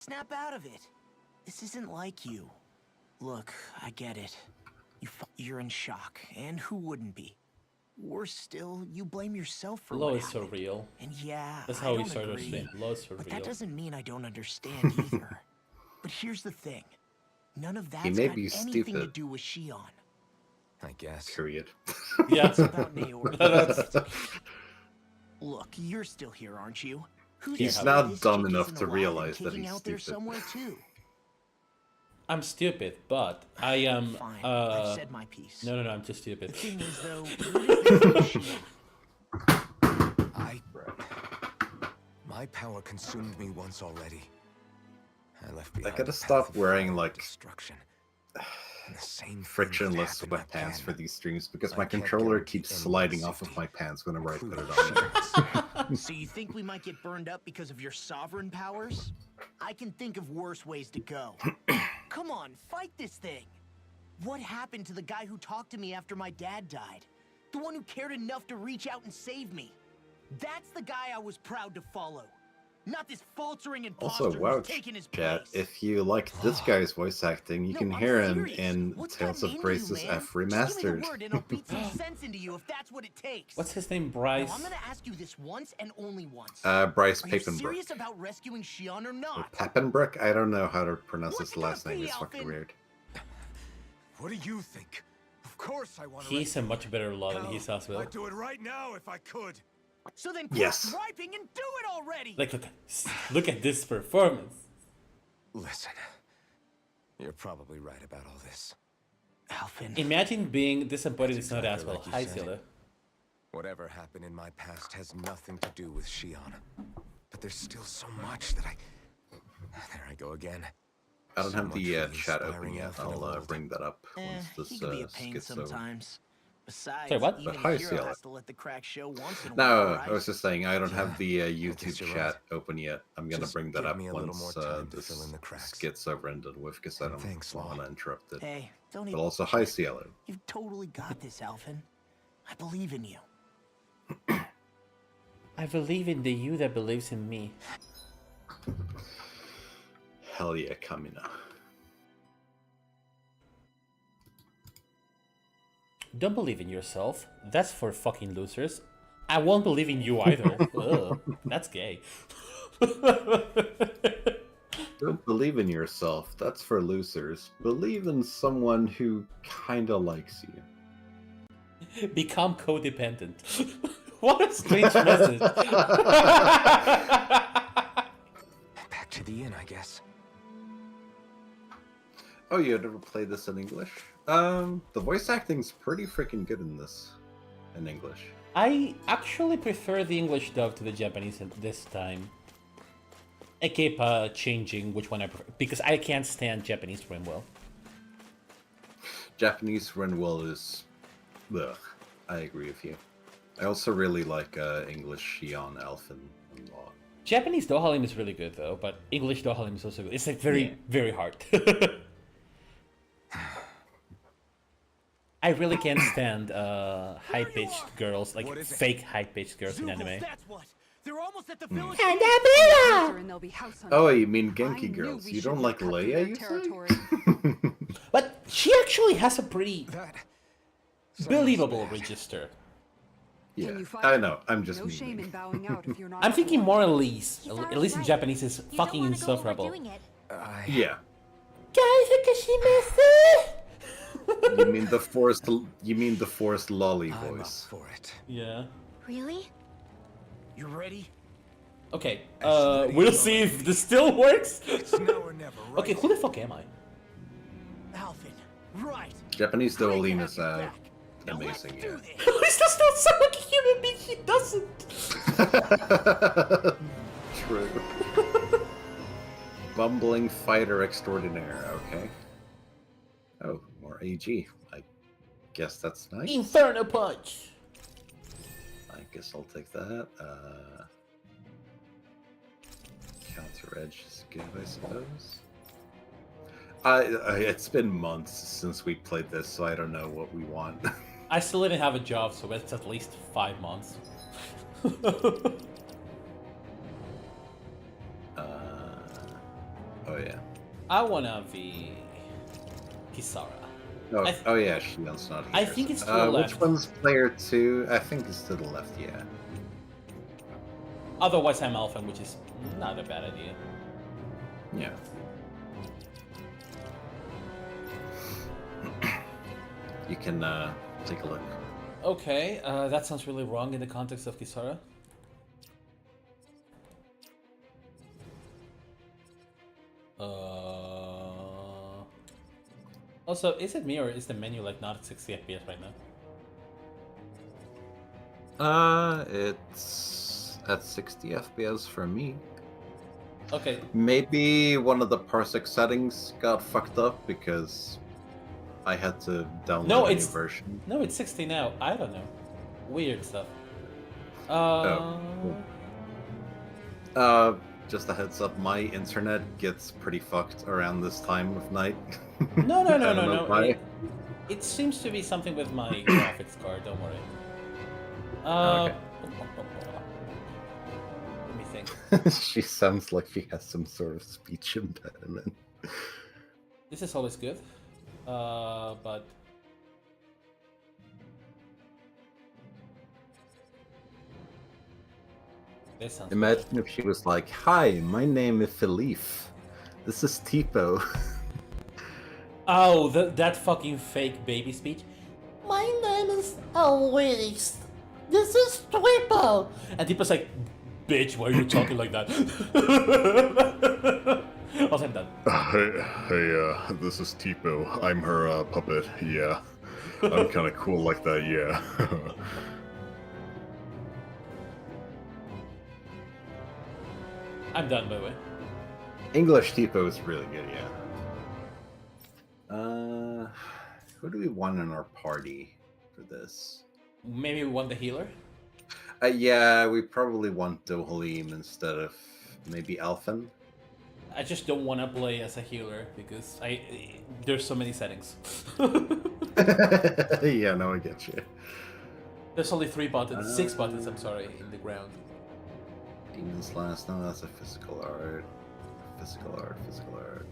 Snap out of it. This isn't like you. Look, I get it. You're in shock, and who wouldn't be? Worse still, you blame yourself for Law what is happened. surreal. And yeah, That's I how we don't started our agree, stream. Law is but that surreal. doesn't mean I don't understand either. But here's the thing. None of that's may got be anything to stupid. do with Shion. I guess. Period. Yeah. It's about Naor. That's... Look, you're still here, aren't you? Who's He's to say not this dumb chick enough isn't to alive realize and that kicking he's out there stupid. somewhere too? I'm stupid, but I am... Fine, I've said my piece. No, I'm just stupid. The thing is, though, what is this with Shion? My power consumed me once already. I left behind. I gotta a path stop of wearing fire and like destruction. And the same thing frictionless could happen sweatpants for again. these streams because I my can't controller guarantee keeps anyone's sliding off of safety, my pants whenever I put it including on. Shion's. So you think we might get burned up because of your sovereign powers? I can think of worse ways to go. Come on, fight this thing. What happened to the guy who talked to me after my dad died? The one who cared enough to reach out and save me. That's the guy I was proud to follow. Not this faltering imposter Also, wow, who's taking his chat, place. if you like this guy's voice acting, you No, can I'm hear him serious. in What's Tales gotten of into you, Graces man? F Just give me Remastered. the word and I'll beat some sense into you if that's what it takes. What's his name? Now, Bryce? I'm gonna ask you this once and only once. Bryce Are you Papenbrook. serious about rescuing Shion or Or not? Papenbrook? I don't know how to pronounce What's his it last gonna name. be, It's fucking Alvin? weird. What do you think? Of course I want to. He's a much better law than he's as well. I'd do it right now if I could. So then quit Yes. swiping and do it already! Like, look at this performance. Listen, you're probably right about all this. Alvin. Imagine being disappointed it's not as exactly well. like you Hi, said. Scylla. Whatever happened in my past has nothing to do with Shion. But there's still so much that I... There I go again. I don't So have much the for the chat open inspiring yet. outfit of I'll old. bring that up once He this can be a pain gets over. sometimes. Besides, Sorry, what? even But hi, Hero Ciela. has to let the crack show once in a No, while, I was right? just saying I don't have the guess YouTube you're chat right. open yet. I'm gonna Just bring that give up me a little once more time to this fill in the cracks. gets over and done with because I And don't thanks, Law. want to interrupt it. Hey, don't But even... also, hi, Cielo. You've totally got this, Alvin. I believe in you. I believe in the you that believes in me. Hell yeah, Kamina. Don't believe in yourself. That's for fucking losers. I won't believe in you either. Ugh, that's gay. Don't believe in yourself. That's for losers. Believe in someone who kinda likes you. Become codependent. What a strange message. Back to the inn, I guess. Oh, you never played this in English? The voice acting's pretty freaking good in this, in English. I actually prefer the English dub to the Japanese at this time. I keep changing which one I prefer because I can't stand Japanese Rimwell. Japanese Renwell is... Ugh, I agree with you. I also really like English Shion, Alphen, and Law. Japanese Dohalim is really good though, but English Dohalim is also good. It's like very, very hard. I really can't stand high-pitched girls, like fake high-pitched girls in anime. That's what. They're almost at the village. Oh, you mean Genki I girls. knew we You don't shouldn't like have cut through Leia, their you say? territory. But she actually has a pretty That... believable register. Yeah, Can you fight I her? know. I'm just No shame in memeing. bowing out if you're not. I'm thinking up more Elise. You thought I Elise was in right. Japanese is You don't fucking wanna go insufferable. overdoing it. Yeah. Guys, You mean the forced? You mean the forced lolly I'm up voice? for it. Yeah. Really? You ready? Okay, we'll see if this still works. It's now or never, right? Okay, who the fuck am I? Alvin, right. Japanese Great to Dolim have is you back. Now amazing. let's do Yeah. this. This does not sound like a human being, he doesn't. True. Bumbling fighter extraordinaire. Okay. Oh, more AG. I guess that's nice. Inferno Punch! I guess I'll take that. Counter edge is good, I suppose. It's been months since we played this, so I don't know what we want. I still didn't have a job, so it's at least 5 months. Oh yeah. I wanna be Kisara. Oh, I th- oh yeah, Shion's not here. I think it's to the Which left. one's player 2? I think it's to the left, yeah. Otherwise, I'm Alphen, which is not a bad idea. Yeah. You can take a look. Okay, that sounds really wrong in the context of Kisara. Also, is it me or is the menu like not at 60 FPS right now? It's at 60 FPS for me. Okay, Maybe one of the parsec settings got fucked up because I had to download No, a new it's- version. no, it's 60 now. I don't know. Weird stuff. Just a heads up, my internet gets pretty fucked around this time of night. No, I don't know why. It seems to be something with my graphics card. Don't worry. Okay. Let me think. She sounds like she has some sort of speech impediment. This is always good, but this sounds. Imagine if she was like, "Hi, my name is Philippe. This is Tipo." Oh, that fucking fake baby speech. My name is Alois. This is Triple. And Tipo's like, bitch, why are you talking like that? Also, I'm done. Hey, this is Tipo. I'm her puppet. Yeah, I'm kind of cool like that. Yeah. I'm done, by the way. English Tipo is really good, yeah. Who do we want in our party for this? Maybe we want the healer? Yeah, we probably want Dohalim instead of maybe Alphen. I just don't want to play as a healer because there's so many settings. Yeah, no, I get you. There's only 3 buttons, 6 buttons, I'm sorry, in the ground. Demon's Last, no, that's a physical art. Physical art, physical art.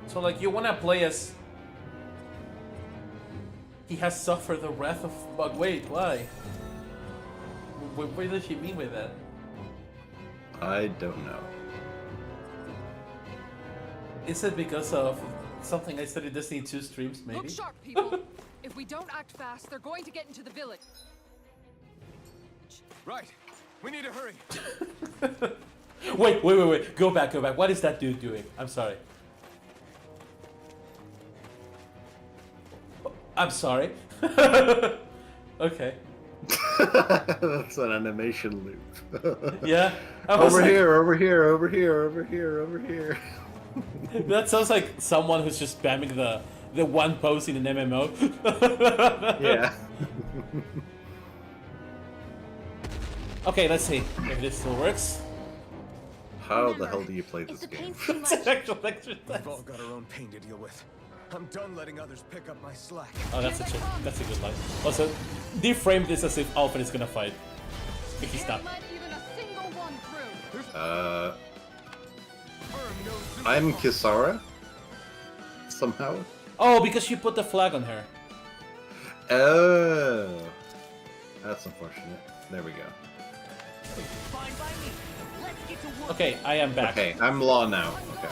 So, like, you want to play as... He has suffered the wrath of... But wait, why? What does she mean with that? I don't know. Is it because of something I said in Destiny 2 streams, maybe? Look sharp, people. If we don't act fast, they're going to get into the village. Right. We need to hurry. Wait. Go back. What is that dude doing? I'm sorry. I'm sorry. Okay. That's an animation loop. Yeah. I was Over like- here, over here, over here, over here, over here. That sounds like someone who's just spamming the one pose in an MMO. Yeah. Okay, let's see if this still works. How the hell do you play Is this the pain game? too It's an much? actual exercise. We've all got our own pain to deal with. I'm done letting others pick up my slack. Oh, that's a good line. Also, deframe this as if Alphen is gonna fight. If he's not. Can't let even a single one through. I'm Kisara. Somehow. Oh, because you put the flag on her. Oh. That's unfortunate. There we go. Fine by me. Let's get to work. Okay, I am back. Okay, I'm Law now. Okay.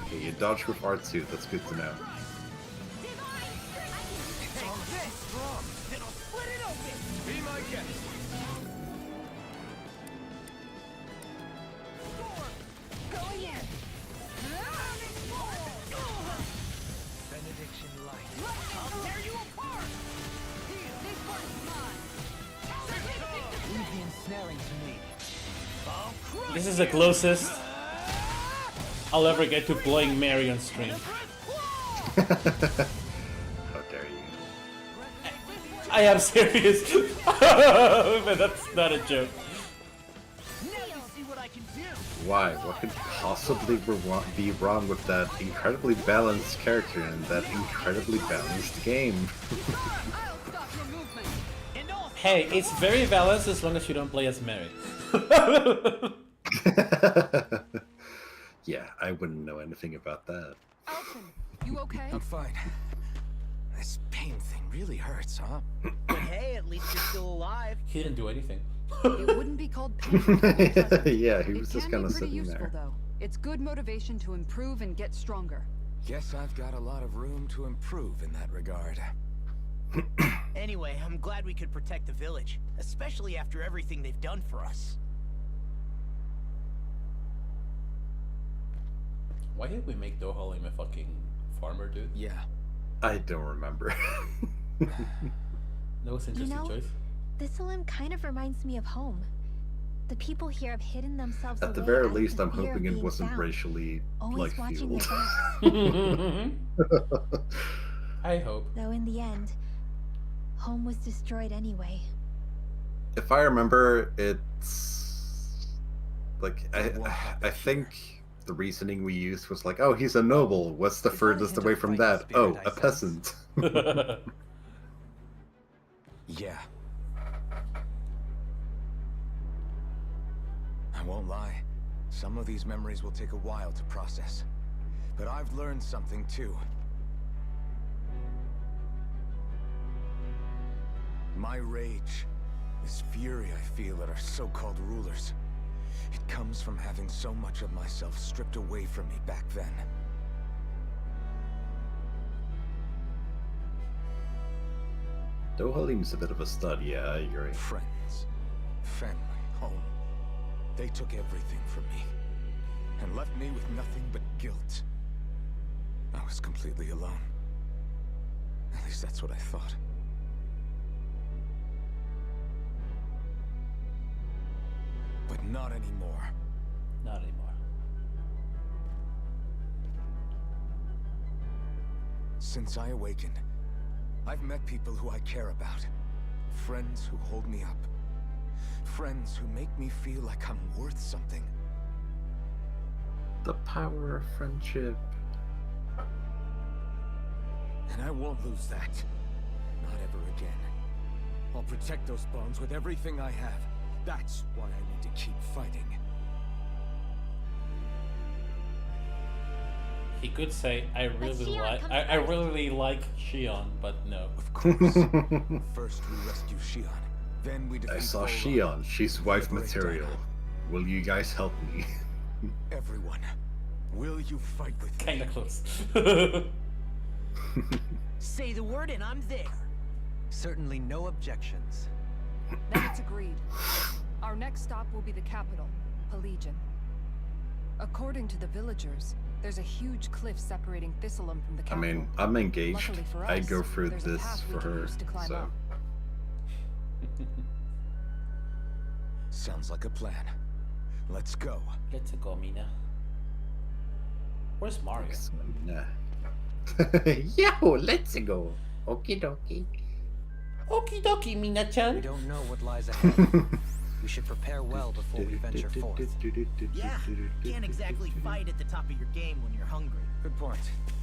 Okay, you dodge with R2. That's good to know. Be my guest. Benediction light. I'll tear you apart. Leave the ensnaring to me. This is the closest I'll ever get to playing Mary on stream. How dare you? I am serious. But that's not a joke. Now you see what I can do. Why? What could possibly be wrong with that incredibly balanced character in that incredibly balanced game? I'll stop your Hey, it's very balanced as long as you don't play as Mary. Yeah, I wouldn't know anything about that. Alton, you okay? I'm fine. This pain thing really hurts, huh? But hey, at least you're still alive. He didn't do anything. It wouldn't be called painful. Trust me. Yeah, he was It just can kind be of pretty sitting useful, there. though. It's good motivation to improve and get stronger. Guess I've got a lot of room to improve in that regard. Anyway, I'm glad we could protect the village, especially after everything they've done for us. Why did we make Dohalim a fucking farmer, dude? Yeah. I don't remember. That was an You interesting know, choice. Thistleum kind of reminds me of home. The people here have hidden themselves At the away very out of least, the I'm fear of hoping it being wasn't found. racially Always watching fueled. their back. I hope. Though in the end, home was destroyed anyway. If I remember, it's like I think the reasoning we used was like, oh, he's a noble. What's the It's not furthest hint away of from fighting that? spirit, Oh, I a sense. peasant. Yeah. I won't lie. Some of these memories will take a while to process. But I've learned something too. My rage, this fury I feel at our so-called rulers, it comes from having so much of myself stripped away from me back then. Dohalim's a bit of a stud, yeah, I agree. Friends, family, home. They took everything from me and left me with nothing but guilt. I was completely alone. At least that's what I thought. But not anymore. Not anymore. Since I awakened, I've met people who I care about. Friends who hold me up. Friends who make me feel like I'm worth something. The power of friendship. And I won't lose that. Not ever again. I'll protect those bonds with everything I have. That's why I need to keep fighting. He could say, I really Shion like, comes I first. really like Shion, but no. Of course. First we rescue Shion. Then we defeat I saw Bolon. Shion. She's wife Liberate material. Dina. Will you guys help me? Everyone, will you fight with me? Kinda close. Say the word and I'm there. Certainly no objections. Then it's agreed. Our next stop will be the capital, Pelegion. According to the villagers, there's a huge cliff separating Thistleum from the I capital. mean, I'm engaged. Luckily for I us, go through there's a this path we for can her, use to climb so. up. Sounds like a plan. Let's go. Let's go, Mina. Where's Mario? Nah. Yo, let's go. Okie dokie. Okie dokie, We Mina-chan. don't know what lies ahead. We should prepare well before we venture forth. Yeah, can't exactly fight at the top of your game when you're hungry. Good point.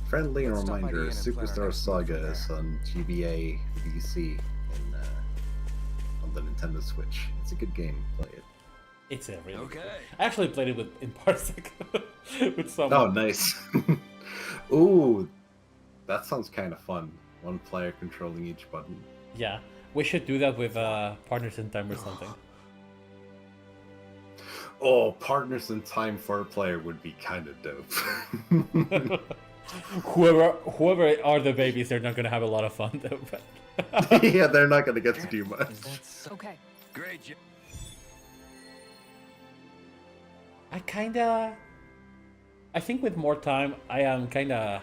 Friendly Let's stop by the reminder: inn and plan our Superstar next move Saga from is there. on GBA VC in, on the Nintendo Switch. It's a good game. Play it. It's a really Okay. good. I actually played it in Parsec with someone. Oh, nice. Ooh, that sounds kind of fun. One player controlling each button. Yeah, we should do that with Partners in Time or something. Oh, partners in time for a player would be kind of dope. whoever are the babies, they're not gonna have a lot of fun though. But... Yeah, they're not gonna get to do much. Is that so? Okay, Great job. I think with more time, I am kinda.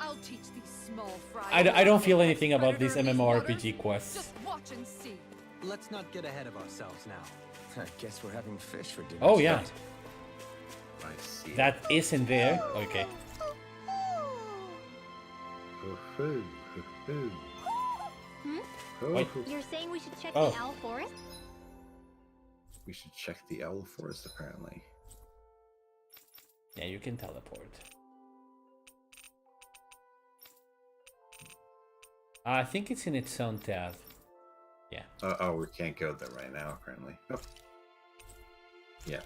I'll teach these small fries. I don't feel what anything about these predator in MMORPG waters. quests. Just watch and see. Let's not get ahead of ourselves now. I guess we're having fish for dinner. Oh yeah, tonight. I see. that isn't there. Okay. Hoo-hoo, hoo-hoo. Wait. Hoo-hoo. You're saying we should check Oh. the Owl Forest? We should check the Owl Forest, apparently. Yeah, you can teleport. I think it's in its own tab. Yeah. Oh, we can't go there right now, apparently. Oh. Yeah.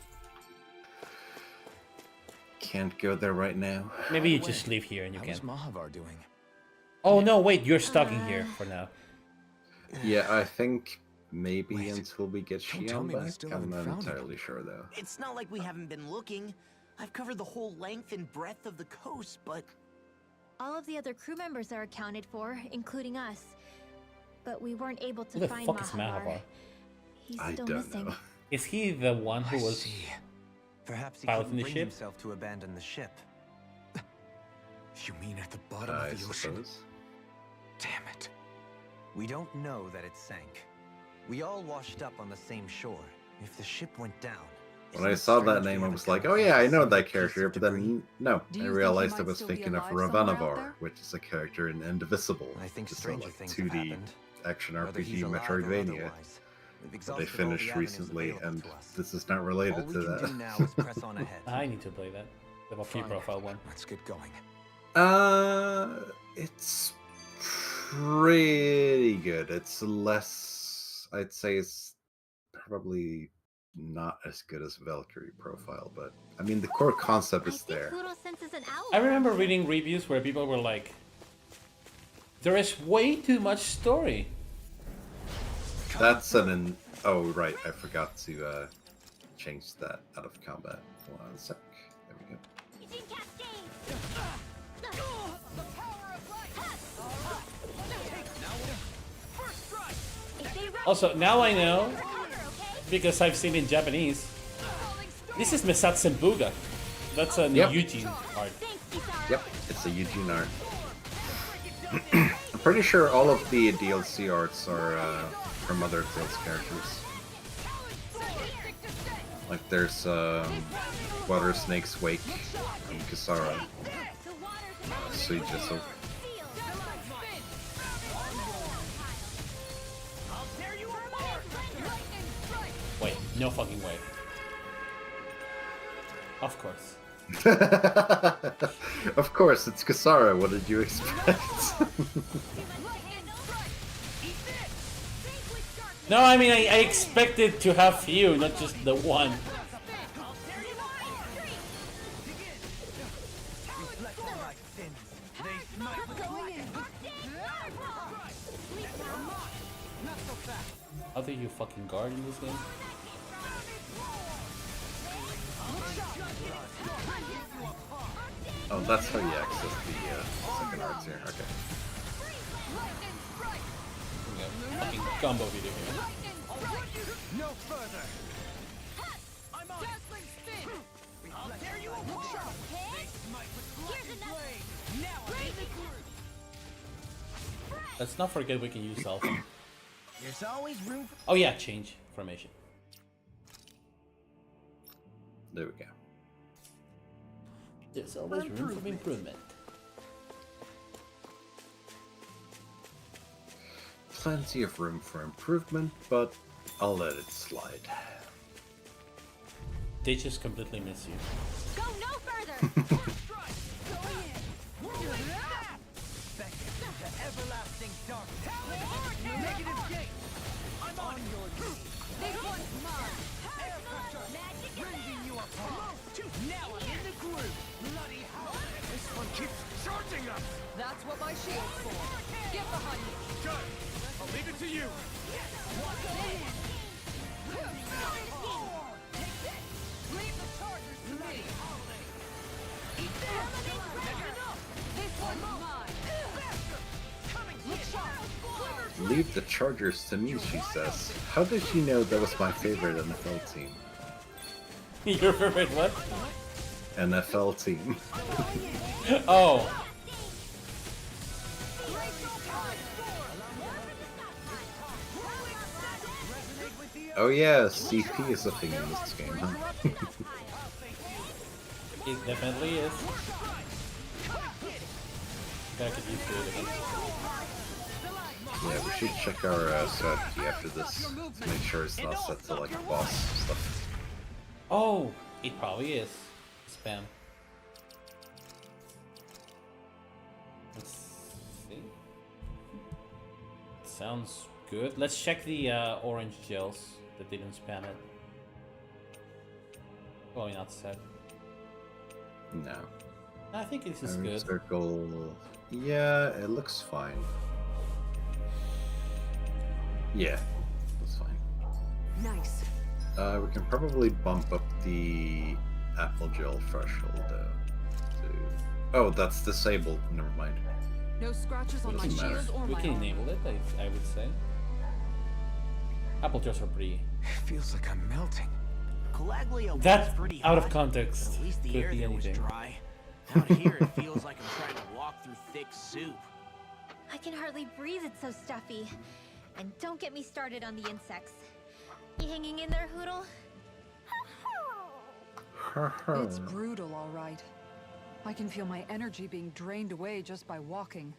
Can't go there right now. Maybe you just leave here and you How can. is Mahavar doing? Oh no, wait, you're stuck in here for now. Yeah, I think maybe Wait, until we get don't tell Shion me we back. still I'm haven't not found him. entirely sure though. It's not like we haven't been looking. I've covered the whole length and breadth of the coast, but All of the other crew members are accounted for, including us. But we weren't able to Who the find fuck is Mahavar. Mahavar? He's I still don't missing. know. Is he the one who I was? see. Perhaps he piloting couldn't the bring ship? himself to abandon the ship. You mean at the bottom I of the ocean? suppose. Damn it. We don't know that it sank. We all washed up on the same shore. If the ship went down... When isn't I it saw that strange we name, I haven't was like, come oh yeah, I across a know single that piece character, of but debris? then, no, Do I you think he realized I might was still be thinking of alive somewhere out Ravanavar, there? which is a character in Indivisible. I think It's a, stranger like, things have 2D happened. action Whether he's RPG alive or Metroidvania otherwise, we've that they exhausted all the finished avenues recently, available and to us. this is not All related we to can do that. now is press on ahead. I need to play that. The Valkyrie Fine. profile one. Let's get going. It's pretty good. It's less, I'd say it's probably not as good as Valkyrie profile, but I mean the core concept I is think there. Poodle senses an owl. I remember reading reviews where people were like, "There is way too much story." That's oh right, I forgot to change that out of combat. Hold on a sec. There we go. Using cascade. If they run, Also, now I know cover, okay? because I've seen in Japanese. This is Misatsu Buga. That's a Yep. Eugene art. Thanks, Kisara. Yep, it's a Eugene art. I'm pretty sure all of the DLC arts are from other Tales characters. Like there's Water Snake's Wake from Kisara, Suijisu. Wait, no fucking way. Of course. Of course, it's Kisara. What did you expect? No, I mean I expected to have few, not just the one. How do you fucking guard in this game? Oh, that's how you access the second arts here. Okay. Yeah, fucking combo video here. No further! I'm on dazzling spin. I'll tear you apart. Here's another. Now I'm in the groove. Let's not forget we can use self. there's always room for... Oh yeah, change formation. There we go. There's always room for improvement. Plenty of room for improvement, but I'll let it slide. They just completely miss you. Go no further. Everlasting darkness. Negative gate. I'm on your knees. This one's mine. Bringing you apart. Now I'm in the groove. Bloody hell. This one keeps charging us! That's what my shield's for. Get behind me. Good! I'll leave it to you! Leave the chargers to me. This one's mine. Look sharp. Leave the Chargers to me, she says. How did she know that was my favorite NFL team? Your favorite what? NFL team. Oh, Oh yeah, CP is a thing in this game, huh? it definitely is. Gotta get used to it again. Yeah, we should check our strategy after this to make sure it's not set to like boss stuff. Oh, it probably is. Spam. Let's see. Sounds good. Let's check the orange gels that didn't spam it. Probably not set. No. I think this is Iron good. Circle. Yeah, it looks fine. Yeah, that's fine. Nice. We can probably bump up the apple gel threshold to... Oh, that's disabled. Never mind. No scratches on my Doesn't matter. shield or We my can armor. enable it, I would say. Apple gels are pretty... It feels like I'm melting. Calaglia was That's pretty out of hot, context. but at least the Could air be there was anything. dry. Out here, it feels like I'm trying to walk through thick soup. I can hardly breathe, it's so stuffy. And don't get me started on the insects. You hanging in there, Hoodle? It's brutal, all right. I can feel my energy being drained away just by walking.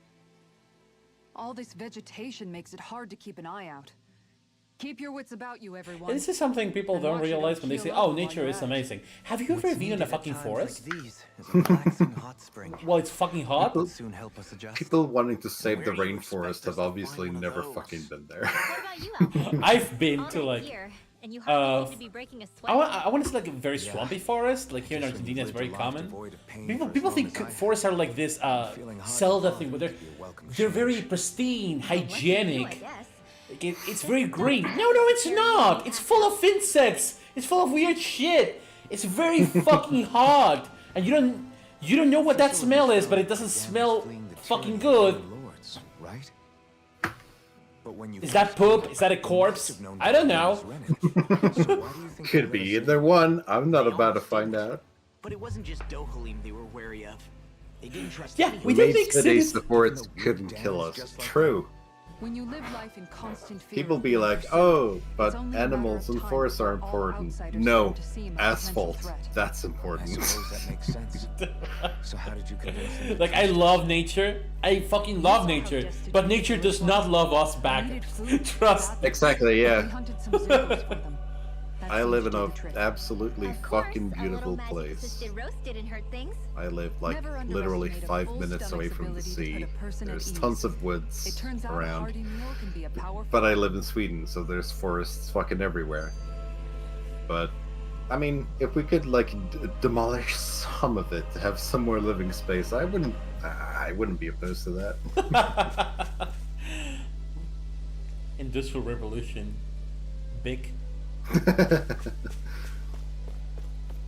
All this vegetation makes it hard to keep an eye out. Keep your wits about you, everyone. This is something people And don't watch you realize don't when they heal say, up oh, while nature you're is at it. amazing. Have you ever What's been in a needed at fucking times forest? Like these is a relaxing hot spring. Well, it's fucking hot. Will soon help us adjust. People wanting to save Where the do you expect rainforest us have to obviously find one of never those? fucking been there. What about you, Alfred? I've been All to day like... here, and you hardly seem to be breaking a sweat. I want to see like a very swampy forest, like here in Just Argentina, it's lived very a life common. devoid of pain People for as people long think as I have. forests are like this Feeling hot Zelda and thing, but bothered would be a welcome they're very change. pristine, Well, lucky you, hygienic. I guess. Like, it's very green. No, it's not. It's full of insects. It's full of weird shit. It's very fucking hot, and you don't know what that smell is, but it doesn't smell fucking good. Lords, right? But when you Is that poop? Is that a corpse? I don't know. Could be either one. I'm not about to find out. But it wasn't just Dohalim they were wary of. They didn't trust Yeah, anyone. we We didn't made make cities cities. the forests couldn't kill us. True. When you live life in constant fear People of be being like, pursued, oh, but it's only a matter animals of and time forests are before all important. outsiders No, start to see him as a potential asphalt. threat. That's I important. suppose that makes sense. So how did you convince them? to Like, I trust love nature. I fucking love nature. But nature does not love us back. Needed food, Trust. that- Exactly, We yeah. hunted some zeros for them. That I seemed live to in do a the trick. absolutely Of course, fucking a little beautiful magic place. assisted roast didn't hurt things. I live like Never literally underestimate a 5 full minutes away stomach's from the ability to sea. put a person at There's ease. tons of It woods turns out a around. hearty meal can be a powerful. But I live in Sweden, so there's forests fucking everywhere. But I mean, if we could like demolish some of it to have some more living space, I wouldn't be opposed to that. Industrial Revolution. Big.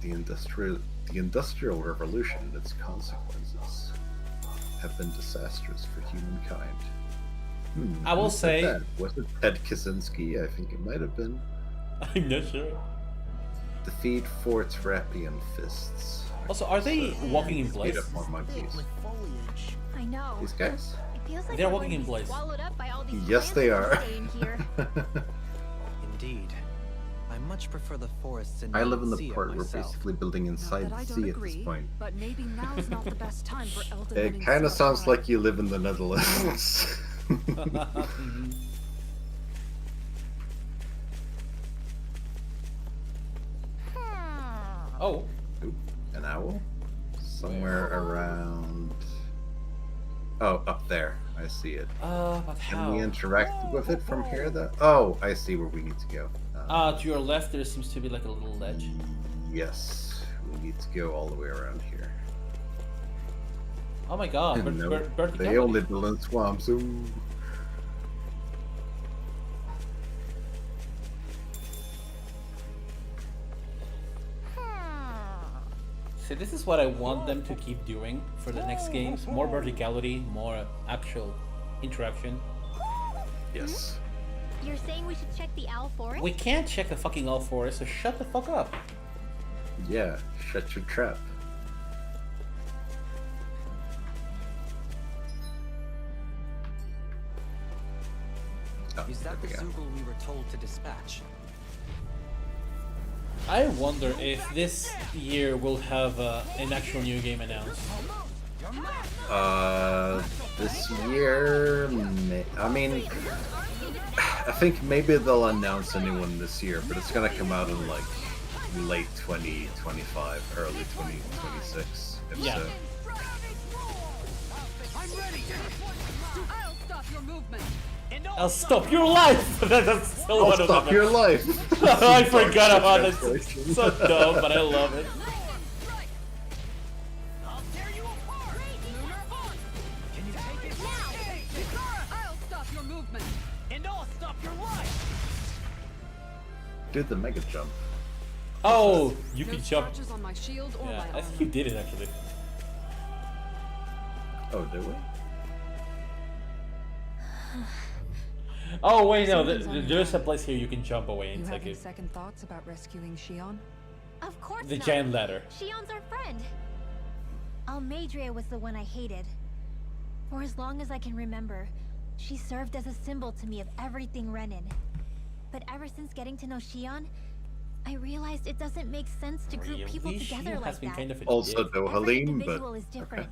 The industrial revolution and its consequences have been disastrous for humankind. I will who said say- that? Was it Ted Kaczynski? I think it might have been. I'm not sure. Defeat Fort's Rappian fists. Also, are they walking in Beat place? up more monkeys. With foliage. I know. These guys? It feels like They're we're walking going in to be place. swallowed up by all these Yes, plants they that are. stay in here. Indeed. I much prefer the forests in I live in the the sea port. We're myself. basically building Not inside that I the don't sea at agree, this point. but maybe now is not the best time for elder It kind of sounds like you live in the Netherlands. Oh, Ooh, an owl? Somewhere around... Oh, up there. I see it. but Can how? we interact with it from here, though? Oh, I see where we need to go. To your left, there seems to be like a little ledge. Yes, we need to go all the way around here. Oh my god, No, Bertie they only build in swamps. Ooh. See, this is what I want them to keep doing for the next games. More verticality, more actual interaction. Yes. You're saying we should check the owl forest? We can't check the fucking all forest, so shut the fuck up. Yeah, shut your trap. Oh, Is that the there we go. Zoogle we were told to dispatch? I wonder if this year we'll have an actual new game announced. This year, I mean, I think maybe they'll announce a new one this year, but it's gonna come out in like late 2025, early 2026. If Yeah. so. I'm ready. I'll stop your movement. I'll stop your life! That's still I'll one of stop them. your life. I forgot about it. Translation. It's so dumb, but I love it. I'll tear you apart. Can you take it now? I'll stop your movement. And I'll stop your life. Did the mega jump. Oh, you No can jump. scratches on my shield or Yeah, my I think armor. you did it actually. Oh, did we? Oh wait, no, Something's on your there's a mind. place here you can jump away You and take having it. second thoughts about rescuing Shion? Of course The not. giant ladder. Shion's our friend. Almeidrea was the one I hated. For as long as I can remember, she served as a symbol to me of everything Renin. But ever since getting to know Shion, I realized it doesn't make sense to group people Really? together Shion like has been that. kind of a Also, dick. though, Every Halim, individual but is different.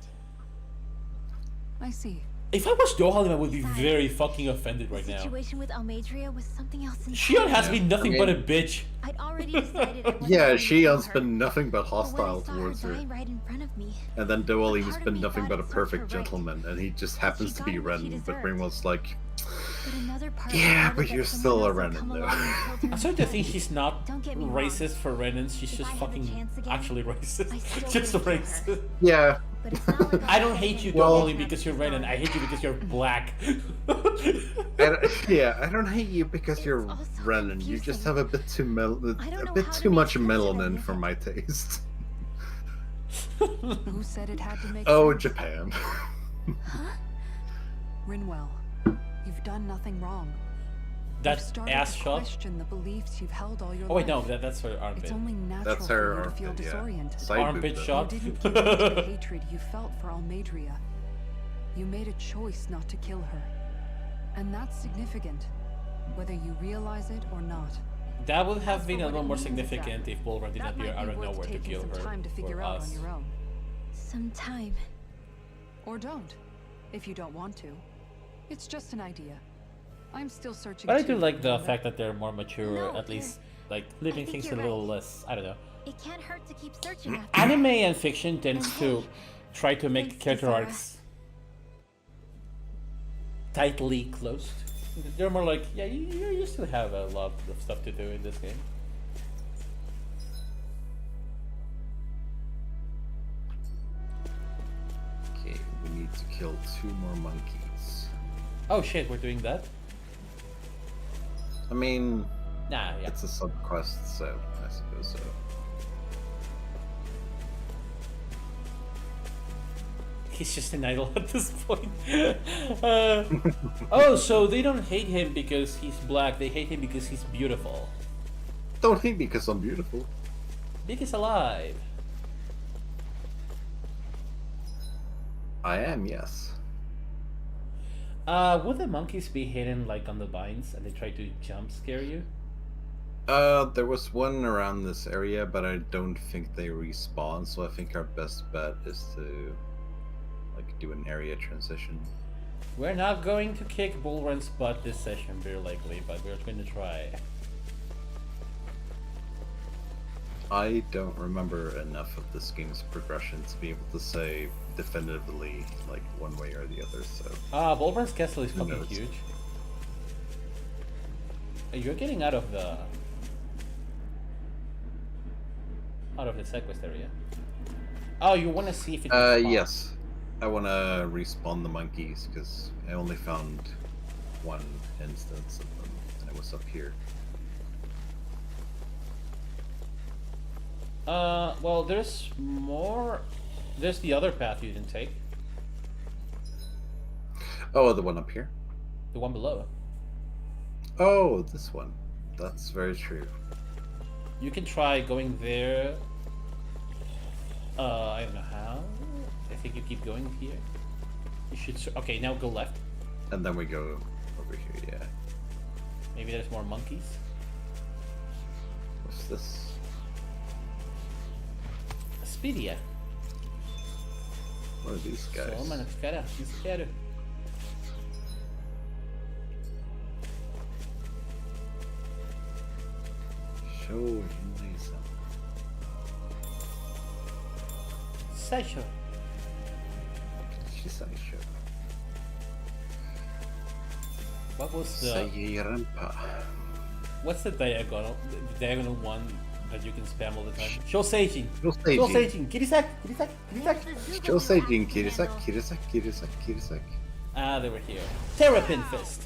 I see. If I was Dohalim, I would be Besides, very fucking offended right The now. situation with Almeidrea was something else entirely. Shion has been nothing I but a mean- bitch. I'd already decided I wasn't Yeah, going to kill Shion's her. been nothing but But when I hostile saw towards her. dying right in front of me, And then part Doalim's of been me nothing thought but a it served perfect her right. gentleman, and he just happens to got be what she Renin, but deserved. Ringwell's like, but another part Yeah, decided but that you're someone still a else would Renin, come though. along and killed her I started to think instead. she's not Don't get me wrong. racist for Renans, she's If just I had the fucking chance again, actually racist. I still Just wouldn't kill her. racist. yeah. But it's not like I I'll don't fight hate you, anyone Well- Dohalim, after because you're she's Renan. gone. I hate you because you're black. Yeah, I don't hate you because It's you're also Renin. You just have a bit too I don't a know bit how to too make much sense of melanin it. for my taste. Who said it had to make Oh, sense? Japan. Rinwell, you've done nothing wrong. That You've started ass to shot. question the beliefs you've held all your Oh wait, no, life. that's her armpit. It's only natural That's for her you to feel armpit, yeah. disoriented. Side boob, Armpit though. shot. You didn't give in to the hatred you felt for Almeidrea. You made a choice not to kill her. And that's significant, whether you realize it or not. That would have As been for a what little it more means significant exactly, if Bulwark didn't that appear might out be of worth nowhere to taking kill some her. time to figure or out us. on your own. Some time. Or don't, if you don't want to. It's just an idea. I'm still searching But I too, do like the remember? fact that they're more mature, No, at least like I leaving think things a you're little right. less, I don't know. It can't hurt to keep searching after Anime and fiction tends And to hey, try to make thanks, character Sarah. arcs tightly closed. They're more like, yeah, you still have a lot of stuff to do in this game. Okay, we need to kill 2 more monkeys. Oh shit, we're doing that? I mean, Nah, yeah. it's a sub quest, so I suppose so. He's just an idol at this point. Oh, so they don't hate him because he's black, they hate him because he's beautiful. Don't hate me because I'm beautiful. Big is alive. I am, yes. Would the monkeys be hidden like on the vines and they try to jump scare you? There was one around this area, but I don't think they respawn, so I think our best bet is to like do an area transition. We're not going to kick Bullrun's butt this session, very likely, but we're going to try. I don't remember enough of this game's progression to be able to say definitively like one way or the other, so Bullrun's castle is Who fucking knows? huge. You're getting out of the side quest area. Oh, you want to see if it respawns. yes. I want to respawn the monkeys because I only found one instance of them, and it was up here. Well, there's more. There's the other path you didn't take. Oh, the one up here? The one below. Oh, this one. That's very true. You can try going there. I don't know how. I think you keep going here. You should. Okay, now go left. And then we go over here, yeah. Maybe there's more monkeys. What's this? Speedia. What are these guys? So, mano, cara, sincero. Show Hinduism. Sideshow. She's a show. What was the... Sayirempa. What's the diagonal one that you can spam all the time? Shoseijin. Shoseijin. Shoseijin. Kirisak. Shoseijin, Kirisak. Ah, they were here. Terrapin Fist.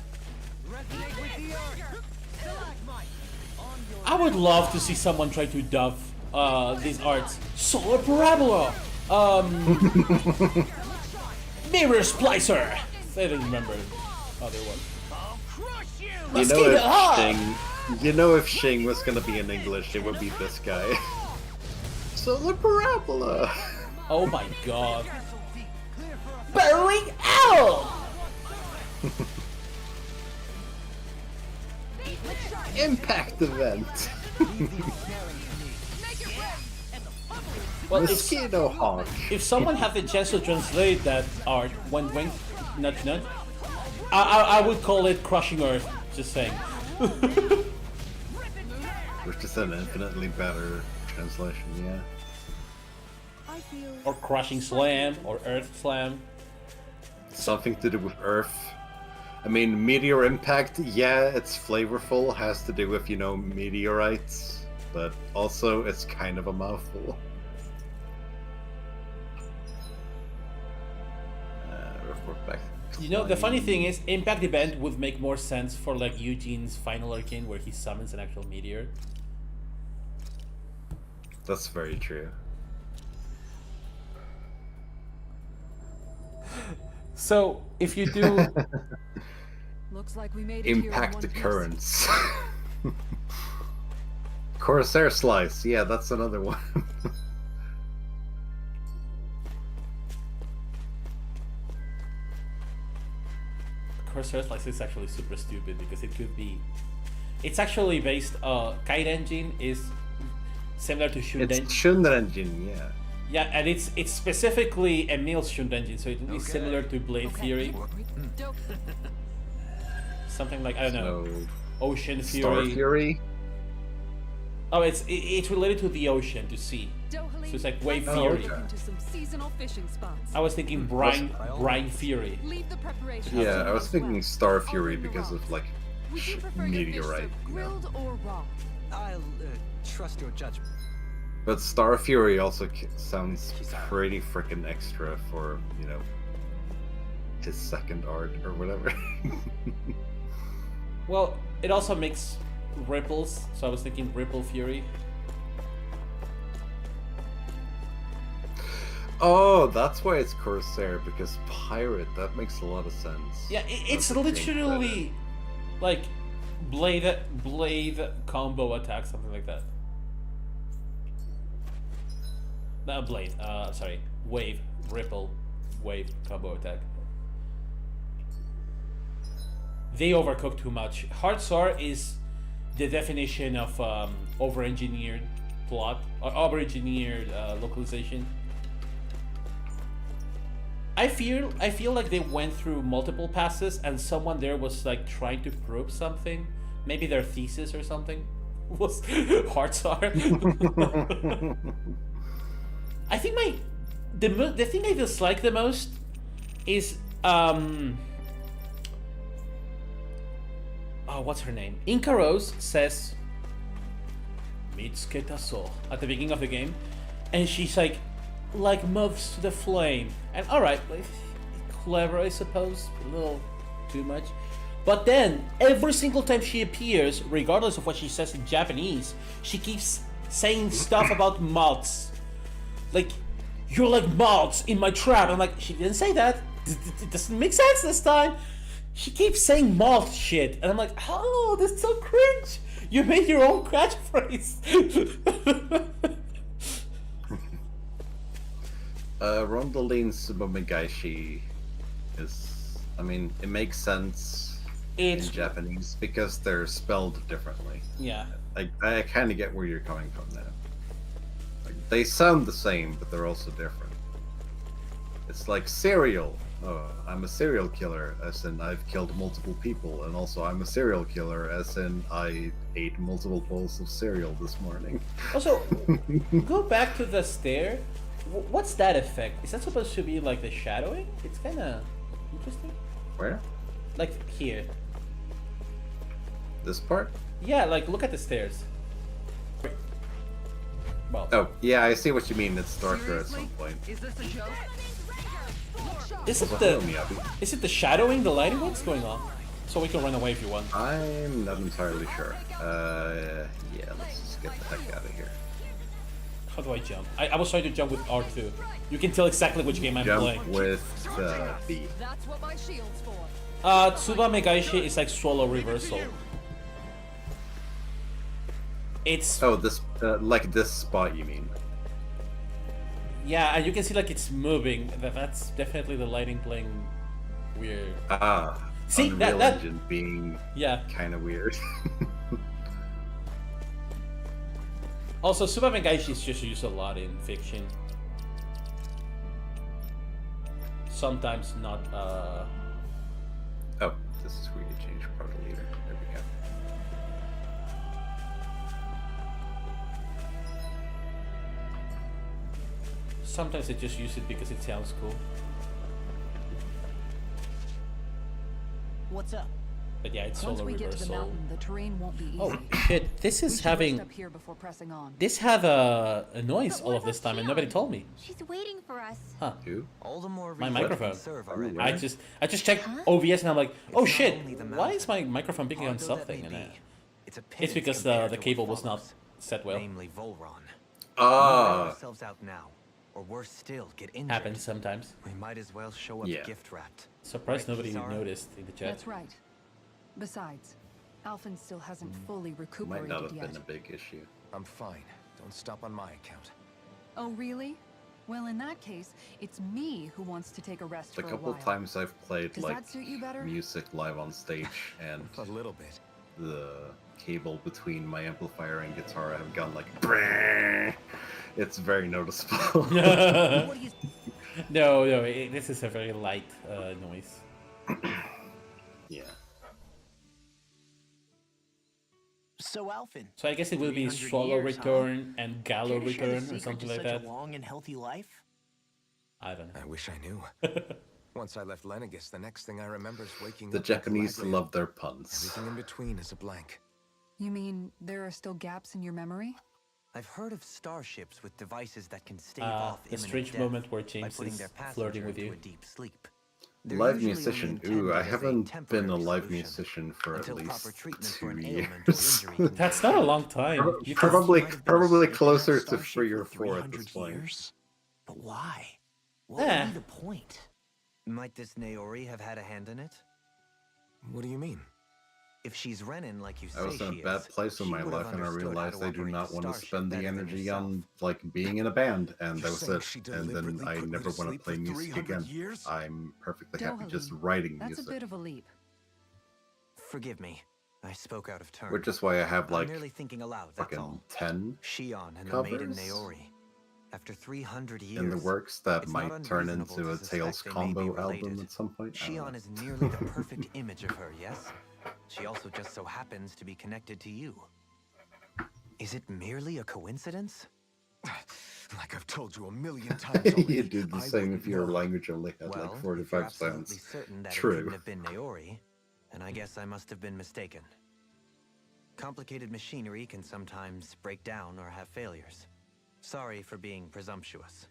I would love to see someone try to dub these arts. Solar Parabola. Mirror Splicer. I don't remember the other one. You know if Shing was gonna be in English, it would be this guy. Solar Parabola. Oh my god. Burrowing Owl. Impact event. Well, Mosquito Hawk. if someone had the chance to translate that art, when nudge, I would call it Crushing Earth. Just saying. Which is an infinitely better translation, yeah. Or Crushing Slam, or Earth Slam. Something to do with Earth. I mean, Meteor Impact, yeah, it's flavorful, has to do with, meteorites, but also it's kind of a mouthful. Report back. The funny thing is, Impact Event would make more sense for, like, Eugene's Final Arcane, where he summons an actual meteor. That's very true. So, if you do... Looks like we made it Impact here in one Occurrence. Corsair Slice, yeah, that's another one. Corsair Slice is actually super stupid because it could be... It's actually based... Kite Engine is similar to Shundenjin. It's Shundenjin, yeah. Yeah, and it's specifically Emil's Shundenjin, so it would be similar to Blade Fury. Something like, I don't know, Ocean Fury. Star Fury? Oh, it's related to the ocean, to sea. So it's like Wave Fury. Into some seasonal fishing spots. I was thinking Brine Fury. Leave the preparation. Yeah, I was thinking Star Fury because of, like, Would you prefer your fish meteorite. served grilled or raw? I'll trust your judgment. But Star Fury also sounds pretty freaking extra for, his second art or whatever. Well, it also makes ripples, so I was thinking Ripple Fury. Oh, that's why it's Corsair, because pirate, that makes a lot of sense. Yeah, it's That's a big literally like blade combo attack, something like that. Not blade, sorry, wave, ripple, wave combo attack. They overcook too much. Heartsar is the definition of over-engineered plot or over-engineered localization. I feel like they went through multiple passes and someone there was like trying to prove something. Maybe their thesis or something was Heartsar. I think the thing I dislike the most is what's her name? Inca Rose says Mitsuke at the beginning of the game, and she's like moves to the flame, and alright, like, clever I suppose, a little too much. But then every single time she appears, regardless of what she says in Japanese, she keeps saying stuff about moths. Like, you're like moths in my trap. I'm like, she didn't say that. It doesn't make sense this time. She keeps saying moth shit, and I'm like, oh, this is so cringe. You made your own catchphrase. Rondaline Tsubamegaishi is, I mean, it makes sense in Japanese because they're spelled differently. Yeah. Like, I kind of get where you're coming from now. Like, they sound the same, but they're also different. It's like cereal. Oh, I'm a serial killer, as in I've killed multiple people, and also I'm a serial killer, as in I ate multiple bowls of cereal this morning. Also, go back to the stair. What's that effect? Is that supposed to be like the shadowing? It's kind of interesting. Where? Like here. This part? Yeah, like look at the stairs. Well, Oh, yeah, I see what you mean. It's darker at some point. Is this a joke? is it Hello, the Miyabi. is it the shadowing, the lighting? What's going on? So we can run away if you want. I'm not entirely sure. Yeah, let's just get the heck out of here. How do I jump? I was trying to jump with R2. You can tell exactly which game I'm Jump playing. with B. That's what my shield's for. Tsuba Megaishi is like swallow reversal. It's Oh, this, like this spot, you mean? yeah, and you can see like it's moving. That's definitely the lighting playing weird. Ah, See, Unreal that- Engine being Yeah. kind of weird. Also, Tsuba Megaishi is just used a lot in fiction. Sometimes not. Oh, this is where you change part leader. There we go. Sometimes they just use it because it sounds cool. What's up? But yeah, it's Once solo we get to the reversal. mountain, the terrain won't be easy. Oh shit! This We is should having. rest up here before pressing on. This had a noise But all what of this about time and nobody Keon? told me. She's waiting for us. Huh? Who? All the more My reason to microphone. conserve our energy. I just checked Huh? OBS and I'm like, oh It's not shit! only the Why is my mountain. microphone picking on Harder that something? may And be, it's a it's pittance because compared the to cable what was not follows, set well. namely Volron. We Ah, ourselves out now, or worse still, get injured. Happens sometimes. We might as well show up Yeah. gift wrapped. Surprised Right, nobody Kisara? noticed in the chat. That's right. Besides, Alphen still hasn't fully might recuperated not have yet. been a big issue. I'm fine. Don't stop on my account. Oh, really? Well, in that case, it's me who wants to take a rest The for a couple while. times I've played Does like that suit you better? music live on stage and A little bit. the cable between my amplifier and guitar have gone like "Brrrr." It's very noticeable. What do you No, this is a very light noise. Yeah. So, Alphen, So I guess it will be 300 Swallow years, huh? Return and Gallo care to share the Return or secret something to like such that. a long and healthy life? I don't know. I wish I knew. Once I left Lenegis, the next thing I remember is waking The up. Japanese in Calabria. love their puns. Everything in between is a blank. You mean there are still gaps in your memory? I've heard of starships with devices that can stave off The imminent strange death moment where by James putting is their flirting passenger with into you. a deep sleep. They're Live usually musician. only Ooh, I intended as a haven't been a temporary live solution musician for at until least proper treatment for 2 an ailment or years. injury can That's be not a found. long time. You can- Probably, might have been probably asleep in that closer to Starship 3 or for 4 at this 300 point. years? But why? What Eh. would be the point? Might this Naori have had a hand in it? What do you mean? If she's Renin like you say I was in a she bad is, place in she my would have life, and I understood how realized I do operate not the want to starship spend the better than energy herself. on like being in a band, and You're that was saying it. she And then deliberately I put me never to want to sleep play for music 300 again. years? I'm perfectly happy just Dohalim, writing That's a music, bit of a leap. Forgive me, I spoke out of turn. which is why I have I'm like merely thinking aloud, that's all. fucking 10 Shion and the maiden covers Naori. After 300 years, in the works that it's not might turn unreasonable into a to suspect Tales they may be combo album related. at some point. I don't Shion know. is nearly the perfect image of her, yes? She also just so happens to be connected to you. Is it merely a coincidence? Like I've told you a million times already. You do the I same wouldn't if your know. language only had Well, like if you're 45 absolutely sounds. certain that it True. couldn't have been Naori, then I guess I must have been mistaken. Complicated machinery can sometimes break down or have failures. Sorry for being presumptuous.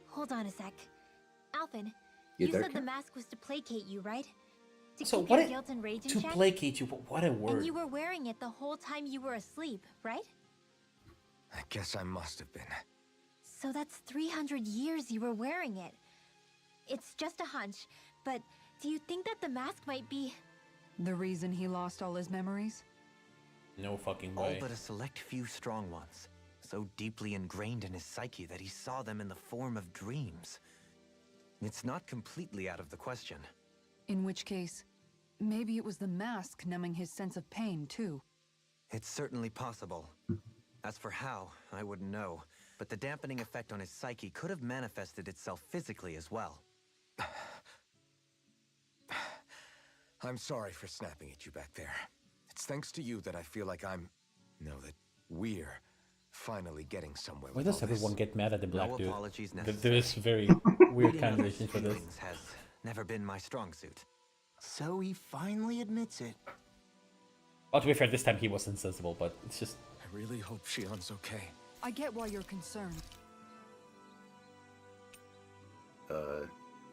Hold on a sec. Alphen, You you there, said the Kat? mask was to placate you, right? To So keep what your it- guilt and rage in To check? placate you, what a And word. you were wearing it the whole time you were asleep, right? I guess I must have been. So that's 300 years you were wearing it. It's just a hunch, but do you think that the mask might be... The reason he lost all his memories? No fucking All way. but a select few strong ones, so deeply ingrained in his psyche that he saw them in the form of dreams. It's not completely out of the question. In which case, maybe it was the mask numbing his sense of pain, too. It's certainly possible. As for how, I wouldn't know, but the dampening effect on his psyche could have manifested itself physically as well. I'm sorry for snapping at you back there. It's thanks to you that I feel like that we're finally getting somewhere Why with does all this. everyone get mad at the black No dude? apologies There necessary. is very weird Reading kind of others' reason for this. feelings has never been my strong suit. So he finally admits it. Well, to be fair, this time he was insensible, but it's just... I really hope Shion's okay. I get why you're concerned.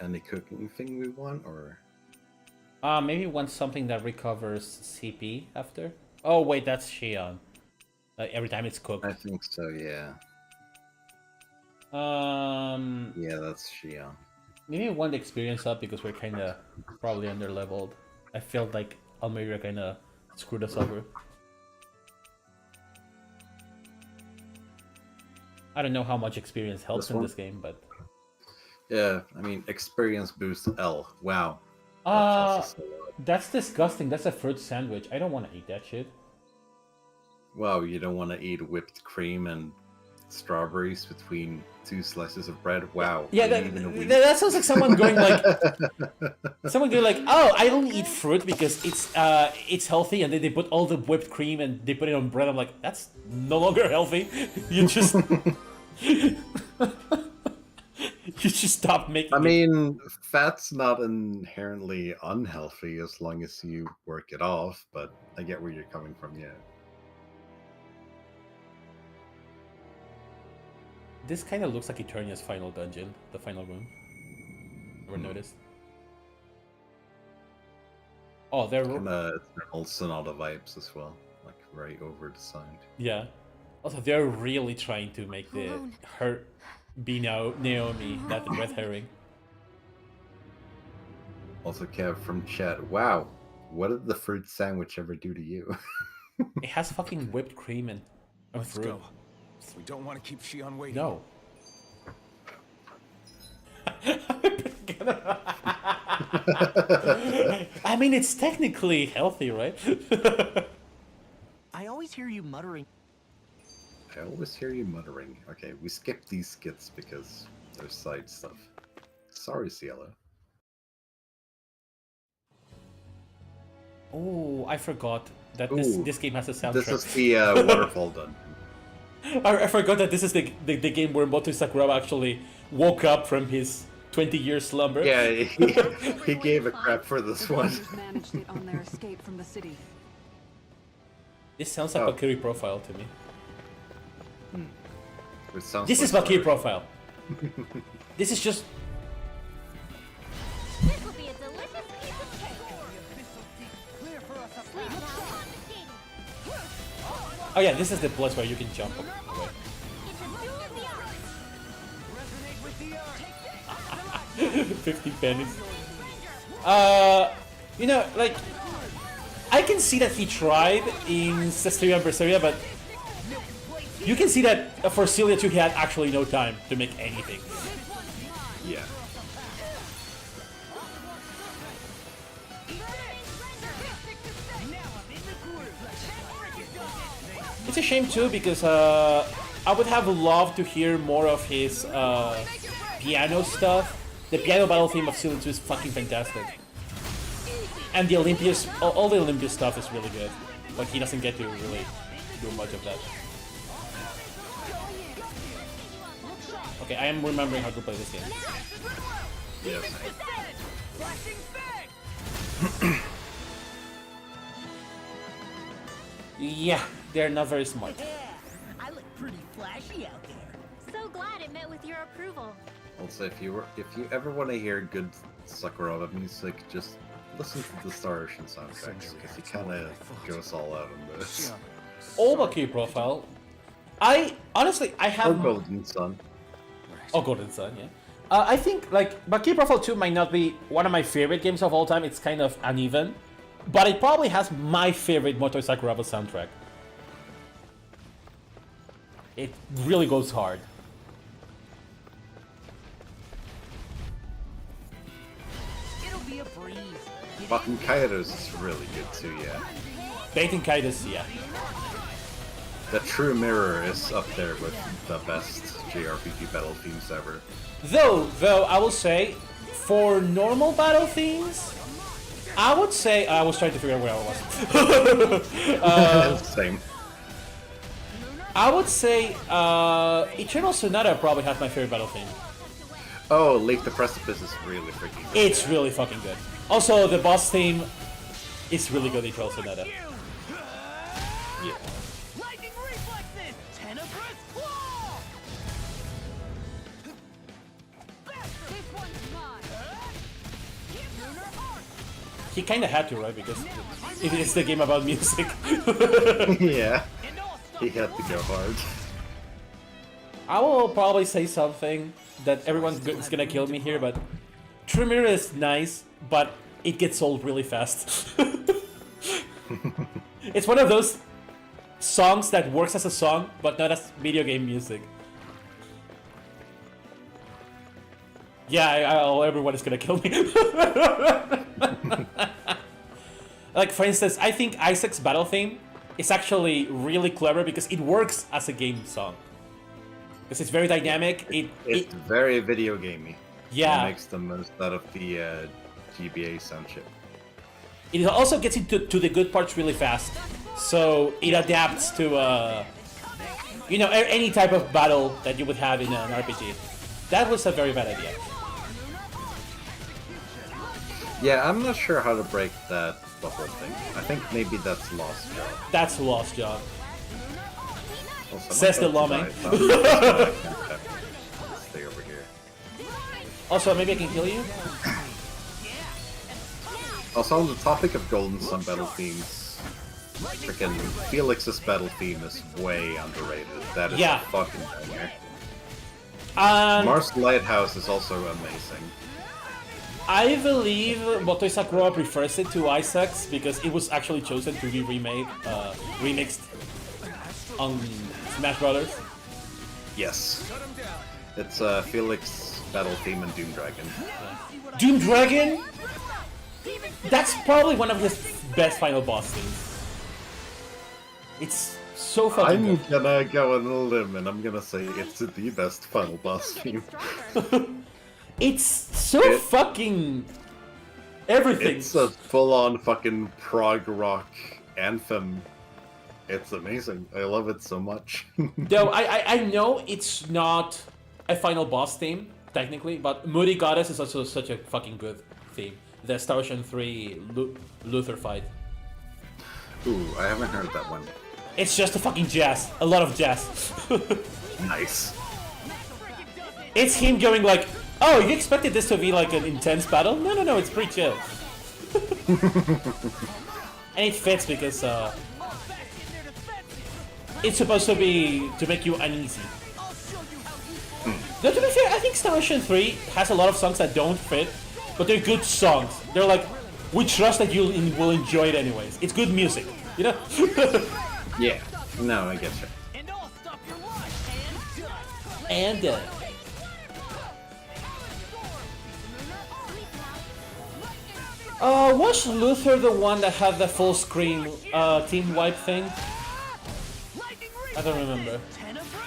Any cooking thing we want, or? Maybe want something that recovers CP after? Oh, wait, that's Shion. Every time it's cooked. I think so, yeah. Yeah, that's Shion. Maybe one experience up because we're kind of probably under-leveled. I felt like Almeria kind of screwed us over. I don't know how much experience helps in this game, but... Yeah, I mean, experience boost L. Wow. That's disgusting. That's a fruit sandwich. I don't want to eat that shit. Wow, you don't want to eat whipped cream and strawberries between 2 slices of bread? Wow. Yeah, that sounds like someone going like... oh, I don't eat fruit because it's healthy, and then they put all the whipped cream and they put it on bread. I'm like, that's no longer healthy. You just... You should stop making I mean, fat's not inherently unhealthy as long as you work it off, but I get where you're coming from, yeah. This kind of looks like Eternia's final dungeon, the final room. Ever noticed? Oh, they're... Eternal Sonata vibes as well, like very over-designed. Yeah. Also, they're really trying to make her be now Naomi, not the red herring. Also, Kev from chat, wow, what did the fruit sandwich ever do to you? It has fucking whipped cream and Let's fruit. go. We don't want to keep Shion waiting. No. I mean, it's technically healthy, right? I always hear you muttering. I always hear you muttering. Okay, we skip these skits because there's side stuff. Sorry, Cielo. Oh, I forgot that this game has a soundtrack. This is the waterfall dungeon. I forgot that this is the game where Moto Sakuraba actually woke up from his 20-year slumber. Yeah, he gave a crap for this one. Managed it on their escape from the city. This sounds like Valkyrie profile to me. It sounds This like is Valkyrie profile. This is just... This will be a delicious piece of cake. Sleep now. Oh yeah, this is the place where you can jump away. It's a duel of the arts. 50 pennies. You know, like... I can see that he tried in Cesteria and Berseria, but... You can see that for Celia too, he had actually no time to make anything. Yeah. It's a shame too because I would have loved to hear more of his piano stuff. The piano battle theme of Celia 2 is fucking fantastic. And the Olympias, all the Olympus stuff is really good, but he doesn't get to really do much of that. Okay, I am remembering how to play this game. Yes. Yeah, they're not very smart. I look pretty flashy out there. So glad it met with your approval. Also, if you ever want to hear good Sakuraba music, just listen to the Star Ocean soundtracks because he kind of goes all out on this. All Valkyrie profile. I honestly, I have. Or Golden Sun. Oh, Golden Sun, yeah. I think like Valkyrie Profile 2 might not be one of my favorite games of all time. It's kind of uneven, but it probably has my favorite Moto Sakuraba soundtrack. It really goes hard. It'll be a breeze. Fucking Kairos is really good too, yeah. Baiting Kaidos, yeah. The True Mirror is up there with the best JRPG battle themes ever. Though I will say, for normal battle themes, I would say I was trying to figure out where I was. Same. I would say Eternal Sonata probably has my favorite battle theme. Oh, Leap the Precipice is really freaking good. It's really fucking good. Also, the boss theme is really good in Trials of Neta. Yeah. Lightning reflexes! Tenebrous claw! This one's mine. He kinda had to, right? Because it is the game about music. Yeah, he had to go hard. I will probably say something that everyone's is gonna kill me here, but Tremere is nice, but it gets old really fast. It's one of those songs that works as a song, but not as video game music. Yeah, everyone is gonna kill me. Like, for instance, I think Isaac's battle theme is actually really clever because it works as a game song. Because it's very dynamic. It's very video gamey. Yeah. It makes the most out of the GBA sound chip. It also gets into the good parts really fast. So it adapts to, any type of battle that you would have in an RPG. That was a very bad idea. Yeah, I'm not sure how to break that bubble thing. I think maybe that's Lost Job. That's a lost job. Also, Says the not lawman. tonight. Stay over here. Also, maybe I can kill you? Also, on the topic of Golden Sun battle themes, freaking Felix's battle theme is way underrated. That is Yeah. a fucking banger. Mars Lighthouse is also amazing. I believe Motoi Sakura prefers it to Isaac's because it was actually chosen to be remixed on Smash Brothers. Yes. It's Felix battle theme and Doom Dragon. Doom Dragon? That's probably one of his best final boss themes. It's so fucking I'm good. gonna go on a limb and I'm gonna say it's the best final boss theme. It's so fucking everything. It's a full-on fucking prog rock anthem. It's amazing. I love it so much. Though I know it's not a final boss theme, technically, but Moody Goddess is also such a fucking good theme. The Star Ocean 3 Luther fight. Ooh, I haven't heard that one. It's just a fucking jazz. A lot of jazz. Nice. It's him going like, oh, you expected this to be like an intense battle? No, it's pretty chill. And it fits because it's supposed to be to make you uneasy. Though to be fair, I think Star Ocean 3 has a lot of songs that don't fit, but they're good songs. They're like, we trust that you will enjoy it anyways. It's good music, you know? Yeah. No, I get you. And I'll stop your life And was Luther the one that had the full screen team wipe thing? I don't remember.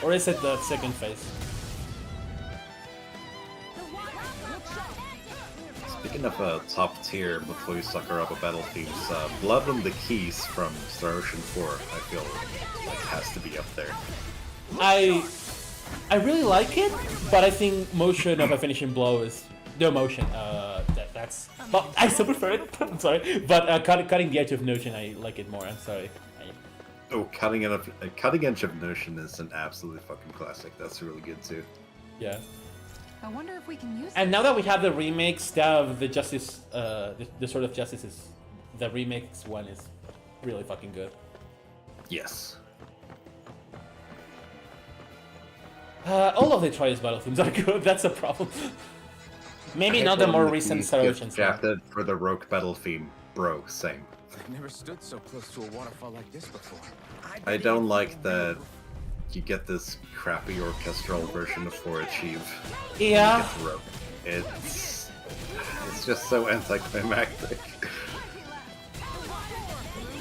Or is it the second phase? Speaking of top tier Motoi Sakuraba battle themes, Blood on the Keys from Star Ocean 4, I feel like has to be up there. I really like it, but I think motion of a finishing blow is no motion. That's well, I still prefer it. I'm sorry, but cutting the edge of Notion, I like it more. I'm sorry. Oh, Cutting Edge of Notion is an absolute fucking classic. That's really good too. Yeah. I wonder if we can use And now that we have the remakes, of the Justice, the Sword of Justice is the remakes one is really fucking good. Yes. All of the Trials battle themes are good. That's a problem. Maybe not the more recent Star Ocean stuff. Drafted for the Rogue battle theme, bro. Same. I've never stood so close to a waterfall like this before. I don't like that you get this crappy orchestral version of For Achieve. Yeah. It's just so anticlimactic.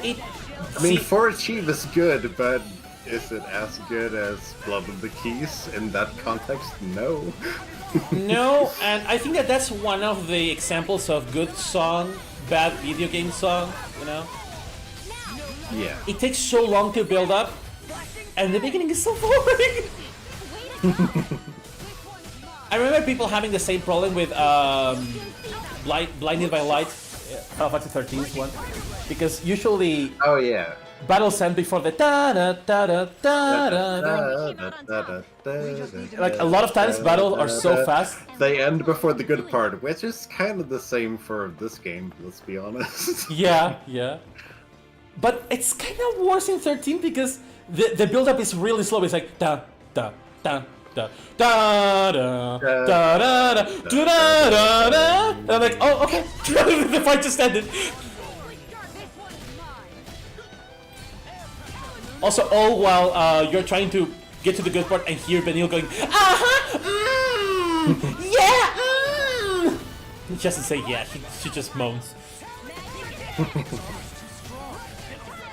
I mean, For Achieve is good, but is it as good as Blood of the Keys in that context? No. No, and I think that's one of the examples of good song, bad video game song, you know? Yeah. It takes so long to build up, and the beginning is so boring! I remember people having the same problem with Blinded by Light Final Fantasy 13's one, because usually Oh yeah. battles end before the da da da da da da. Like a lot of times, battles are so fast. They end before the good part, which is kind of the same for this game. Let's be honest. Yeah, yeah. But it's kind of worse in 13 because the build up is really slow. It's like da da da. Da da da da da da da da da. And I'm like, oh, okay. The fight just ended. Also, all while you're trying to get to the good part and hear Benil going, yeah, He doesn't say yeah, she just moans.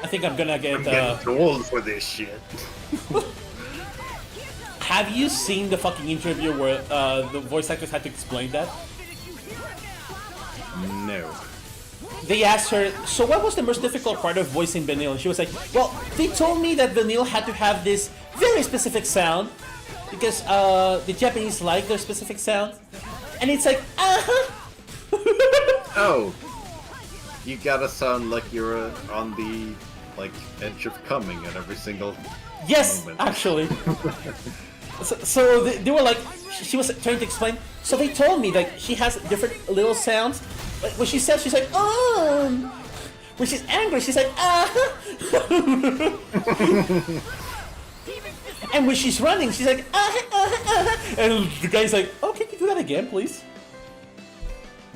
I think I'm gonna get. Getting too old for this shit. Have you seen the fucking interview where the voice actors had to explain that? No. They asked her, so what was the most difficult part of voicing Benil? And she was like, well, they told me that Benil had to have this very specific sound because the Japanese like their specific sound. And it's like, Oh. You gotta sound like you're on the edge of coming at every single yes, moment. actually. So they were like, she was trying to explain. So they told me like she has different little sounds. Like when she says, she's like, when she's angry, she's like, and when she's running, she's like, and the guy's like, oh, can you do that again, please?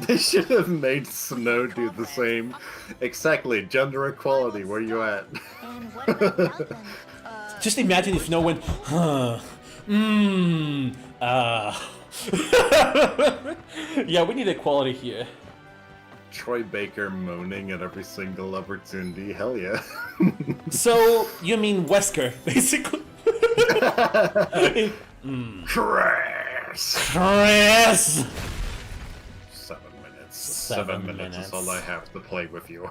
They should have made Snow do the same. Exactly, gender equality, where you at? And what about them? Just imagine if no one, yeah, we need equality here. Troy Baker moaning at every single opportunity, hell yeah. So, you mean Wesker, basically. Chris! Chris! 7 minutes. 7 7 minutes minutes. is all I have to play with you.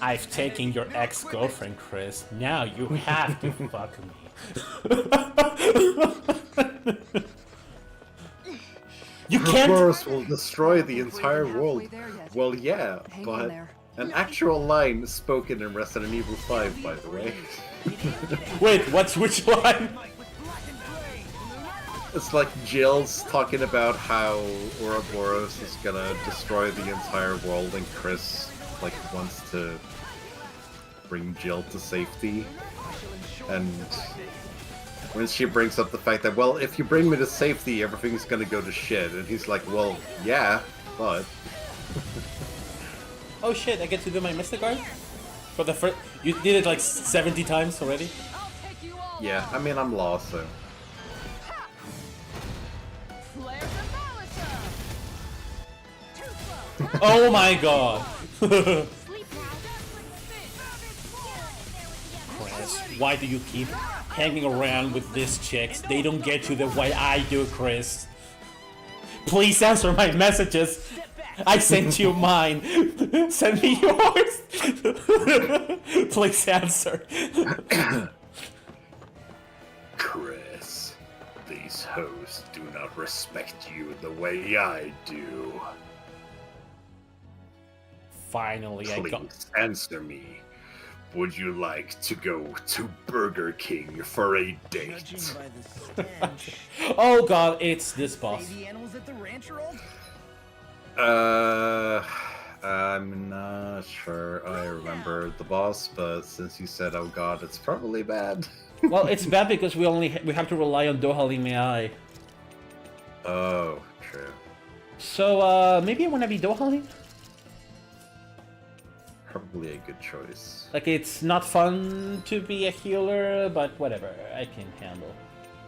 I've taken your ex-girlfriend, Chris. Now you have to fuck me. You can't. Ouroboros will destroy the entire world. Halfway there yet. Well, yeah, Hang in but there. an actual line spoken in Resident Evil 5, by the way. Wait, what's which line? It's like Jill's talking about how Ouroboros is gonna destroy the entire world, and Chris wants to bring Jill to safety. And when she brings up the fact that, well, if you bring me to safety, everything's gonna go to shit, and he's like, well, yeah, but Oh shit, I get to do my Mystic Guard? For the first. You did it like 70 times already? yeah, I mean, I'm lost, so. Oh my god! Chris, why do you keep hanging around with these chicks? They don't get you the way I do, Chris. Please answer my messages. I sent you mine. Send me yours. Please answer. Chris, these hoes do not respect you the way I do. Finally, I got. Please answer me. Would you like to go to Burger King for a Judging date? by the stench, Oh god, it's this boss. baby animals at the ranch are old? I'm not sure I remember the boss, but since you said, oh god, it's probably bad. Well, it's bad because we have to rely on Dohali Meai. Oh, true. So, maybe I want to be Dohali? Probably a good choice. Like, it's not fun to be a healer, but whatever, I can handle.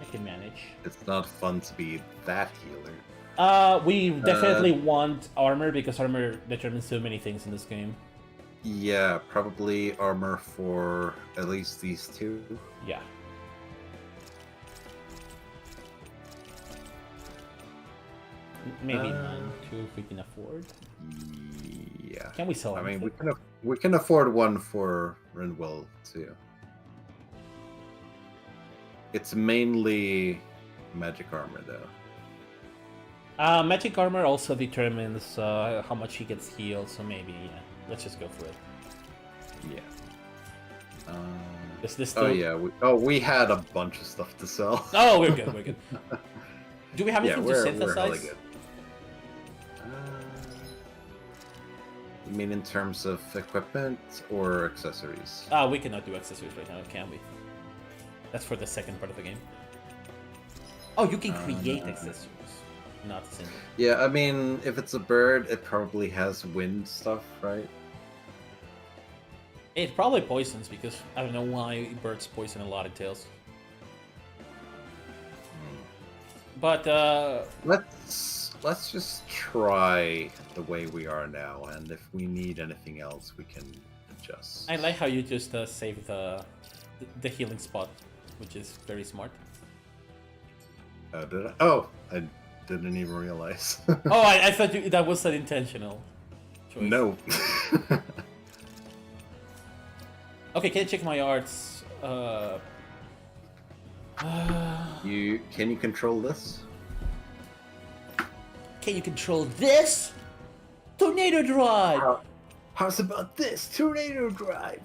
I can manage. It's not fun to be that healer. We definitely want armor because armor determines so many things in this game. Yeah, probably armor for at least these two. Yeah. Maybe none, two if we can afford. Yeah. Can we sell I mean, anything? we can afford one for Rinwell too. It's mainly magic armor though. Magic armor also determines how much he gets healed, so maybe, yeah. Let's just go for it. Yeah. Is this Oh still... yeah. We had a bunch of stuff to sell. Oh, we're good, we're good. Do we have Yeah, anything to we're synthesize? hella good. You mean in terms of equipment or accessories? We cannot do accessories right now, can we? That's for the second part of the game. Oh, you can create accessories, not synth. Yeah, I mean, if it's a bird, it probably has wind stuff, right? It probably poisons, because I don't know why birds poison a lot of tails. But, Let's just try the way we are now, and if we need anything else, we can adjust. I like how you just saved the healing spot, which is very smart. Did I? Oh, I didn't even realize. Oh, I thought that was an intentional choice. No. Okay, can I check my arts? Can you control this? Can you control this? Tornado drive! How's about this? Tornado drive.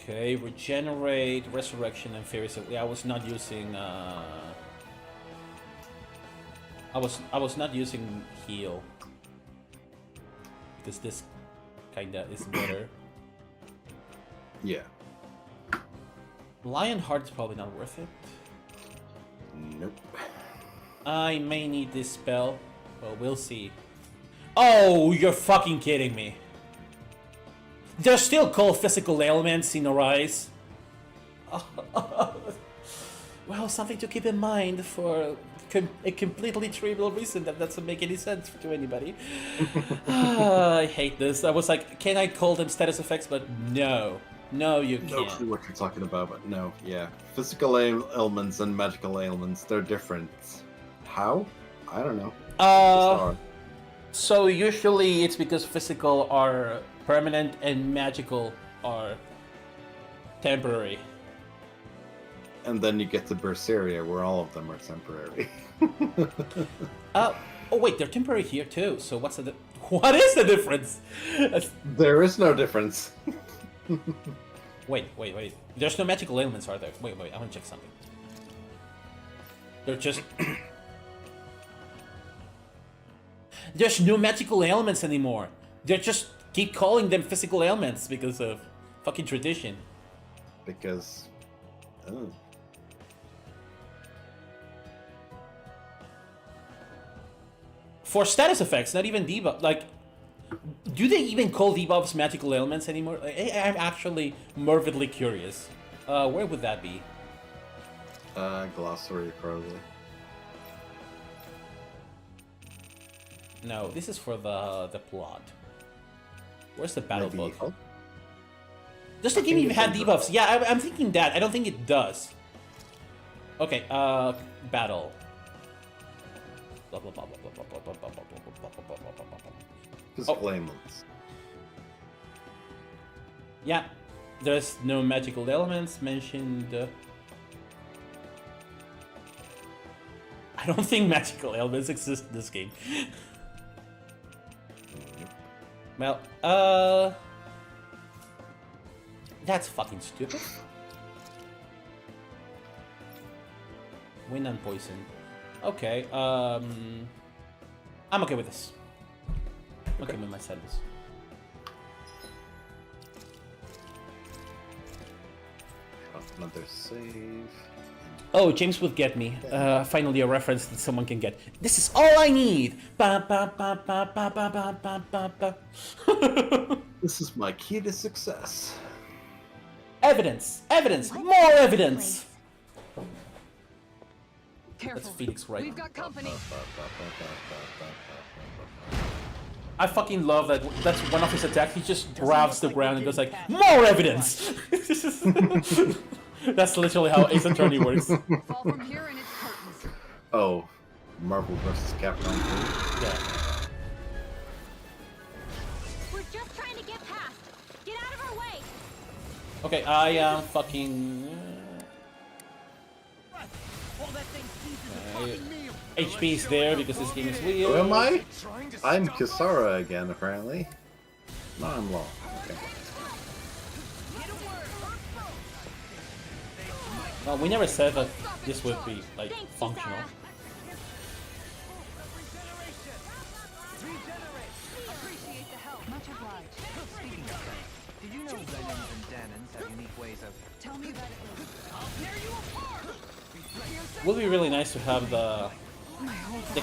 Okay, regenerate, resurrection, and fairies. Yeah, I was not using. I was not using heal because this kinda is better. Yeah. Lionheart's probably not worth it. Nope. I may need this spell, but we'll see. Oh, you're fucking kidding me. They're still called physical ailments in our eyes. Well, something to keep in mind for a completely trivial reason that doesn't make any sense to anybody. I hate this. I was like, can I call them status effects? But no. No, you can't. No clue what you're talking about, but no, yeah. Physical ailments and magical ailments, they're different. How? I don't know. So usually it's because physical are permanent and magical are temporary. And then you get to Berseria, where all of them are temporary. Oh wait, they're temporary here too. So what is the difference? There is no difference. Wait. There's no magical ailments, are there? Wait, I want to check something. They're just... There's no magical ailments anymore. They just keep calling them physical ailments because of fucking tradition. Because... Oh. For status effects, not even debuff. Like, do they even call debuffs magical ailments anymore? I'm actually morbidly curious. Where would that be? Glossary, probably. No, this is for the plot. Where's the battle book? Oh. Does the game even have debuffs? Yeah, I'm thinking that. I don't think it does. Okay, battle. Blah blah blah blah blah blah blah blah blah blah blah blah blah blah. Physical ailments. Yeah, there's no magical elements mentioned. I don't think magical elements exist in this game. Well, that's fucking stupid. Wind and poison. Okay, I'm okay with this. Okay, with my sadness. Another save. Oh, James would get me. Finally, a reference that someone can get. This is all I need. Ba, ba, ba, ba, ba, ba, ba, ba, ba, ba. This is my key to success. Evidence, evidence, more evidence. Careful. That's Phoenix, right? We've got company. I fucking love that. That's one of his attacks. He just grabs the ground and goes like, more evidence. That's literally how Ace Attorney works. Fall from here and it's curtains. Oh, Marvel vs. Capcom 3. Yeah. We're just trying to get past. Get out of our way. Okay, I am fucking. All that thing's teeth is a fucking meal. HP is there because this game is weird. Who am I? I'm Kisara again, apparently. No, I'm Law. Okay. Well, we never said that this would be, like, functional. Much obliged. Speaking of that, Did you know Venons and Danons have unique ways of... tell me about it. Would be really nice to have the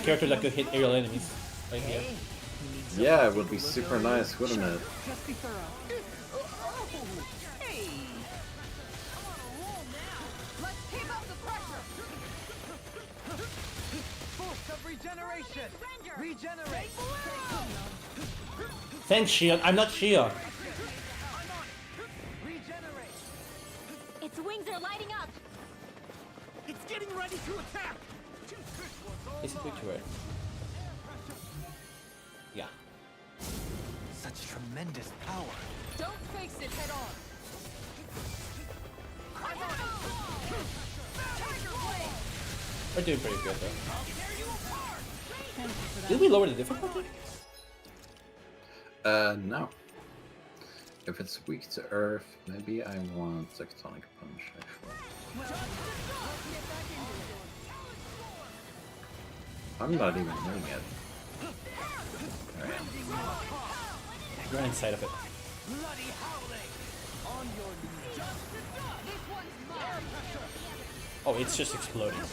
character that could hit aerial enemies right here. Yeah, it would be super nice, wouldn't it? Just be thorough. Let's keep up the pressure. Force of regeneration. Regenerate. Thanks, Shion. I'm not Shion. Regenerate. Its wings are lighting up. It's getting ready to attack. Is it victory? Yeah. Such tremendous power. Don't face it head on. We're doing pretty good though. Did we lower the difficulty? No. If it's weak to Earth, maybe I want Tectonic Punch, actually. I'm not even doing it. Alright. You're inside of it. Oh, it's just exploding.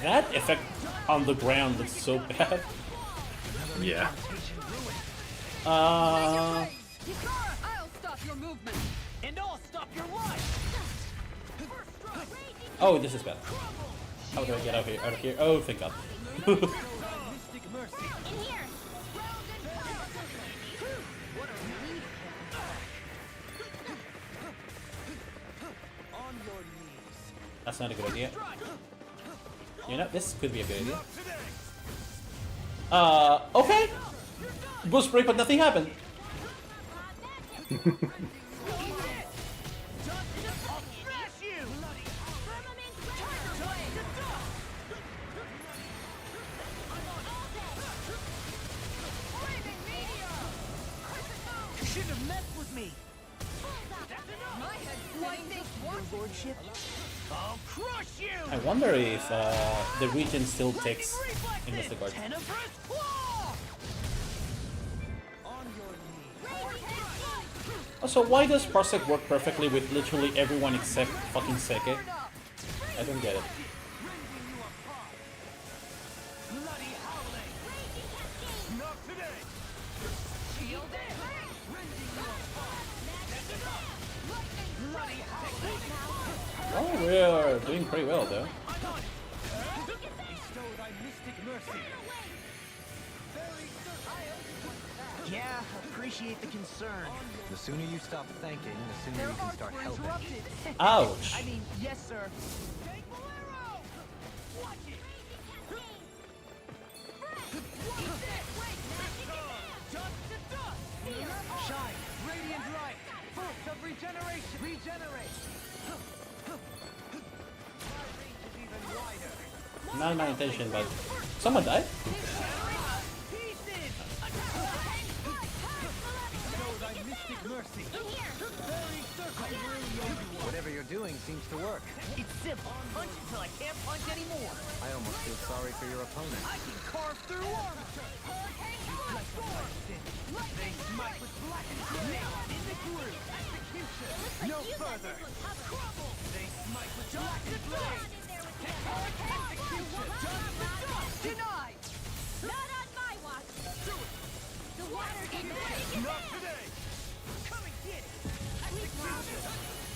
That effect on the ground looks so bad. Yeah. I'll stop your movement. And I'll stop your life. Oh, this is bad. How do I get out here? Out of here? Oh, thank God. Mystic mercy. In here. On your knees. That's not a good idea. You know, this could be a good idea. Okay. Boost break, but nothing happened. You shouldn't have messed with me. My head lightning. Your lordship. I'll crush you. I wonder if the region still ticks in Mystic Arts. Tenebrous claw. On your knees. Also, why does Parsec work perfectly with literally everyone except fucking Seke? I don't get it. Bloody howling. Not today. Shield it. Bloody howling. Oh, we're doing pretty well though. Bestow thy mystic mercy. Yeah, appreciate the concern. The sooner you stop thanking, the sooner Their you can arts start were helping. interrupted. Ouch. I mean, yes, sir. Take Bolero! Watch it! Dust to dust! Shine! Radiant light! Force of regeneration! Regenerate! My reach is even wider. Not my intention, but someone died. Pieces! Show thy mystic mercy. Very circle. Whatever you're doing seems to work. It's simple. Punch until I can't punch anymore. I almost feel sorry for your opponent. I can carve through armor. They smite with blackened grenade in the groove. Execution. No further. They smite with blackened blade. Execution. Denied. Not on my watch. The water Not today. Come and get it.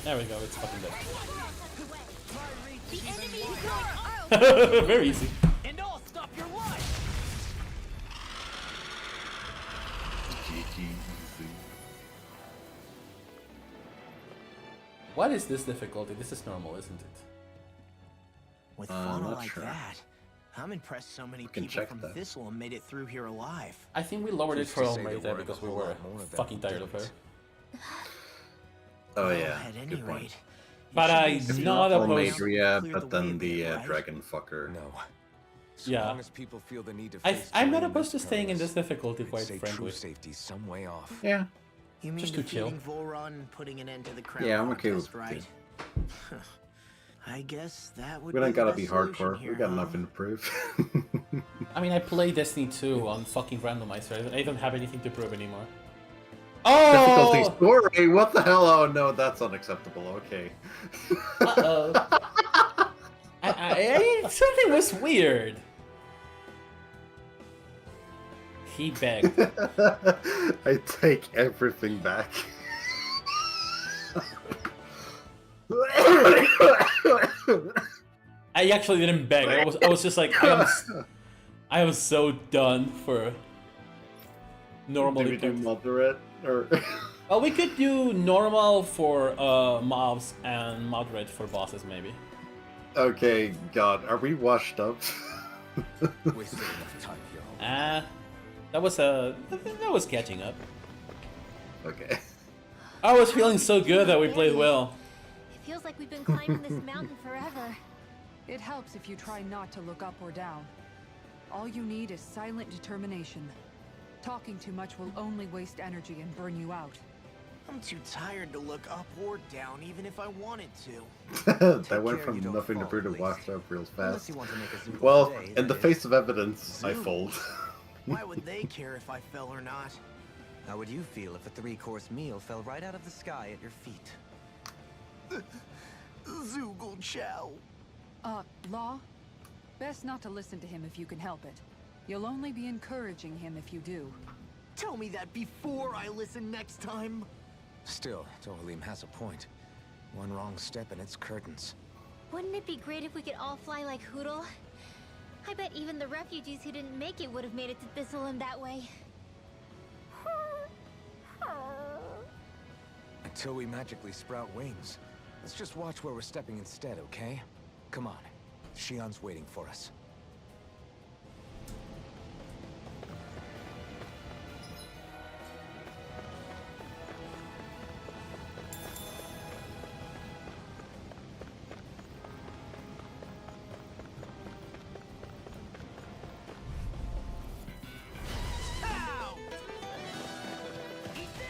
There we go, it's fucking dead. The enemy is going. Very easy. And I'll stop your life. What is this difficulty? This is normal, isn't it? With fauna not like sure. that, I'm impressed so many can people check from that. Thistle made it through here alive. I think we lowered it Who's for to say Elmerita there weren't because a we whole were lot more of them fucking who tired of her. didn't? Oh Well, yeah, at any good point. rate, But you should I be If able to not not opposed- Almadria, clear but the way then a the bit, right? dragon fucker. No. So Yeah. long as people feel the need to I'm face not terrain opposed to this staying in this perilous, difficulty, I'd quite say frankly. true safety's some way off. Yeah, You mean Just to chill. defeating Volron and putting an end to the crown Yeah, I'm okay contest, with right? I guess that would we don't be the gotta best be solution hardcore. here, We got huh? nothing to prove. I mean, I play Destiny 2 on fucking randomizer. I don't have anything to prove anymore. Oh! Difficulty story. What the hell? Oh no, that's unacceptable. Okay. Uh-oh. Something was weird. He begged. I take everything back. I actually didn't beg. I was just like, I am so done for normal. Do we do moderate or? Well, we could do normal for mobs and moderate for bosses, maybe. Okay, God, are we washed up? Wasted enough time here. That was catching up. Okay. I was feeling so good that we played well. It feels like we've been climbing this mountain forever. It helps if you try not to look up or down. All you need is silent determination. Talking too much will only waste energy and burn you out. I'm too tired to look up or down, even if I wanted to. That went care you from don't nothing to fall, pretty please. washed up real Unless fast. you want to make a zoo Well, today, in the that face is. of evidence, I Zoo? fold. Why would they care if I fell or not? How would you feel if a 3-course meal fell right out of the sky at your feet? Zoogle Chow. Law? Best not to listen to him if you can help it. You'll only be encouraging him if you do. Tell me that before I listen next time. Still, Tohalim has a point. One wrong step and it's curtains. Wouldn't it be great if we could all fly like Hoodle? I bet even the refugees who didn't make it would have made it to Thistleland that way. Until we magically sprout wings. Let's just watch where we're stepping instead, okay? Come on. Shion's waiting for us.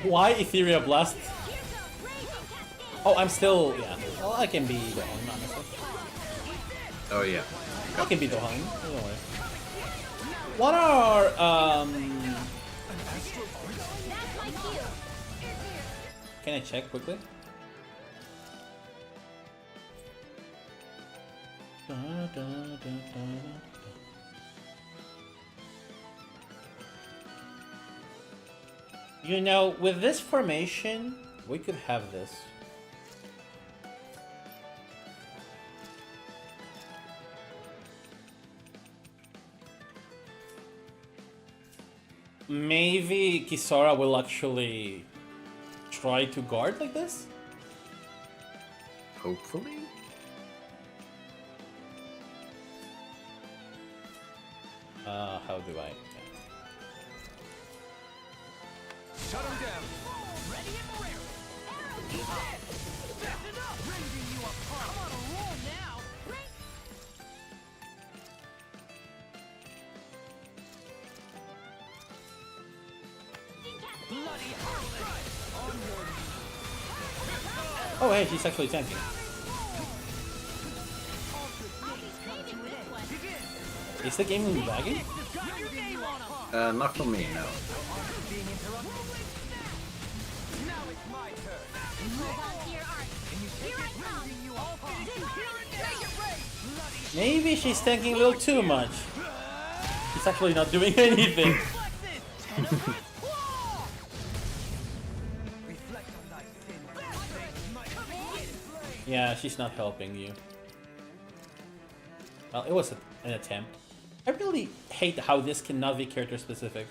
Why Ethereal Blast? Oh, I'm still, yeah. Well, I can be Dohan, honestly. Oh yeah. I can be Dohan, don't worry. What are, That's my cue. can I check quickly? You know, with this formation, we could have this. Maybe Kisara will actually try to guard like this? Hopefully. How do I? Shut him down! Ready and ready. Arrow, Listen up. Rending you apart. I'm on a roll now. Oh, hey, she's actually tanking. Is the game lagging? Not for me, no. Maybe she's tanking a little too much. She's actually not doing anything. Yeah, she's not helping you. Well, it was an attempt. I really hate how this cannot be character specific.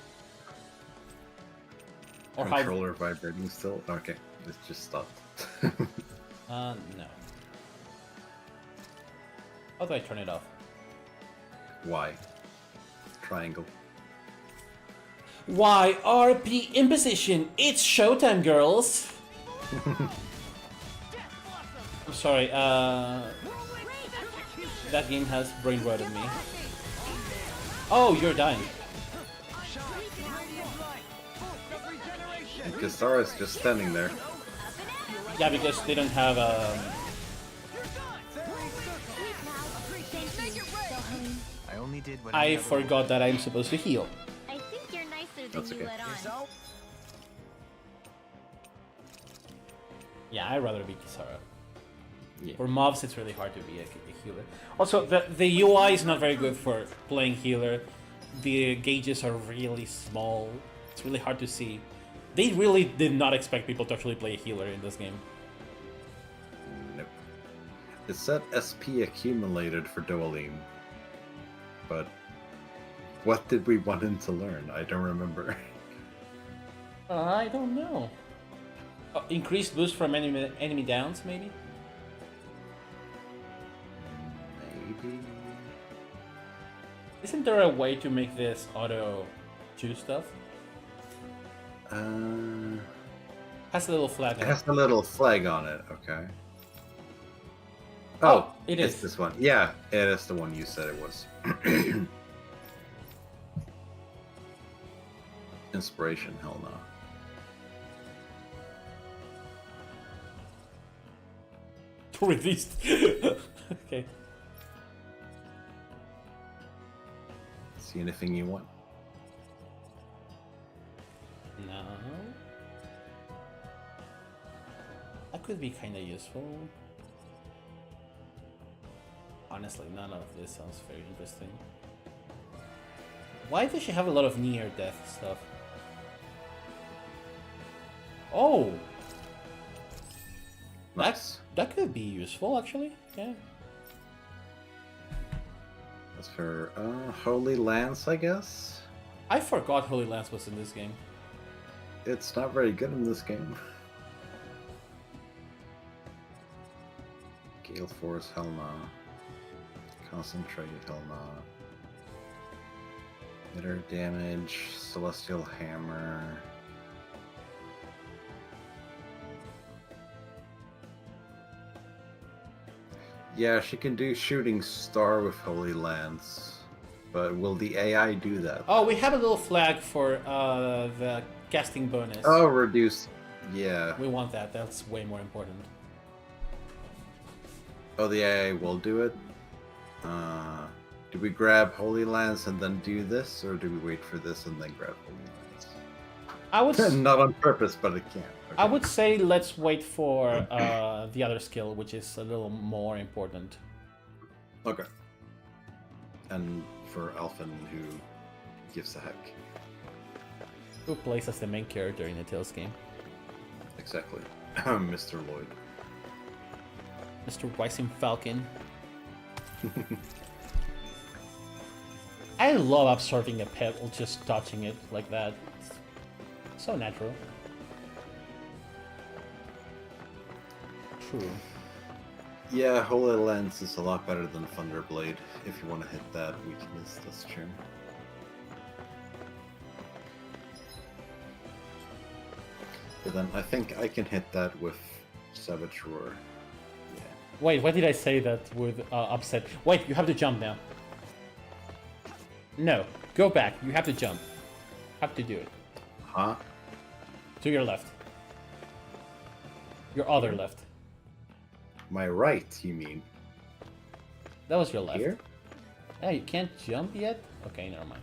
Or how... Controller vibrating still? Okay, it's just stopped. No. How do I turn it off? Y. Triangle. YRP imposition. It's showtime, girls. I'm sorry. That game has brain rotted me. Oh, you're dying. Kisara's just standing there. Yeah, because they don't have I only did what I never forgot that I'm supposed to heal. I think you're nicer than That's you okay. let on. Yeah, I'd rather be Kisara. Yeah. For mobs, it's really hard to be a healer. Also, the UI is not very good for playing healer. The gauges are really small. It's really hard to see. They really did not expect people to actually play a healer in this game. Nope. It said SP accumulated for Doalim. But what did we want him to learn? I don't remember. I don't know. Increased boost from enemy downs, maybe? Maybe. Isn't there a way to make this auto choose stuff? Has a little flag It on it. has a little flag on it, okay. Oh, it it's is. this one. Yeah, it is the one you said it was. Inspiration, hell no. Released. Okay. See anything you want? No. That could be kind of useful. Honestly, none of this sounds very interesting. Why does she have a lot of near-death stuff? Oh! Nice. That could be useful, actually. Yeah. That's for Holy Lance, I guess. I forgot Holy Lance was in this game. It's not very good in this game. Gale Force, Helma. Concentrated Helma. Hitter damage, Celestial Hammer. Yeah, she can do Shooting Star with Holy Lance. But will the AI do that? Oh, we have a little flag for the casting bonus. Oh, reduce. Yeah. We want that. That's way more important. Oh, the AI will do it? Do we grab Holy Lance and then do this? Or do we wait for this and then grab Holy Lance? I would Not on purpose, but it can. Okay. I would say let's wait for the other skill, which is a little more important. Okay. And for Alphen, who gives a heck. Who plays as the main character in the Tales game? Exactly. Mr. Lloyd. Mr. Rising Falcon. I love absorbing a pebble, just touching it like that. It's so natural. True. Yeah, Holy Lance is a lot better than Thunderblade if you want to hit that weakness, that's true. But then I think I can hit that with Savage Roar. Yeah. Wait, why did I say that would upset? Wait, you have to jump now. No, go back. You have to jump. Have to do it. Huh? To your left. Your other left. My right, you mean? That was your left. Here? Yeah, you can't jump yet? Okay, never mind.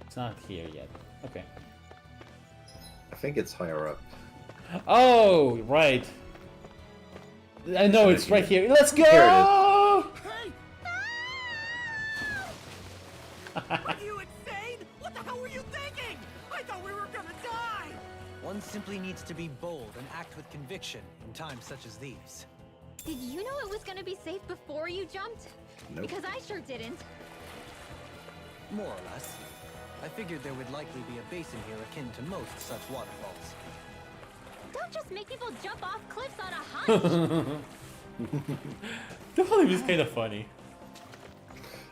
It's not here yet. Okay. I think it's higher up. Oh, right. I know, it's right here. Let's go! Here Are you insane? What the hell were you thinking? I thought we were gonna die! One simply needs to be bold and act with conviction in times such as these. Did you know it was gonna be safe before you jumped? Nope. Because I sure didn't. More or less. I figured there would likely be a basin here akin to most such waterfalls. don't just make people jump off cliffs on a hunch. The whole thing is kind of funny.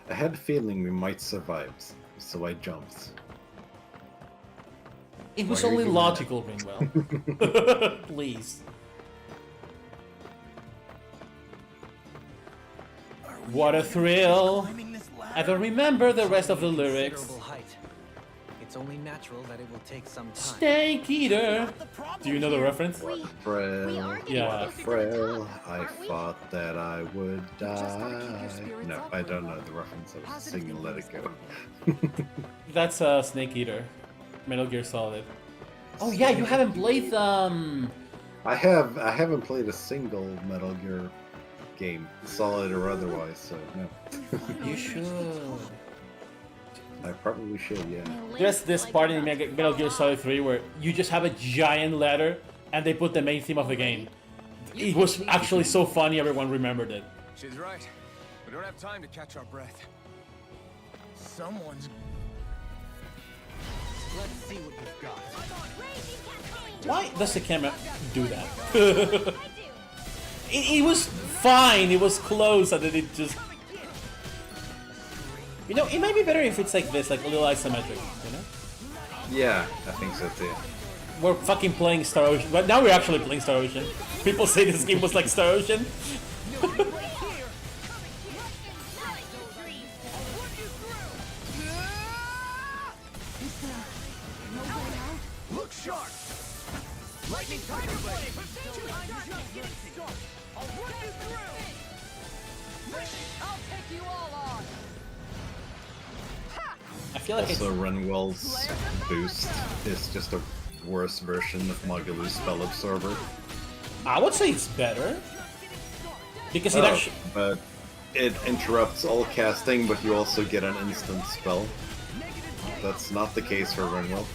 I had a feeling we might survive, so I jumped. It was Why are you only doing logical, Ringwell. Please. What a thrill! I don't remember the rest of the lyrics. Considerable height. It's only natural that it will take some time. Snake Eater! Do you know the reference? We are Frail, getting Yeah. closer to the frail, top, I aren't we? thought that I would Just gotta keep your die. spirits No, up. I don't know the reference. I was singing Let It Go. That's Snake Eater. Metal Gear Solid. Oh yeah, you haven't played I haven't played a single Metal Gear game, Solid or otherwise, so no. You should. I probably should, yeah. There's this part in Metal Gear Solid 3 where you just have a giant ladder and they put the main theme of the game. It was actually so funny, everyone remembered it. She's right. We don't have time to catch our breath. Someone's Let's see what we've got. Why does the camera do that? I do. It was fine, it was close, and then it just... You know, it might be better if it's like this, like a little isometric, you know? Yeah, I think so too. We're fucking playing Star Ocean, but now we're actually playing Star Ocean. People say this game was like Star Ocean. Look sharp! Lightning tiger blade! I'll run you through! I'll take you all on. I feel like Also, it's... Runwell's boost is just a worse version of Magalu's Spell Absorber. I would say it's better. Because it actually... But it interrupts all casting, but you also get an instant spell. That's not the case for Runwell.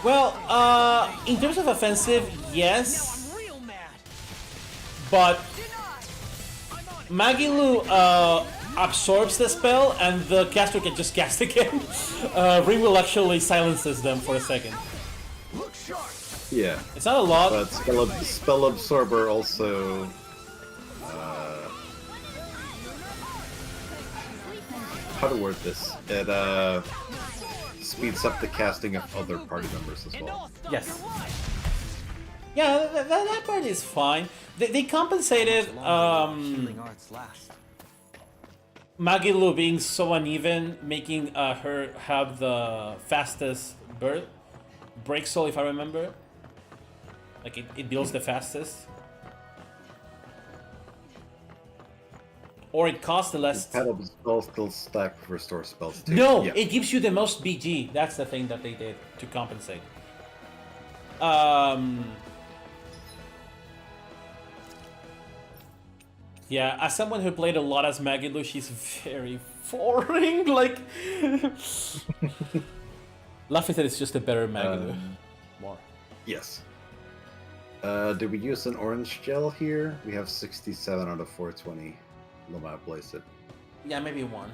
Well, in terms of offensive, yes. But Magilu absorbs the spell, and the caster can just cast again. Ringwell actually silences them for a second. Yeah, It's not a lot. but Spell Absorber also... how to word this? It speeds up the casting of other party members as well. Yes. Yeah, that part is fine. They compensated Healing arts last. Magilu being so uneven, making her have the fastest break soul, if I remember. Like it deals the fastest. Or it costs the less. Paddle spells still stack restore spells too. No, Yeah. it gives you the most BG. That's the thing that they did to compensate. Yeah, as someone who played a lot as Magilu, she's very boring. Like, Laffy said it's just a better Magilu. More. Yes. Did we use an orange gel here? We have 67 out of 420. Loma place it. Yeah, maybe one.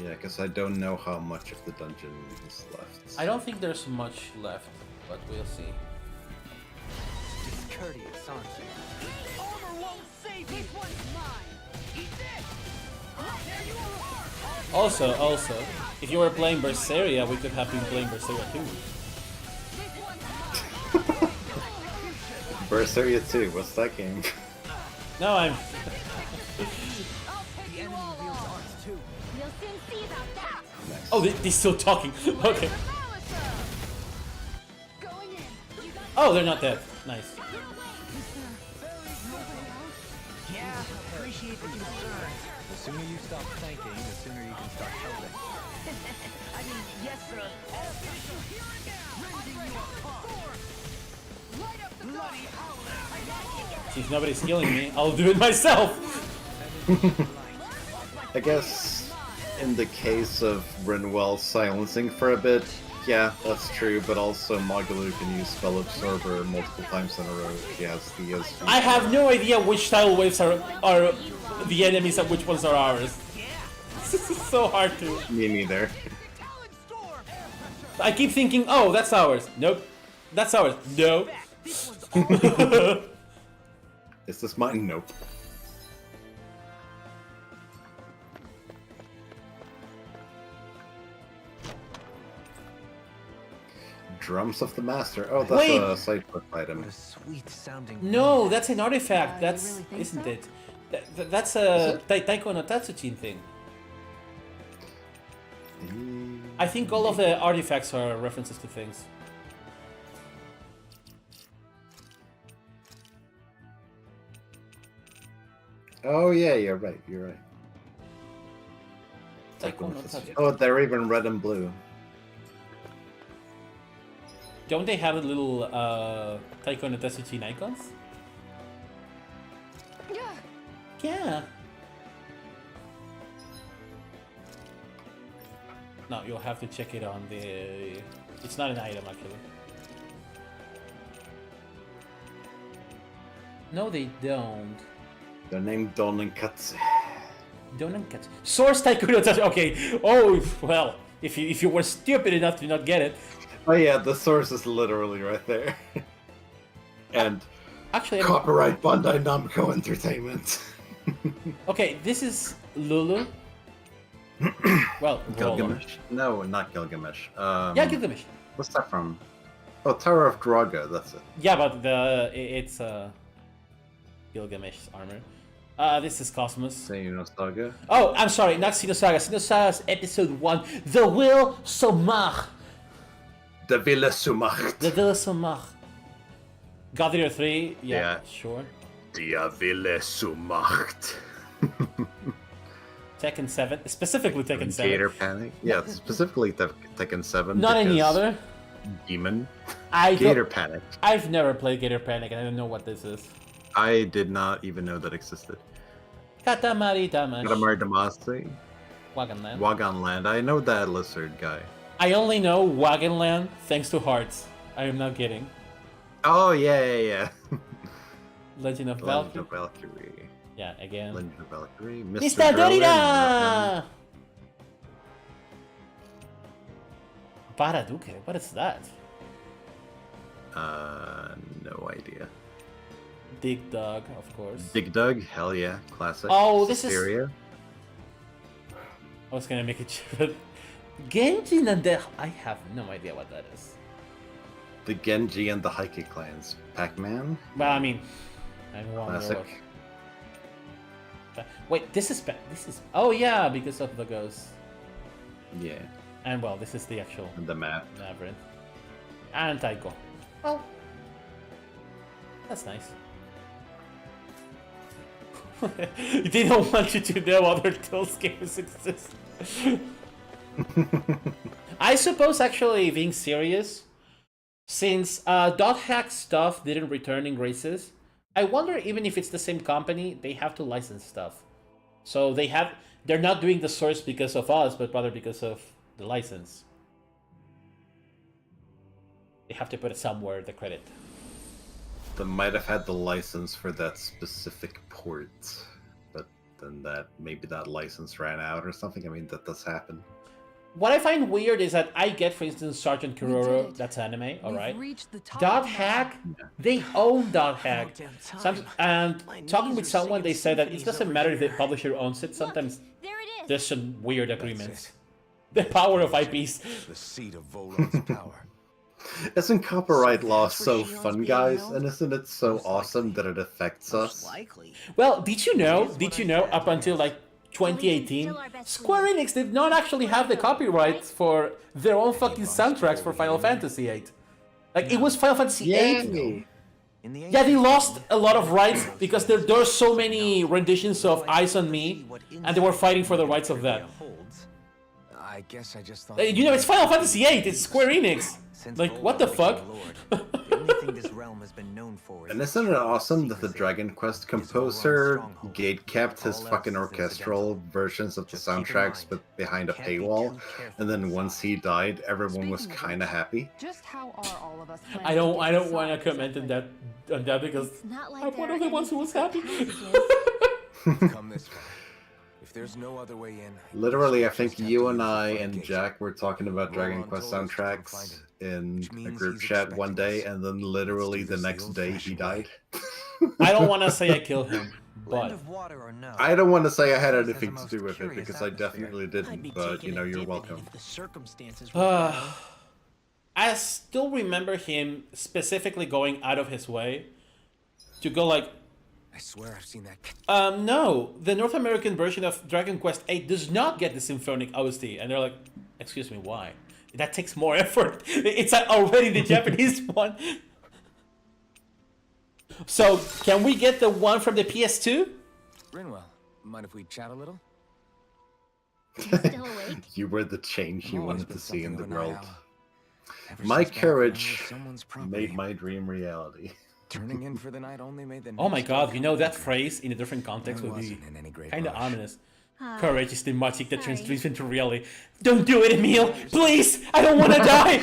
Yeah, because I don't know how much of the dungeon is left. I don't think there's much left, but we'll see. Discourteous, aren't you? armor won't save you. This one's mine. Eat this. Also, if you were playing Berseria, we could have been playing Berseria too. Berseria 2, what's that game? No, I'm... The enemy wields arts too. You'll soon see about that. Oh, they're still talking. Okay. Going in. Oh, they're not dead. Nice. Yeah, appreciate the concern. The sooner you stop thanking, the sooner you can start helping. I mean, yes, sir. All official here and now. Rending you apart. Light up the bloody howler. Since nobody's killing me, I'll do it myself. I guess in the case of Rinwell silencing for a bit, yeah, that's true, but also Magalu can use Spell Absorber multiple times in a row. She has the ESG. I have no idea which tidal waves are the enemies and which ones are ours. This is so hard to... Me neither. I keep thinking, oh, that's ours. Nope. That's ours. No. This one's all Is this mine? Nope. Drums of the Master. Oh, that's Wait. a side quest item. What a sweet sounding. No, that's an artifact. You That's really think isn't so? it? That's a Taiko no Tatsujin thing. I think all of the artifacts are references to things. Oh yeah, you're right. You're right. Taiko no Tatsujin. Oh, they're even red and blue. Don't they have a little Taiko no Tatsujin icons? Yeah. Yeah. No, you'll have to check it on the... It's not an item, actually. No, they don't. They're named Donenkatsu. Donenkatsu. Source Taiko no Tatsujin. Okay. Oh, well. If you were stupid enough to not get it. Oh yeah, the source is literally right there. And Actually, copyright Bandai Namco Entertainment. okay, this is Lulu. Well, Roland. Gilgamesh? No, not Gilgamesh. Yeah, Gilgamesh. What's that from? Oh, Tower of Draga, that's it. Yeah, but it's Gilgamesh's armor. This is Cosmos. Saga. Oh, I'm sorry, not Xenosaga. Xenosaga's episode 1, The Will Somach. The Villa Sumacht. The Will Somach. God Eater 3, yeah, Yeah. sure. Die Villa Sumacht. Tekken 7, specifically Tekken 7. Gator Panic? Yeah, specifically Tekken 7. Not any because other. Demon. I Gator don't- Panic. I've never played Gator Panic and I don't know what this is. I did not even know that existed. Katamari Damash. Katamari Damacy. Wagonland. Wagonland. I know that lizard guy. I only know Wagonland thanks to Hearts. I am not kidding. Oh, yeah. Legend of Legend Valkyrie. of Valkyrie. Yeah, again. Legend of Valkyrie. Mr. Berlin, Dorita! Baraduke, what is that? No idea. Dig Dog, of course. Big Doug, hell yeah, classic. Oh, this is- Suspiria. I was gonna make it but Genji and the... I have no idea what that is. The Genji and the Heike clans. Pac-Man, Well, I mean... I don't want to classic. look. Wait, this is... This is... Oh yeah, because of the ghost. Yeah, And well, this is the actual and the map. labyrinth. And Taiko. Well... That's nice. They don't want you to know other Tales games exist. I suppose, actually, being serious, since Dot Hack stuff didn't return in Graces, I wonder even if it's the same company, they have to license stuff. So they're not doing the source because of us, but rather because of the license. They have to put it somewhere, the credit. They might have had the license for that specific port, but then maybe that license ran out or something. I mean, that does happen. What I find weird is that I get, for instance, Sergeant We did Kuroro, it. that's anime, We've alright. reached the top Dot now. Hack, they own Dot Hack. About damn time. And My talking knees with are someone, they singing said that it symphonies doesn't over matter if the here. publisher owns it. Sometimes There it is. there's some weird agreements. it. The power of IPs. The seat of Volan's power. Isn't copyright law That's so where Shion's fun, being guys? held? And isn't it so Most awesome likely. that it affects Most us? likely. Well, did you know up until like 2018, Square Enix did not actually have the copyright for their own fucking soundtracks for Final Fantasy VIII. Like, it was Final Fantasy VIII. In the Yeah, they lost a lot of rights because there are so many renditions of Eyes on Me, and they were fighting for the rights of that. I guess I just thought. You know, it's Final Fantasy VIII, it's Square Enix. Since Like, Volan what the became fuck? a lord, the only thing this realm has been known for is And isn't it awesome that the Dragon Quest composer gatekept his fucking orchestral versions of the soundtracks but behind a paywall, and then once he died, everyone was kinda happy? Just how are all of us? I don't want to comment on that because It's not like I'm there one are of the any ones who was secret happy. passages. Come this far. If If there's no other way in, Literally, I just think have to you use and the I front and gate. Jack were talking about Dragon Roland Quest told us to come find soundtracks him, in which a means group he's chat one expecting day, us. and then Let's literally do the this next day he old-fashioned died. I don't want to say I killed him, Blend but of water or no. I don't want to say I had This has a anything to most do with it curious because I atmosphere. definitely I'd didn't. be But taking you know, a you're dip in it welcome. if the circumstances were better. I still remember him specifically going out of his way to go like, I swear I've seen that. no, the North American version of Dragon Quest VIII does not get the symphonic OST, and they're like, excuse me, why? That takes more effort. It's already the Japanese one. So, can we get the one from the PS2? Rinwell, mind if we chat a little? You still awake? You were the change I've you always wanted been to see in the something of a night world. owl. Ever My since back when I was courage someone's made property. my dream reality. Turning in for the night only made the Oh my next god, day you know that complicated. phrase in a different context I would be wasn't in any great kind of rush. ominous. Ah, Courage is the magic that turns sorry. dreams into reality. Don't do it, Emil! Please! I don't want to die!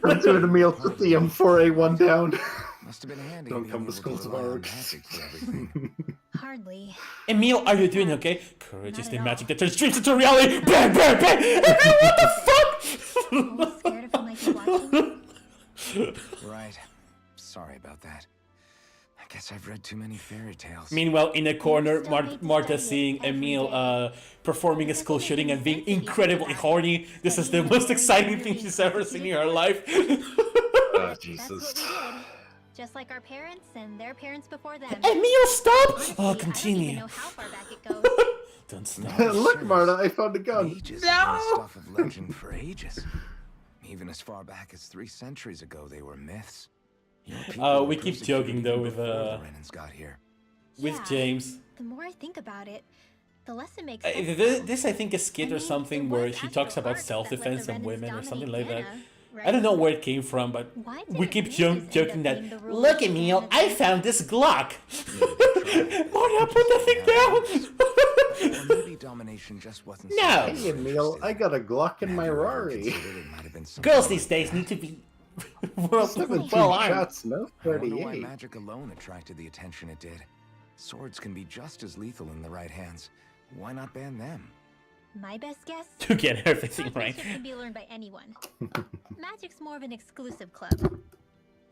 Don't do it, Emil. Put the M4A1 down. Must have been handy. Don't being come to able school rely on tomorrow. magic for everything. hardly. Emil, are you doing okay? Courage Not is the at magic all. that turns dreams into reality! Bang, bang, bang! Emil, what the fuck? Always scared if he might be watching. Right. Sorry about that. I guess I've read too many fairy tales. Meanwhile, in a corner, still need to Martha study it seeing every Emil day. performing a Doesn't school make shooting any and being sense if you think incredibly about it. horny. This But is he the was most very exciting eager thing to she's ever seen in her life. Oh, That's Jesus. what we did. Just like our parents and their parents before them. Emil, stop! Honestly, Oh, I don't even continue. know how far back it goes. Don't stop. Look, Marta, I found a gun. Mages have been stuff of legend for ages. Even as far back as 3 centuries ago, they were myths. Your people We were keep persecuted joking, though, even with, before the Renans got here. With Yeah. James. The more I think about it, the less it makes sense. This, I think, is a skit I or mean, something it where was she Astral talks about Arts that let the self-defense and Renans women or something like dominate that. Anna, I don't know right? where it came from, but Why we didn't keep mages end up joking that, being the rulers look, of Emil, Anna I too?" found this Glock! Maybe Marta, put that thing down! Or maybe domination just wasn't so No. Hey, Emil, I got a Glock in my Have you ever Rari. considered it might have been something Girls like these days that? need to be well 17 armed. shots, no I wonder why 38. magic alone attracted the attention it did. Swords can be just as lethal in the right hands. Why not ban them? My best guess? To get everything right. Swordsmanship can be learned by anyone. Magic's more of an exclusive club.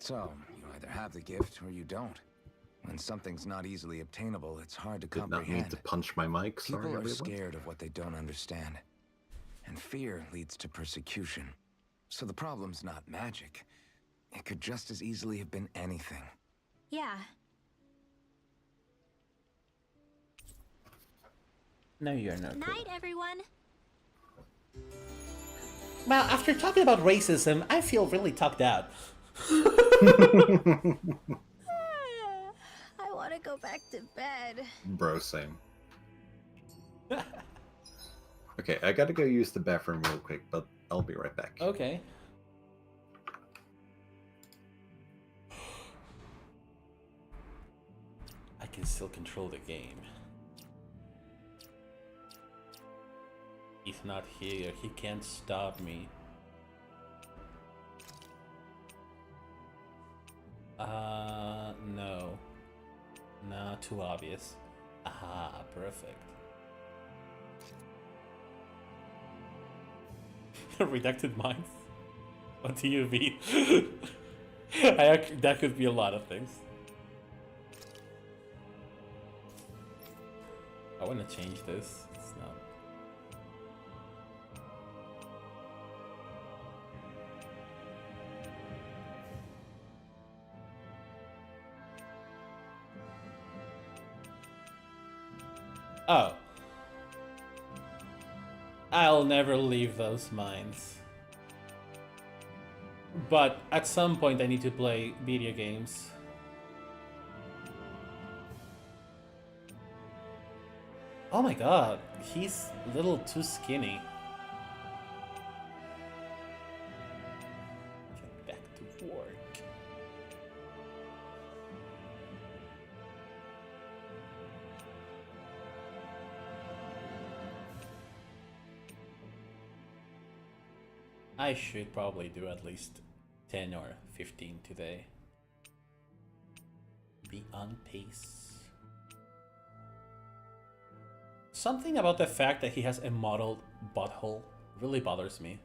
So, you either have the gift or you don't. When something's not easily obtainable, it's hard to Did not comprehend. mean to punch my mic. Sorry, People are everyone. scared of what they don't understand. And fear leads to persecution. So the problem's not magic. It could just as easily have been anything. Yeah. No, you're not. Night, everyone. Well, after talking about racism, I feel really tucked out. I want to go back to bed. Bro, same. Okay, I gotta go use the bathroom real quick, but I'll be right back. Okay. I can still control the game. He's not here. He can't stop me. No. Nah, too obvious. Aha, perfect. Redacted minds? What do you mean? That could be a lot of things. I want to change this. It's not. Oh. I'll never leave those mines. But at some point I need to play video games. Oh my god, he's a little too skinny. Get back to work. I should probably do at least 10 or 15 today. Be on pace. Something about the fact that he has a mottled butthole really bothers me.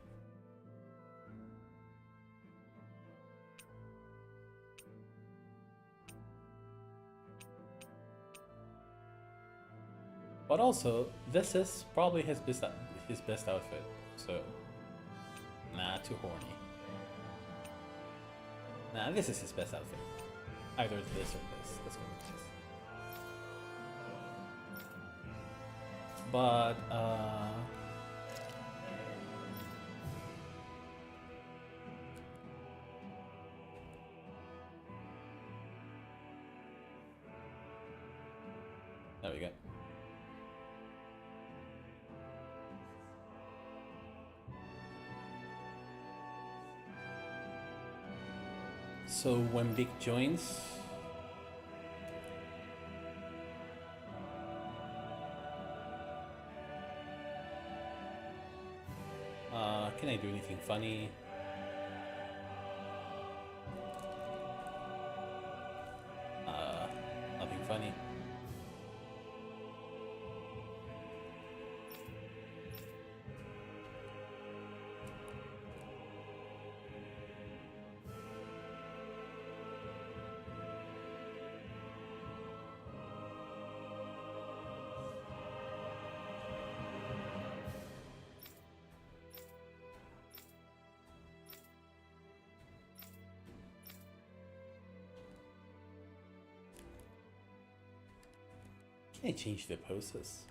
But also, this is probably his best outfit, so... Nah, too horny. Nah, this is his best outfit. Either this or this. Let's go with this. But, there we go. So when Big joins, can I do anything funny? Nothing funny. Can I change the poses?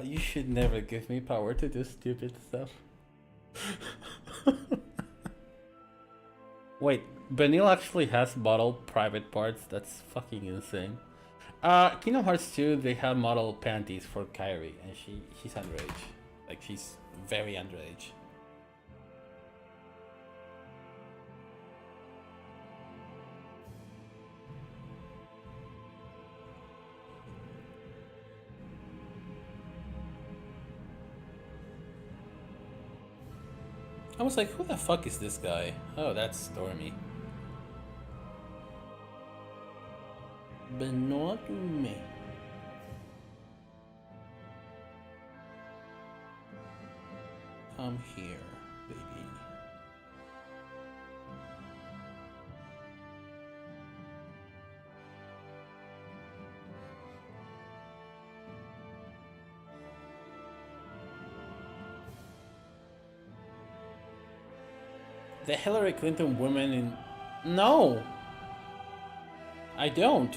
You should never give me power to do stupid stuff. Wait, Benil actually has model private parts? That's fucking insane. Kingdom Hearts 2, they have model panties for Kairi, and she's underage. Like, she's very underage. I was like, who the fuck is this guy? Oh, that's Stormy. But not me. Come here, baby. The Hillary Clinton woman in... No! I don't.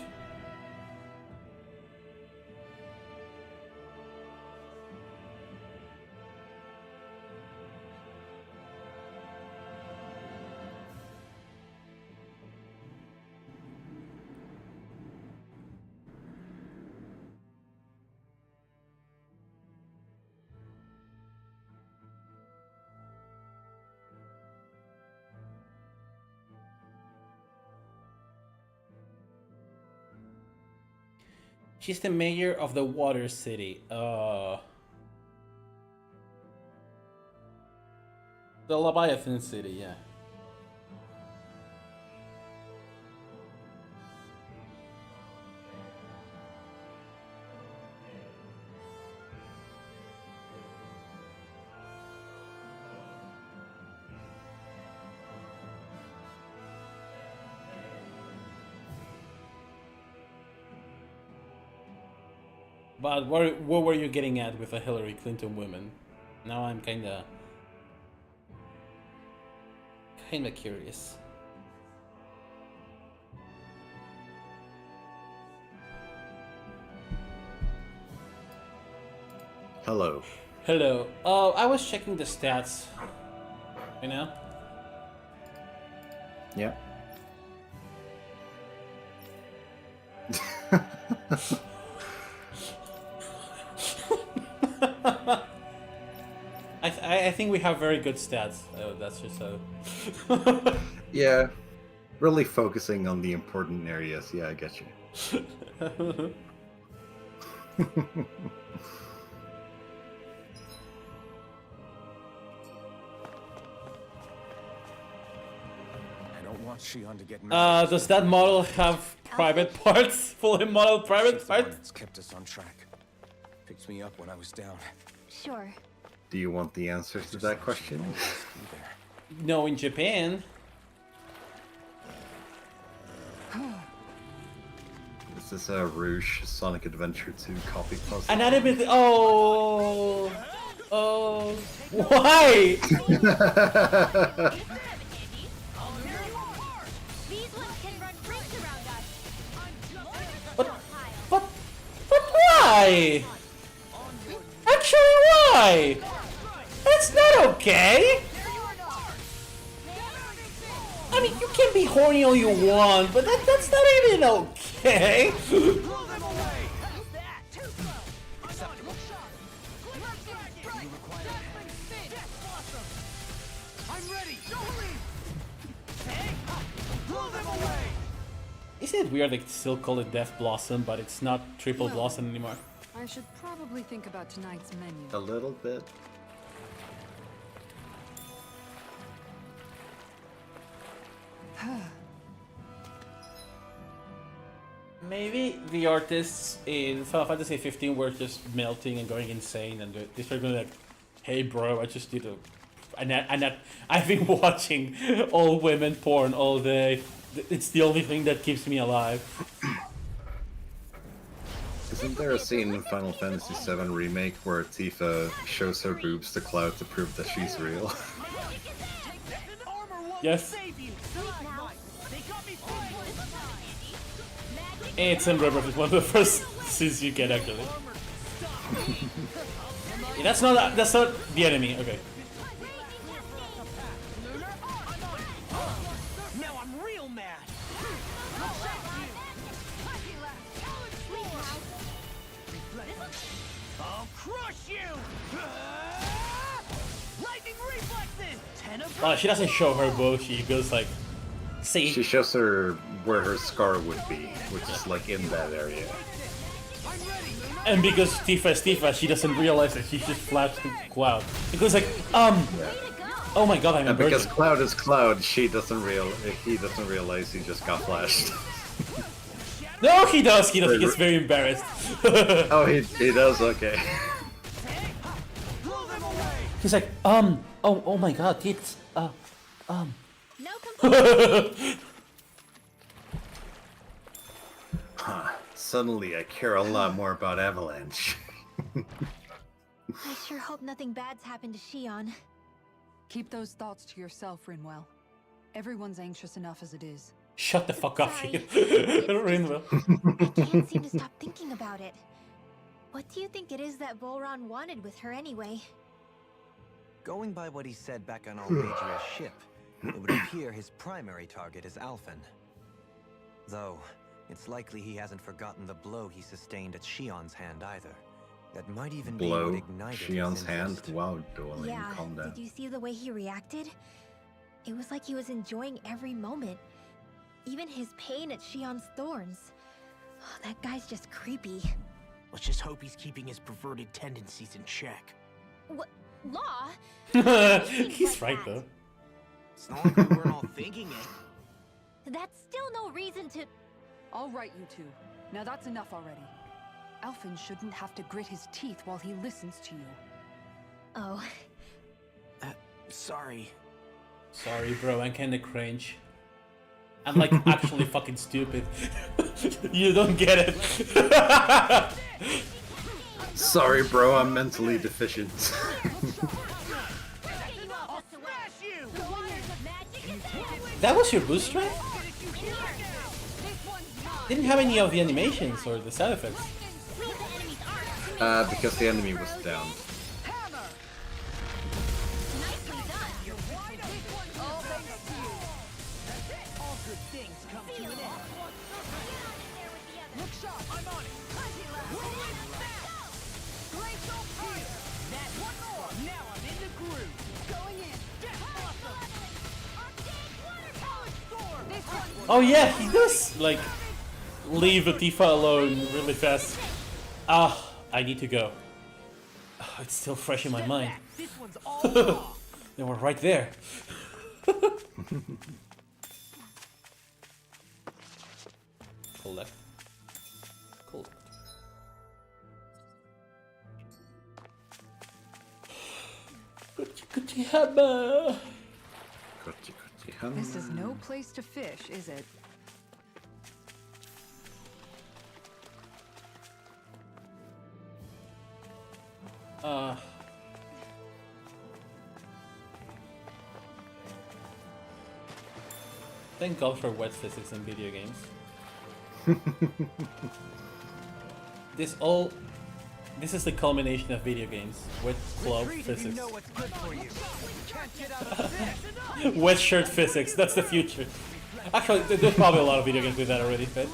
She's the mayor of the water city. The Leviathan city, yeah. But what were you getting at with the Hillary Clinton women? Now I'm kinda curious. Hello. Hello. I was checking the stats. You know? Yeah. I think we have very good stats. That's just so. Yeah. Really focusing on the important areas. Yeah, I get you. I don't want Shion to get mad. Does that model have private parts? Fully modeled private She's the one parts? that's kept us on track. Picked me up when I was down. Sure. Do you want the answer to that question? No, in Japan. This is a Rouge Sonic Adventure 2 copy puzzle. Another bit. Oh. Oh. Why? These ones can run rings around us. But why? Actually, why? That's not okay. I mean, you can be horny all you want, but that's not even okay. Isn't it weird they still call it Death Blossom, but it's not Triple Blossom anymore? I should probably think about tonight's menu. A little bit. Maybe the artists in Final Fantasy 15 were just melting and going insane, and they started going like, "Hey, bro, I just did a," I've been watching all women porn all day. It's the only thing that keeps me alive. Isn't there a scene in Final Fantasy VII Remake where Tifa shows her boobs to Cloud to prove that she's real? Yes. It's in River. It's one of the first scenes you get actually. Yeah, that's not the enemy. Okay. Now I'm real mad. I'll crush you. Lightning reflexes. 10 of Oh, she doesn't show her bow. She goes like, "See." She shows her where her scar would be, which is like in that area. And because Tifa is Tifa, she doesn't realize that she just flashed to Cloud. It goes like, oh my god, I'm a And because virgin. Cloud is Cloud, he doesn't realize he just got flashed. No, he does. He gets very embarrassed. Oh, he does. Okay. He's like, oh my god, it's, No complaints. Suddenly, I care a lot more about Avalanche. I sure hope nothing bad's happened to Shion. Keep those thoughts to yourself, Rinwell. Everyone's anxious enough as it is. Shut the fuck up, Sorry. Rinwell. I can't seem to stop thinking about it. What do you think it is that Volron wanted with her anyway? Going by what he said back on Almadria's ship, it would appear his primary target is Alphen. Though, it's likely he hasn't forgotten the blow he sustained at Shion's hand either. That might even be what Blow ignited Shion's his hand. interest. Wow, Dolan, Yeah, calm down. did you see the way he reacted? It was like he was enjoying every moment. Even his pain at Shion's thorns. Oh, that guy's just creepy. Let's just hope he's keeping his perverted tendencies in check. What? Law? He's right though. It's not like we weren't all thinking it. That's still no reason to... All right, you two. Now that's enough already. Alphen shouldn't have to grit his teeth while he listens to you. Oh, Sorry. Sorry, bro, I'm kinda cringe. I'm like actually fucking stupid. You don't get it. Sorry, bro, I'm mentally deficient. That was your boost strike? Didn't have any of the animations or the sound effects. Because the enemy was down. Oh yeah, he does like leave the Tifa alone really fast. Ah, I need to go. Oh, it's still fresh in my mind. They were right there. Collect. Cool. Gucci hammer. This is no place to fish, is it? Thank God for wet physics in video games. This is the culmination of video games. Wet club physics. Wet shirt physics, that's the future. Actually, there's probably a lot of video games with that already, but...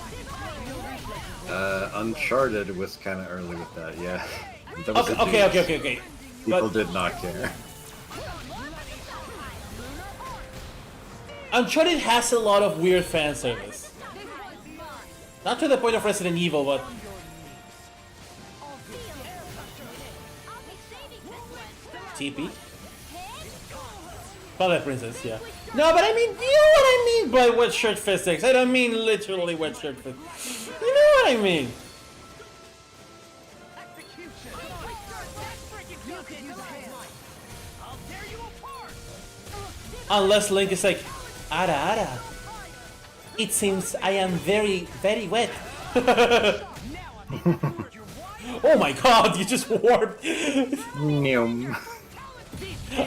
Uncharted was kind of early with that, yeah. That was Okay. People did not care. Uncharted has a lot of weird fan service. Not to the point of Resident Evil, but... TP? Twilight Princess, yeah. No, but I mean, you know what I mean by wet shirt physics. I don't mean literally wet shirt physics. You know what I mean. Unless Link is like, Ara. It seems I am very, very wet. Oh my god, you just warped. Nyum.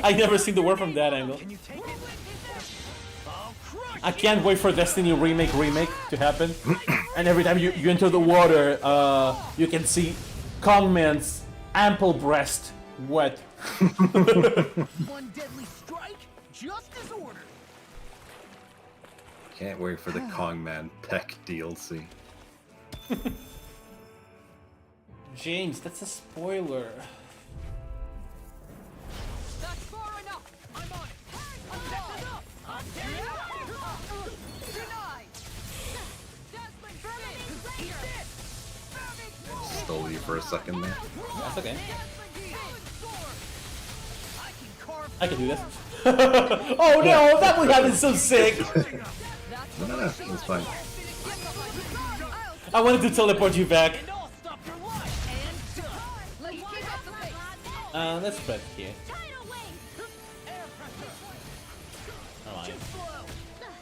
I never seen the warp from that angle. I can't wait for Destiny remake to happen. And every time you enter the water, you can see Kongman's ample breast wet. One deadly strike, just as ordered. Can't wait for the Kongman Tech DLC. James, that's a spoiler. That's far enough. I'm on it. I'm Stole you for a second there. That's okay. I can do this. Oh no, that would have been so sick. No, it's fine. I wanted to teleport you back. Let's spread here. Alright.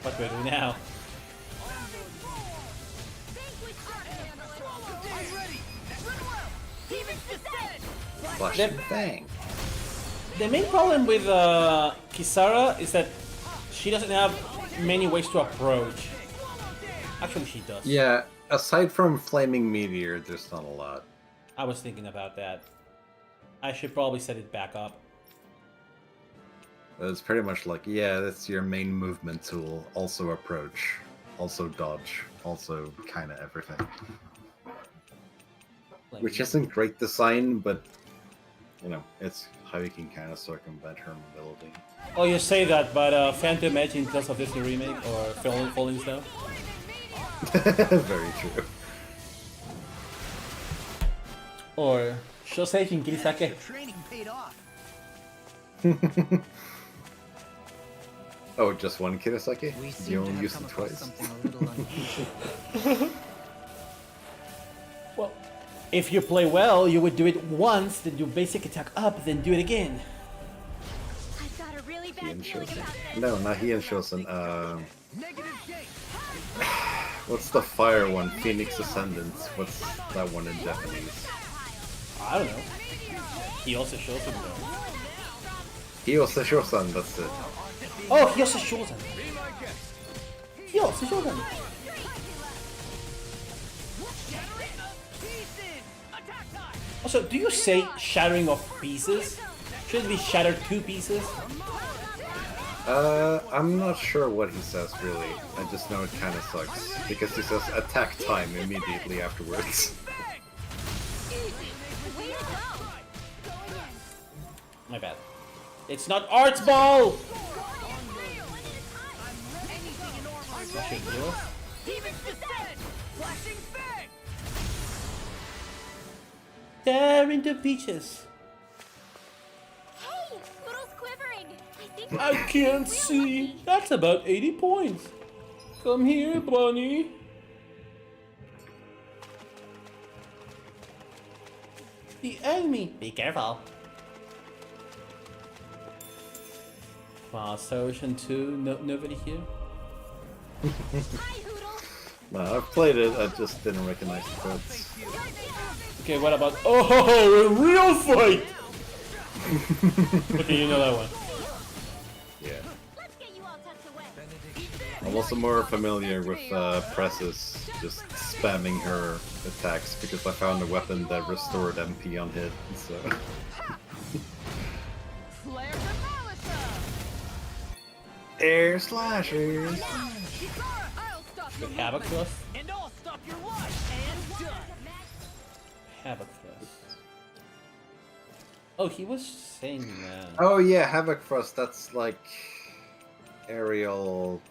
What do I do now? Flash Them- bang. The main problem with Kisara is that she doesn't have many ways to approach. Actually, she does. Yeah, aside from Flaming Meteor, there's not a lot. I was thinking about that. I should probably set it back up. It's pretty much like, yeah, that's your main movement tool. Also approach. Also dodge. Also kind of everything. Which isn't great design, but, you know, it's how you can kind of circumvent her mobility. Oh, you say that, but Phantom Edge in terms of Disney remake or Falling Snow? Very true. Or Shosei in Kirisake. Training paid off. Oh, just one Kirasake? We You seem to only have used come it across twice. something a little unusual. Well, if you play well, you would do it once, then do basic attack up, then do it again. I've got a really He bad and feeling Shosen. about this. No, not he and Shosen. What's the fire one? Phoenix Ascendance. What's that one in Japanese? I don't know. He also shows him though. Hiyose Shosan, that's it. Oh, he also shows him. He also shows him. Also, do you say shattering of pieces? Should it be shattered to pieces? I'm not sure what he says really. I just know it kind of sucks because he says attack time immediately afterwards. My bad. It's not Art's ball! I should heal. Tear into pieces. Hey, Poodle's quivering. I think I can't see. That's about 80 points. Come here, bunny. The enemy. Be careful. Wow, Star Ocean 2. No, nobody here. Hi, Poodle. No, I've played it, I just didn't recognize the codes. Okay, what about... Oh, a real fight! Okay, you know that one. Yeah. Let's get you all tucked away. I'm also more familiar with Presses just spamming her attacks because I found a weapon that restored MP on hit, so... Air slashers! With Havoc Thrust? And I'll stop your life and done. Havoc Thrust. Oh, he was saying that. Oh yeah, Havoc Frost, that's like... aerial...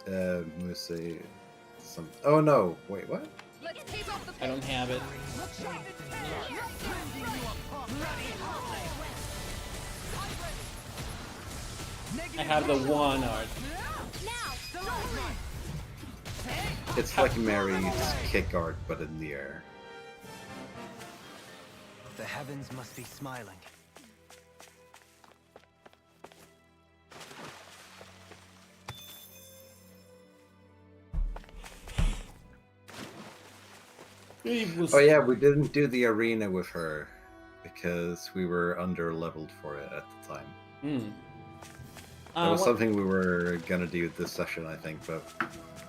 let me see... some... Oh no, wait, what? I don't have it. I have the one art. It's like Mary's kick art, but in the air. The heavens must be smiling. He was... Oh yeah, we didn't do the arena with her because we were under-leveled for it at the time. Hmm. That was what- something we were gonna do this session, I think, but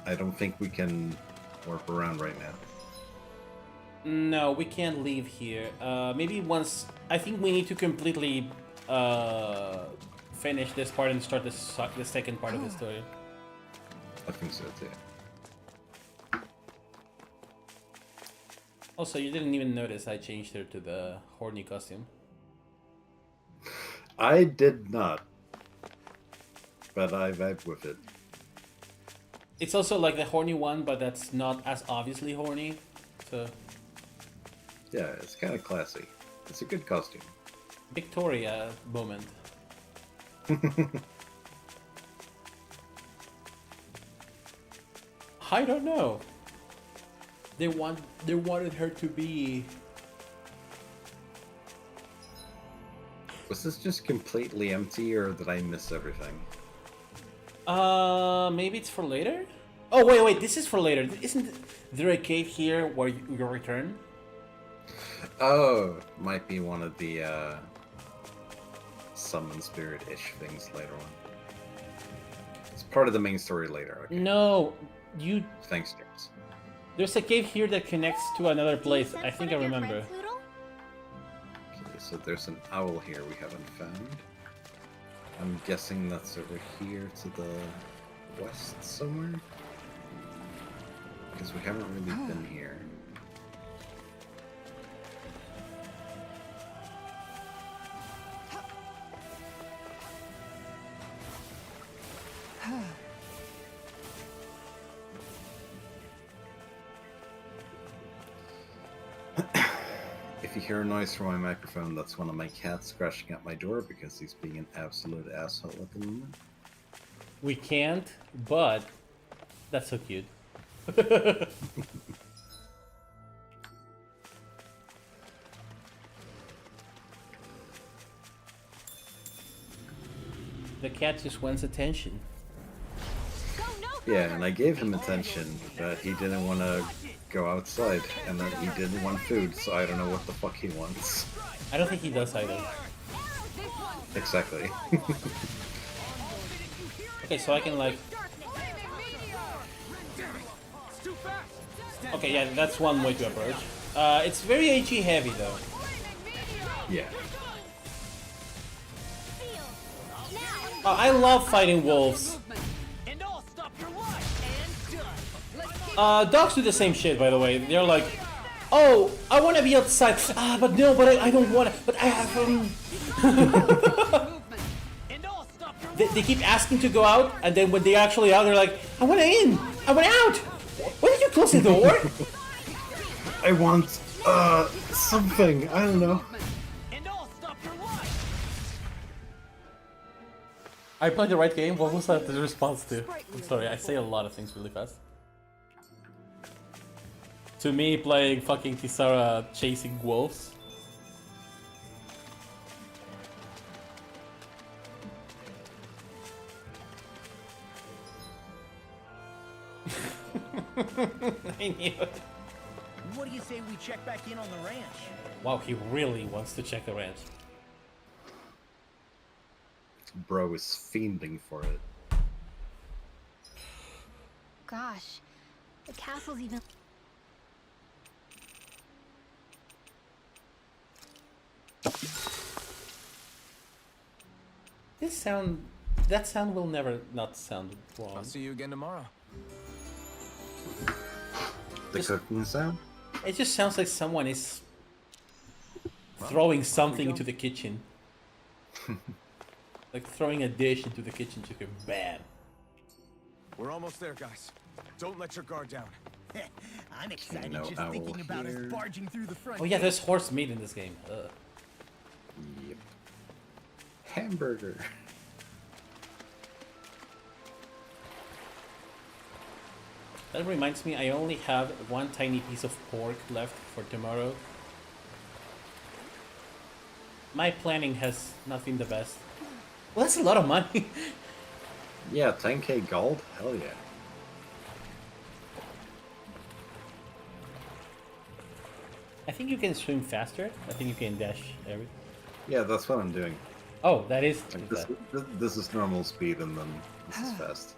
I don't think we can warp around right now. No, we can't leave here. Maybe once... I think we need to completely finish this part and start the second part of the story. I think so too. Also, you didn't even notice I changed her to the horny costume. I did not, but I vibe with it. It's also like the horny one, but that's not as obviously horny. So, Yeah, it's kind of classy. It's a good costume. Victoria moment. I don't know. They wanted her to be... Was this just completely empty, or did I miss everything? Maybe it's for later? Oh, wait, this is for later. Isn't there a cave here where you return? Oh, might be one of the summon spirit-ish things later on. It's part of the main story later. Okay. No, Thanks, James. there's a cave here that connects to another place. I think I remember. Okay, so there's an owl here we haven't found. I'm guessing that's over here to the west somewhere. Because we haven't really been here. If you hear a noise from my microphone, that's one of my cats scratching at my door because he's being an absolute asshole at the moment. We can't, but that's so cute. The cat just wants attention. Yeah, and I gave him attention, but he didn't want to go outside, and then he didn't want food, so I don't know what the fuck he wants. I don't think he does either. Exactly. Okay, so I can like... Okay, yeah, that's one way to approach. It's very HE heavy though. Yeah. I love fighting wolves. And I'll stop your life. And done. Dogs do the same shit, by the way. They're like, oh, I want to be outside. But no, but I don't want to. But I have. And I'll stop your They keep asking to go out, and then when they're actually out, they're like, I want to in. I want out. Why did you close the door? I want something. I don't know. And I'll stop your life. I played the right game. What was that the response to? I'm sorry, I say a lot of things really fast. To me, playing fucking Tisara chasing wolves. I knew it. What do you say we check back in on the ranch? Wow, he really wants to check the ranch. Bro is fiending for it. Gosh, the castle's even... That sound will never not sound wrong. I'll see you again tomorrow. The cooking sound? It just sounds like someone is throwing something into the kitchen. Like throwing a dish into the kitchen to go bam. We're almost there, guys. Don't let your guard down. I'm excited no just owl thinking about us here. barging through the front Oh yeah, gate. there's horse meat in this game. Yep. Hamburger. That reminds me, I only have one tiny piece of pork left for tomorrow. My planning has not been the best. Well, that's a lot of money. Yeah, 10k gold? Hell yeah. I think you can swim faster. I think you can dash everything. Yeah, that's what I'm doing. Oh, that is. Like this is normal speed, and then this is fast.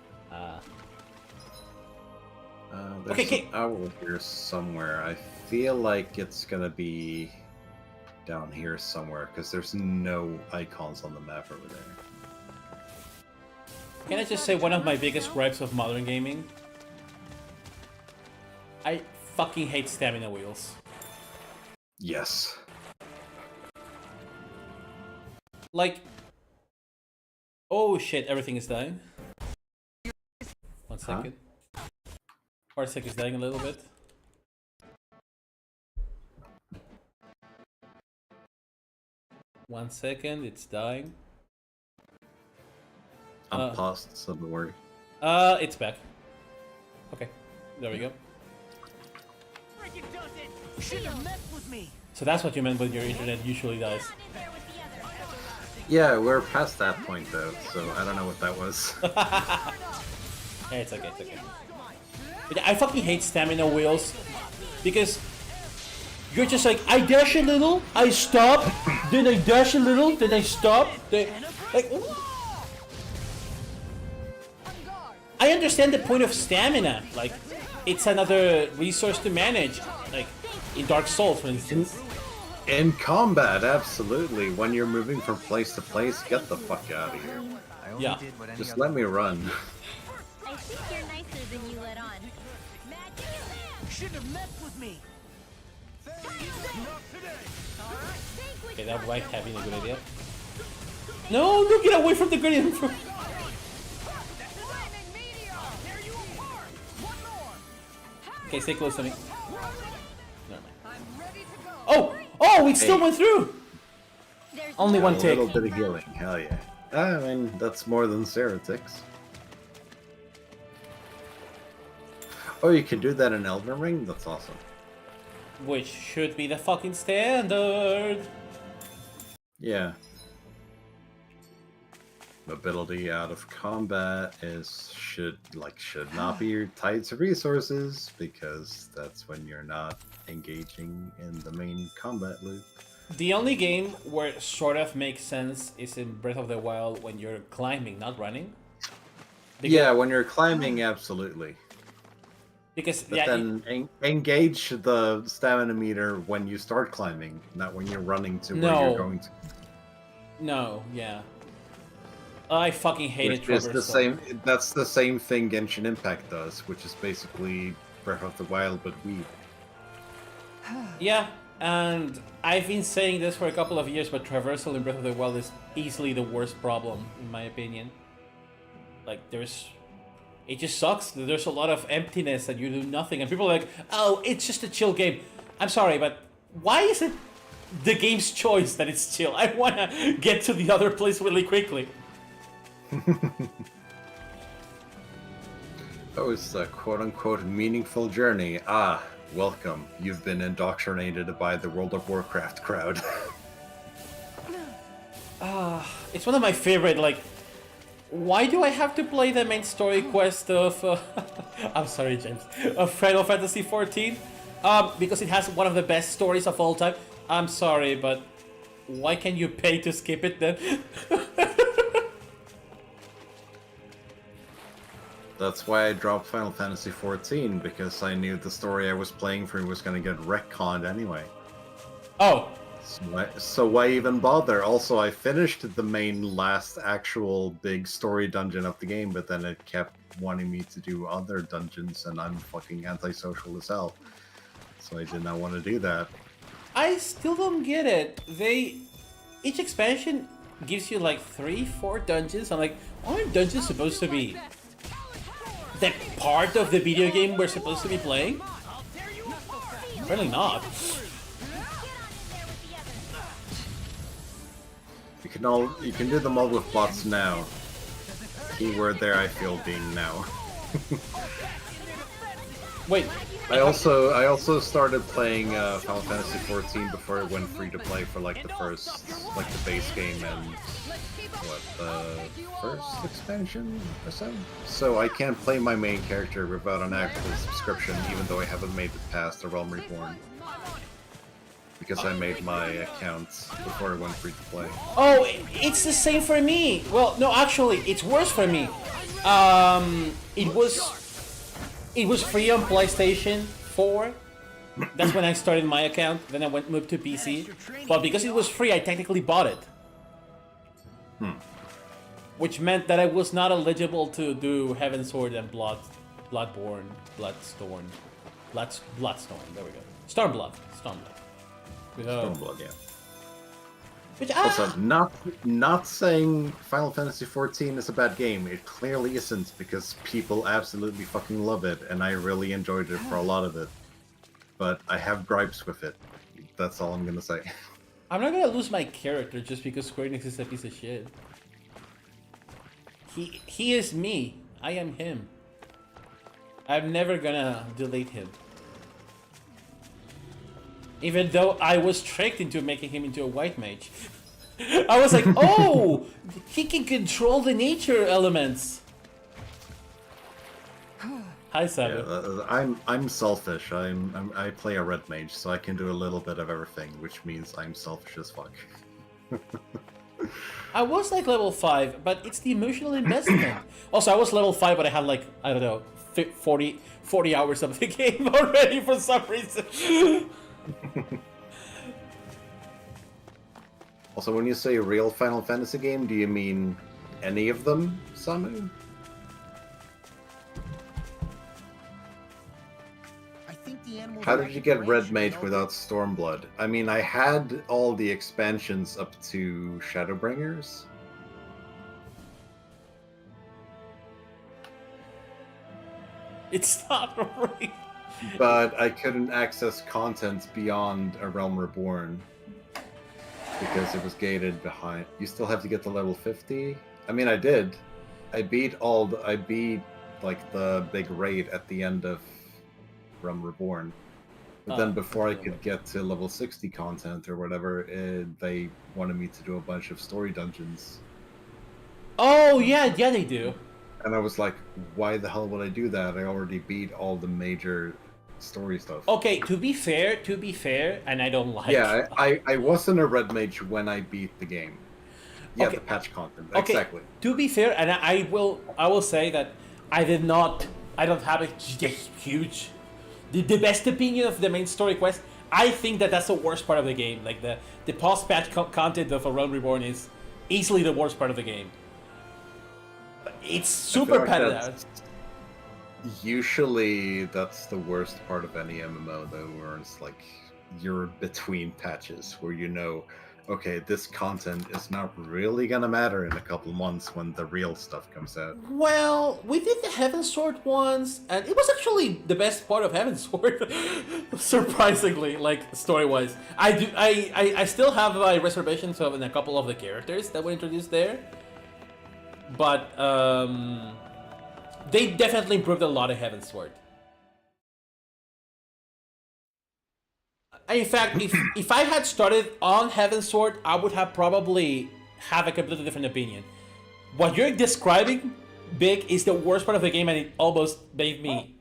There's Okay, an owl here somewhere. I feel like it's gonna be down here somewhere because there's no icons on the map over there. Can I just say one of my biggest gripes of modern gaming? I fucking hate stamina wheels. Yes. Like, oh shit, everything is dying. 1 second. Parsec is dying a little bit. One second, it's dying. I'm paused, so don't worry. It's back. Okay, there we go. Freaking does it! Shouldn't have messed with me! So that's what you meant when your internet usually dies. Yeah, we're past that point though, so I don't know what that was. Hey, it's okay, it's okay. But yeah, I fucking hate stamina wheels because you're just like, I dash a little, I stop, then I dash a little, then I stop. Like, I understand the point of stamina, like it's another resource to manage, like in Dark Souls, for instance. In combat, absolutely. When you're moving from place to place, get the fuck out of here. I only Yeah. did what any Just other let me run. I think you're nicer than you let on. Shouldn't have messed with me! Okay, that might have been a good idea. No, get away from the gradient. Okay, stay close to me. Never mind. Oh, it still went through. Only one A take. little bit of healing, hell yeah. I mean, that's more than Ceratix. Oh, you can do that in Elden Ring? That's awesome. Which should be the fucking standard. Yeah. Mobility out of combat should not be tied to resources because that's when you're not engaging in the main combat loop. The only game where it sort of makes sense is in Breath of the Wild when you're climbing, not running. Yeah, when you're climbing, absolutely. Because But yeah, then engage the stamina meter when you start climbing, not when you're running to where No. you're going to. no, yeah. I fucking hated Which is the traversal. same. That's the same thing Genshin Impact does, which is basically Breath of the Wild but weed. Yeah, and I've been saying this for a couple of years, but traversal in Breath of the Wild is easily the worst problem, in my opinion. Like, it just sucks. There's a lot of emptiness and you do nothing, and people are like, oh, it's just a chill game. I'm sorry, but why is it the game's choice that it's chill? I wanna get to the other place really quickly. Oh, it's a quote-unquote meaningful journey. Ah, welcome. You've been indoctrinated by the World of Warcraft crowd. It's one of my favorite, like, why do I have to play the main story quest of, I'm sorry, James, of Final Fantasy XIV? Because it has one of the best stories of all time. I'm sorry, but why can you pay to skip it then? That's why I dropped Final Fantasy XIV, because I knew the story I was playing through was going to get retconned anyway. Oh. So why even bother? Also, I finished the main last actual big story dungeon of the game, but then it kept wanting me to do other dungeons, and I'm fucking antisocial as hell. So I did not want to do that. I still don't get it. Each expansion gives you like 3-4 dungeons. I'm like, aren't dungeons supposed to be that part of the video game we're supposed to be playing? Apparently not. You can do them all with bots now. Keyword there, I feel, being now. Wait. I also started playing Final Fantasy XIV before it went free to play for like the base game and the first expansion or so. So I can't play my main character without an actual subscription, even though I haven't made it past the Realm Reborn. Because I made my account before it went free to play. Oh, it's the same for me. Well, no, actually, it's worse for me. It was free on PlayStation 4. That's when I started my account. Then I moved to PC. But because it was free, I technically bought it. Which meant that I was not eligible to do Heaven's Sword and Bloodstone. There we go. Stormblood. Stormblood, yeah. Which, Also, not saying Final Fantasy XIV is a bad game. It clearly isn't, because people absolutely fucking love it, and I really enjoyed it for a lot of it. But I have gripes with it. That's all I'm gonna say. I'm not gonna lose my character just because Square Enix is a piece of shit. He is me. I am him. I'm never gonna delete him. Even though I was tricked into making him into a white mage. I was like, oh! He can control the nature elements! Hi, Sabu. Yeah, I'm selfish. I play a red mage, so I can do a little bit of everything, which means I'm selfish as fuck. I was like level 5, but it's the emotional investment. Also, I was level 5, but I had like, I don't know, 40 hours of the game already for some reason. Also, when you say real Final Fantasy game, do you mean any of them, Samu? How did you get Red Mage without Stormblood? I mean, I had all the expansions up to Shadowbringers. It's not right. But I couldn't access content beyond A Realm Reborn because it was gated behind. You still have to get to level 50? I mean, I did. I beat like the big raid at the end of Realm Reborn. But then before I could get to level 60 content or whatever, they wanted me to do a bunch of story dungeons. Oh, yeah, they do. And I was like, why the hell would I do that? I already beat all the major story stuff. Okay, to be fair, and I don't like... Yeah, I wasn't a red mage when I beat the game. Yeah, okay. The patch content, Okay, exactly. to be fair, and I will say that I don't have a huge... The best opinion of the main story quest, I think that's the worst part of the game. Like, the post-patch content of A Realm Reborn is easily the worst part of the game. It's I feel super like padded that's- out. Usually, that's the worst part of any MMO, though, where it's like you're between patches, where you know, okay, this content is not really gonna matter in a couple months when the real stuff comes out. Well, we did the Heaven Sword once, and it was actually the best part of Heaven Sword, surprisingly, like story-wise. I still have reservations of in a couple of the characters that were introduced there, but they definitely improved a lot in Heaven Sword. In fact, if I had started on Heaven Sword, I would have probably have a completely different opinion. What you're describing, Big, is the worst part of the game, and it almost made me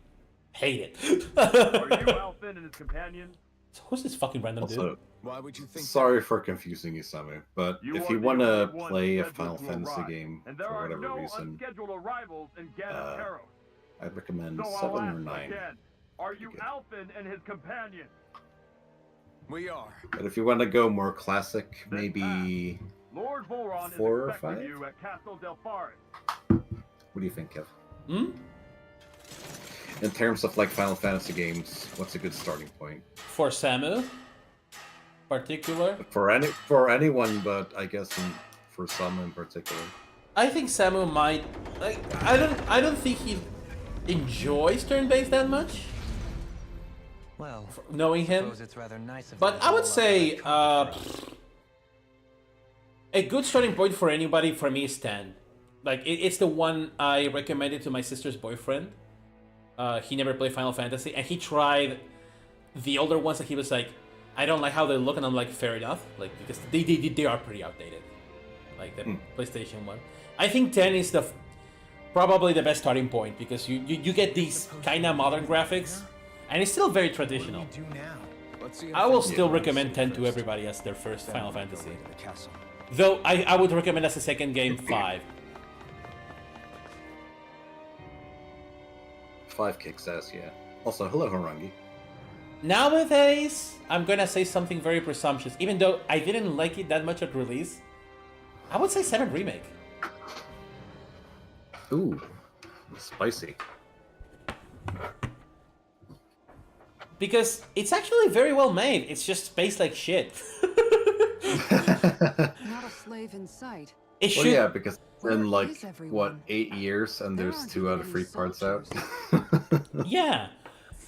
hate it. Are you Alphen and his companion? So who's this fucking random dude? Also, Why would you think sorry for confusing you, Samu, but You if are you the want to only one play a scheduled Final to Fantasy arrive, game and there for are whatever no reason, unscheduled arrivals in Ganon Taros. I'd recommend So 7 I'll or ask 9. again, are you Okay. Alphen and his companion? we are? But if you want to go more classic, Then maybe... Lord Voron is 4 or expecting 5? you at Castle Del Forest. What do you think, Kev? Hmm? In terms of like Final Fantasy games, what's a good starting point? For Samu, particular, For anyone, but I guess for some in particular. I think Samu might like. I don't think he enjoys turn-based that much, Well, knowing him. suppose it's rather nice of But them to I would roll out say that comfort for us. a good starting point for anybody for me is 10. Like it's the one I recommended to my sister's boyfriend. He never played Final Fantasy, and he tried the older ones, and he was like, "I don't like how they look," and I'm like, "Fair enough," like because they are pretty outdated, like the PlayStation one. I think 10 is probably the best starting point because you get these kind of modern graphics, and it's still very traditional. do now? Let's see I how will things still go recommend 10 to first. everybody as their first Then Final we go Fantasy. into the castle. Though I would recommend as a second game 5. 5 kicks ass, yeah. Also, hello, Harangi. Nowadays, I'm gonna say something very presumptuous. Even though I didn't like it that much at release, I would say 7 Remake. Ooh, spicy. Because it's actually very well made. It's just spaced like shit. Not a slave in sight. It Well, should. yeah, because Where in like is everyone? what 8 years, and There there's aren't 2 out of even 3 any parts out. Yeah.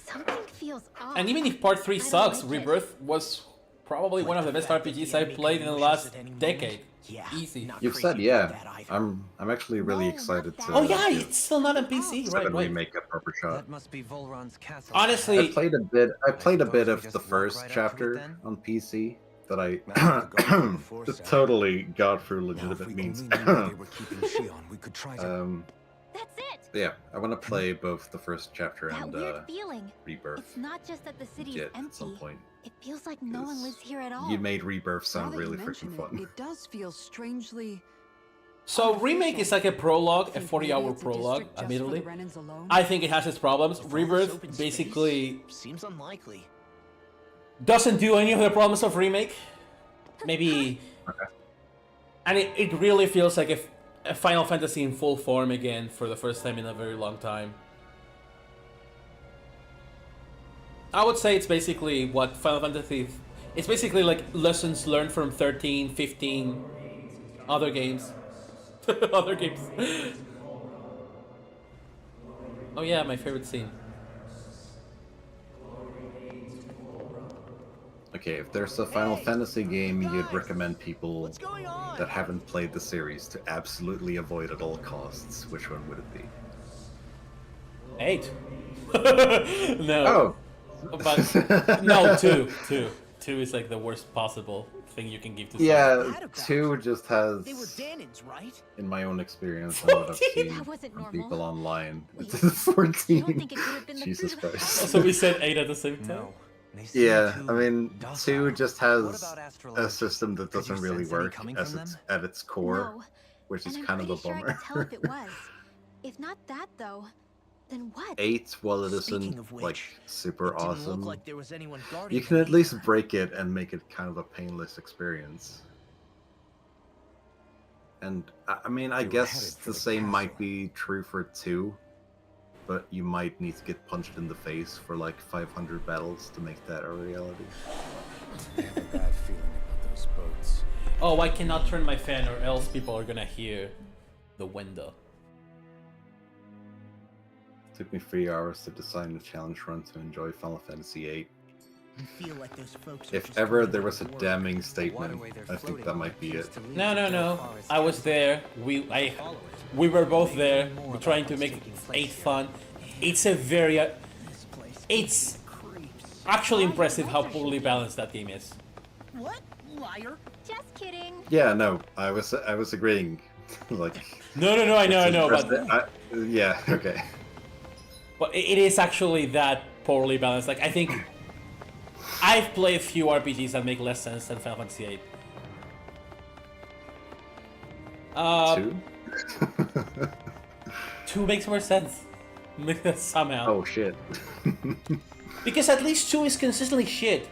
Something feels off. And even if Part 3 I don't sucks, like it. Rebirth was probably one of the best fact that RPGs the I enemy played can in the ambush us last at any moment? decade. Yeah, Easy. not You've crazy said, about yeah. that either. I'm actually really No, not excited that. to. Oh yeah, give it's still not on PC, 7 right? Remake a proper shot. That must be Volron's castle. Honestly- I played a bit. I played a suppose bit we of just the walk first right up to it chapter then? on PC that I Now, the guard before just Saturday. totally got through Now, if legitimate we means. only knew where they were keeping Shion, we could try to. That's it. Yeah, I want to play both the first chapter That and weird feeling. Rebirth. It's not just that the city is Legit at some empty. point. It feels like no one Because lives here at all. You made Rebirth Now sound that really you freaking mention fun. it does feel strangely. So Remake is like a prologue, a Think 40-hour maybe it's a prologue, district just for admittedly. the Renans alone? I think it has its problems. With all this Rebirth open space, basically seems unlikely. doesn't do any of the problems of Remake. Maybe... And it really feels like a Final Fantasy in full form again for the first time in a very long time. I would say it's basically what Final Fantasy... It's basically like lessons learned from 13, 15, other games. Other games. Oh yeah, my favorite scene. Okay, if there's a Final Fantasy game you'd recommend people What's going on? that haven't played the series to absolutely avoid at all costs, which one would it be? 8. No. Oh, But no, 2. 2 is like the worst possible thing you can give to someone. yeah, Had a 2 just has, They were Danins, right? in my own experience and what I've seen That wasn't from normal. people online, Wait, it's You 14. don't think it could have been the Jesus fruit of Christ. So we said 8 at the same time? No. They seem Yeah, too I mean, 2 docile. just What has about astral a energies? system that Could you doesn't really sense any work coming as from its, them? at its core, No. which is And I'm kind of a pretty sure I bummer. could tell if it was. If not that, though, then what? 8, while it Speaking isn't of like which, super it didn't awesome, look like there was anyone you guarding can at me. least break it and make it kind of a painless experience. And I mean, I You were guess headed for the the same might castle. be true for 2, but you might need to get punched in the face for like 500 battles to make that a reality. I have a bad feeling about those boats. Oh, I cannot turn my fan or else people are gonna hear the window. It took me 3 hours to design a challenge run to enjoy Final Fantasy VIII. I feel like those folks are If just ever doing there it was a for work. damning The statement, waterway they're I think floating that on might be appears it. to lead No, to no, Del no. Forest I was Castle. there. We were both there. We're trying to make it fun. It's a very This place it's creeps. actually impressive how poorly balanced that game is. What? Liar? Just kidding. Yeah, no, I was agreeing. Like, No, I know, but yeah, okay. it is actually that poorly balanced. Like I think I've played a few RPGs that make less sense than Final Fantasy VIII. 2? 2 makes more sense somehow. Oh shit. Because at least 2 is consistently shit.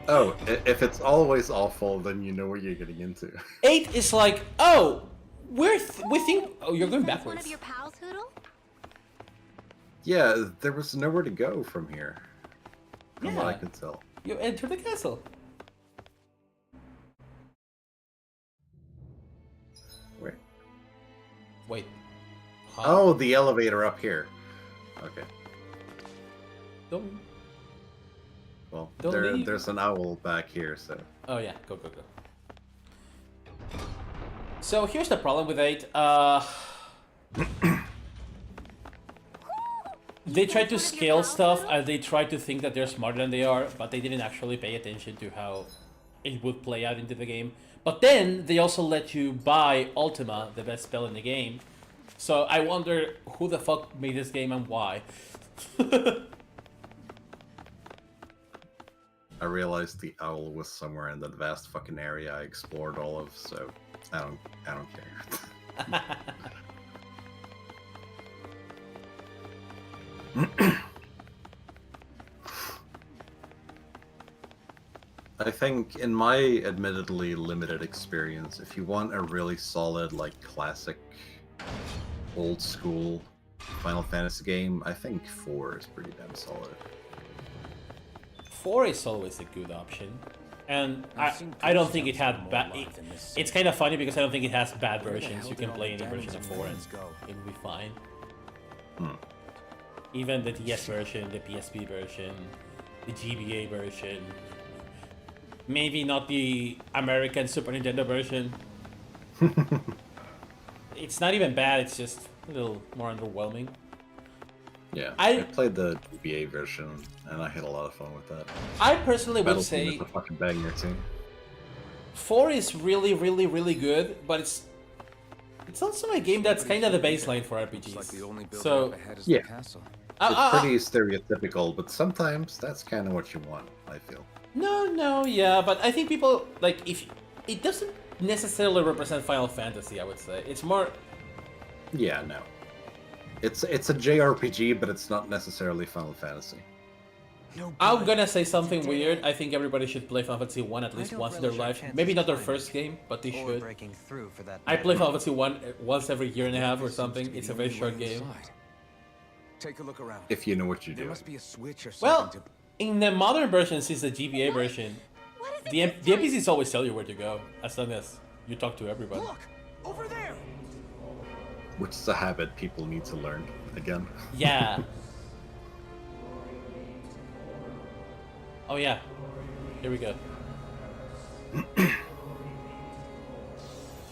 Oh, if it's always awful, then you know what you're getting into. 8 is like, oh, we think. Oh, you're going That's one backwards. of your pals, Hoodle? Yeah, there was nowhere to go from here, from what I Yeah. could tell. You enter the castle. Wait. Wait. Huh? Oh, the elevator up here. Okay. Don't. Well, Don't leave. there's an owl back here, so. Oh yeah, go. So here's the problem with 8. They try to scale stuff and they try to think that they're smarter than they are, but they didn't actually pay attention to how it would play out into the game. But then they also let you buy Ultima, the best spell in the game. So I wonder who the fuck made this game and why. I realized the owl was somewhere in that vast fucking area I explored all of, so I don't care. I think in my admittedly limited experience, if you want a really solid, like, classic, old school Final Fantasy game, I think 4 is pretty damn solid. 4 is always a good option. And I've seen I don't ghost think it towns had more bad. alive than this It's kind of funny because I don't think it has bad Where the versions. hell You did can all play the any version of diamonds and 4 and coins go? it will be fine. Hmm. Even the DS version, the PSP version, the GBA version. Maybe not the American Super Nintendo version. It's not even bad, it's just a little more underwhelming. Yeah, I- I played the GBA version, and I had a lot of fun with that. I personally would Battlefield say is a fucking banger too. 4 is really, really, really good, but it's also a game that's kind of the baseline for Looks like the RPGs. only building So, up ahead is Yeah. the castle. It's pretty stereotypical, but sometimes that's kind of what you want, I feel. no, yeah, but I think people, like, if it doesn't necessarily represent Final Fantasy, I would say. It's more, Yeah, no. It's a JRPG, but it's not necessarily Final Fantasy. No I'm good. gonna say something weird. I think everybody should play Final Fantasy 1 at least don't once in their relish our life. chances Maybe not of their finding first game, but they Or should. breaking through for that I play matter. Final Fantasy 1 once every year and a half or This seems something. to be It's the a very only short way game. inside. Take a look around. If you know what you're There doing. must be a switch or Well, something to... in the modern version, since the GBA version, What is it the this time? NPCs always tell you where to go, as long as you talk to everybody. Look! Over there! Which is a habit people need to learn again. Yeah. Oh yeah. Here we go.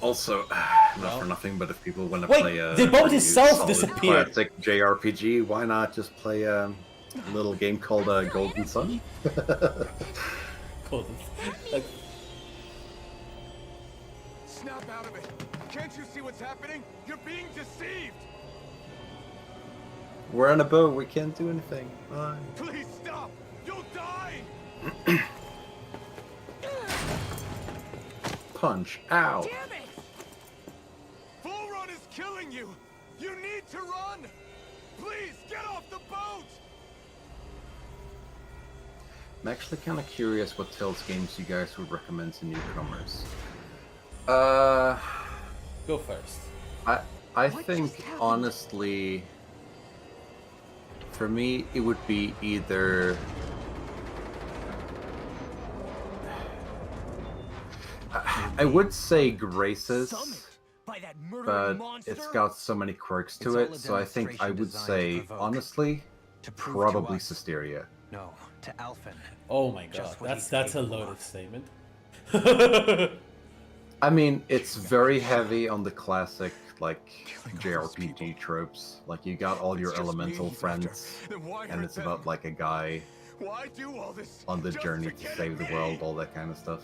Also, Well. not for nothing, but if people want to Wait, play a the boat really itself solid disappeared. classic JRPG, why not just play a little game called Golden Sun? Cool. Like, Snap out of it! Can't you see what's happening? You're being deceived! We're on a boat, we can't do anything. Bye. Please stop! You'll die! Punch. Ow. Damn it! Full run is killing you! You need to run! Please, get off the boat! I'm actually kind of curious what Tales games you guys would recommend to newcomers. Uh, Go first. I think honestly, for me, it would be either. I would say Graces, By that murdering but monster? it's got so many quirks to It's all it, a so I think I demonstration would designed to say, provoke, honestly, to prove probably to us. Systeria. No, to Alphen. Oh my god, Just what he's that's a capable loaded of. statement. I mean, it's very heavy on the classic, like, Killing all those JRPG people. tropes. Like, you got all It's your just me elemental he's after. friends, Then why and hurt it's them? about, like, a guy Why do all this on the just journey to get save the me? world, all that kind of stuff.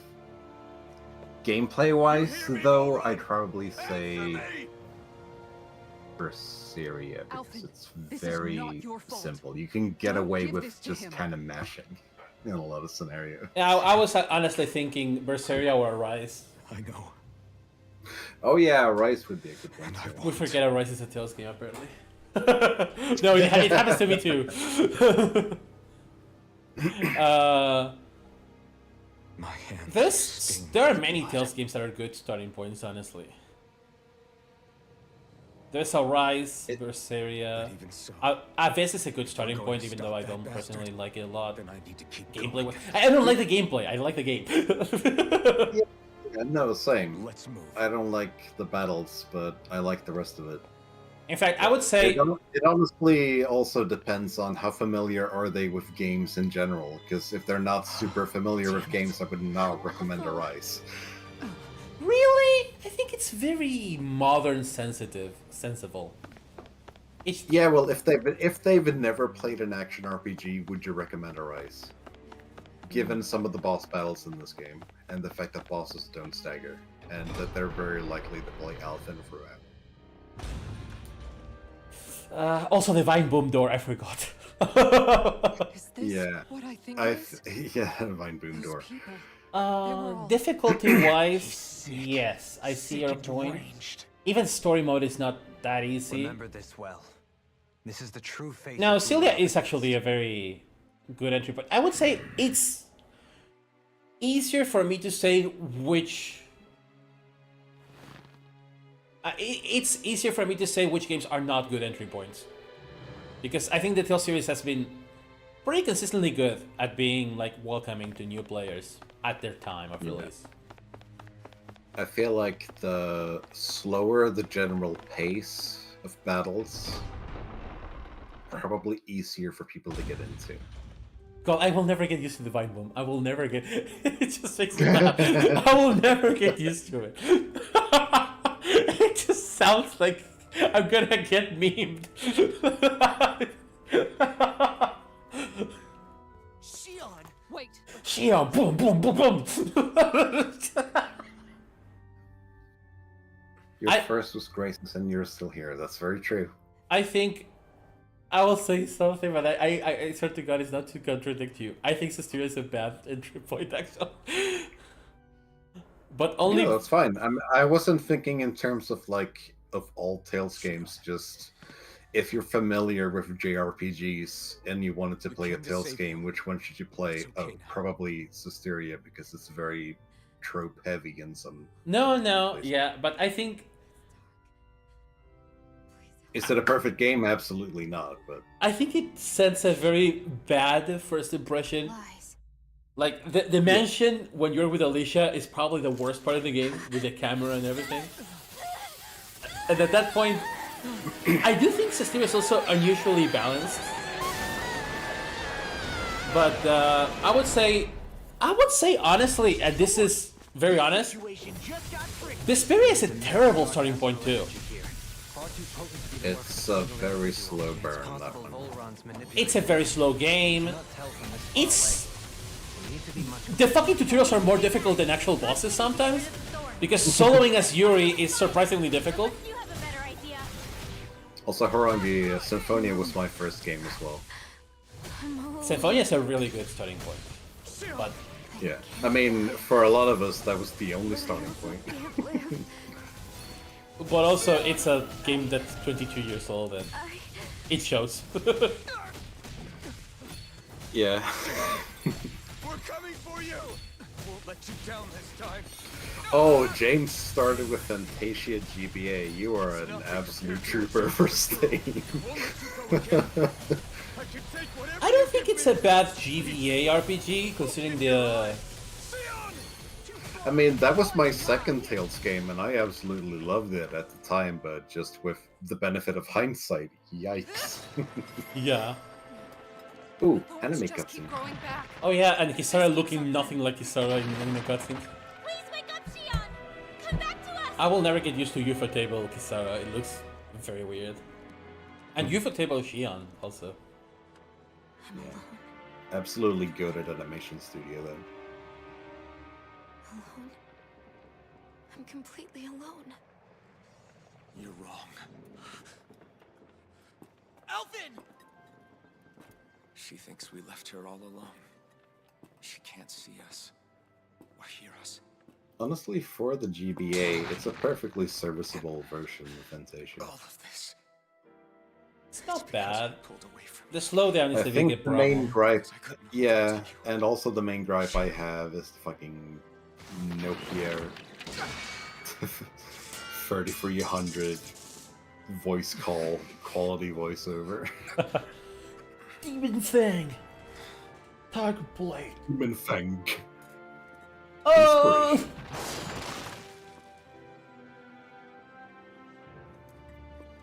Gameplay-wise, You hear me, though, Laura? I'd probably say Answer me! Berseria, because Alfred, it's this is very not your fault. simple. You can get Don't away give with this to just him. kind of mashing in a lot of scenarios. Yeah, I was honestly thinking Berseria or Rise. I know. Oh yeah, Rice would be a good one And I too. We forget a Rise is a Tales game, apparently. No, it happens to me too. My hands sting There are with many blood. Tales games that are good starting points, honestly. There's a Rise, Berseria. But even so, Abyss is a good starting going point, to even stop though I that don't bastard. personally like it a lot. then I need to keep Gameplay going. was... I don't like the gameplay, I like the game. Yeah, no, same. Let's move. I don't like the battles, but I like the rest of it. In fact, I would say... It honestly also depends on how familiar are they with games in general, because if they're not super familiar with games, I would not recommend a Rise. Really? I think it's very modern sensible. It's... Yeah, well, if they've never played an action RPG, would you recommend a Rise? Given some of the boss battles in this game, and the fact that bosses don't stagger, and that they're very likely to play Alphen throughout. Also, the Vine Boom door, I forgot. Is this Yeah, what I think it is? yeah, Vine Boom Those Door. people, all Difficulty-wise, yes, I see your and point. deranged. Even story mode is not that easy. Remember this well. This is the true face. Now, of who Celia Alphen is actually a very good entry point. I would say it's easier for me to say which... it's easier for me to say which games are not good entry points. Because I think the Tales series has been pretty consistently good at being like welcoming to new players at their time of release. I feel like the slower the general pace of battles, probably easier for people to get into. God, I will never get used to Divine Boom. I will never get... It just makes me laugh. I will never get used to it. It just sounds like I'm gonna get memed. Shion! Wait, Shion, boom, boom, boom, boom. Your I- first was Graces and you're still here. That's very true. I think I will say something, but I swear to God, it's not to contradict you. I think Susteria is a bad entry point, actually. But only... Yeah, that's fine. I wasn't thinking in terms of like of all Tales games. Just if you're familiar with JRPGs and you wanted to We play a came to Tales save game, which one should you play? It's okay Oh, now. probably Susteria because it's very trope heavy in some. No, yeah, but I think... Is it a perfect game? Absolutely not. But I think it sends a very bad first impression. Lies. Like, the mansion when you're with Alicia is probably the worst part of the game, with the camera and everything. And at that point, I do think Susteria is also unusually balanced. But I would say honestly, and this is very honest, Situation just got tricky. Vesperia is a terrible starting point too. it's a very slow burn. That one. It's a very slow game. The fucking tutorials are more difficult than actual bosses sometimes, because soloing as Yuri is surprisingly difficult. You have a better idea. Also, Harangi Symphonia was my first game as well. Symphonia is a really good starting point, but Yeah, I mean, for a lot of us, that was the only starting point. also it's a game that's 22 years old and it shows. Yeah. We're coming for you! won't let you down this time. Oh, James started with Fantasia GBA. You are an absolute trooper for staying. I don't think it's a bad GVA RPG, considering the... I mean, that was my second Tales game, and I absolutely loved it at the time, but just with the benefit of hindsight, yikes. Yeah. Ooh, enemy cutscene. Oh yeah, and Kisara looking nothing like Kisara in the cutscene. Please wake up, Shion! Come back to us! I will never get used to UFO Table Kisara, it looks very weird. And UFO Table Shion, also. I'm alone. Absolutely good at animation studio, then. Alone? I'm completely alone. You're wrong. Alvin! She thinks we left her all alone. She can't see us or hear us. Honestly, for the GBA, it's a perfectly serviceable version of Fantasia. All of this. It's not bad. Pulled away from The slowdown is I the think biggest the main problem. gripe, yeah, and also the main gripe I have is the fucking Nokia 3300 voice call quality voiceover. Demon Fang! Tiger Blade! Human Fang. Oh!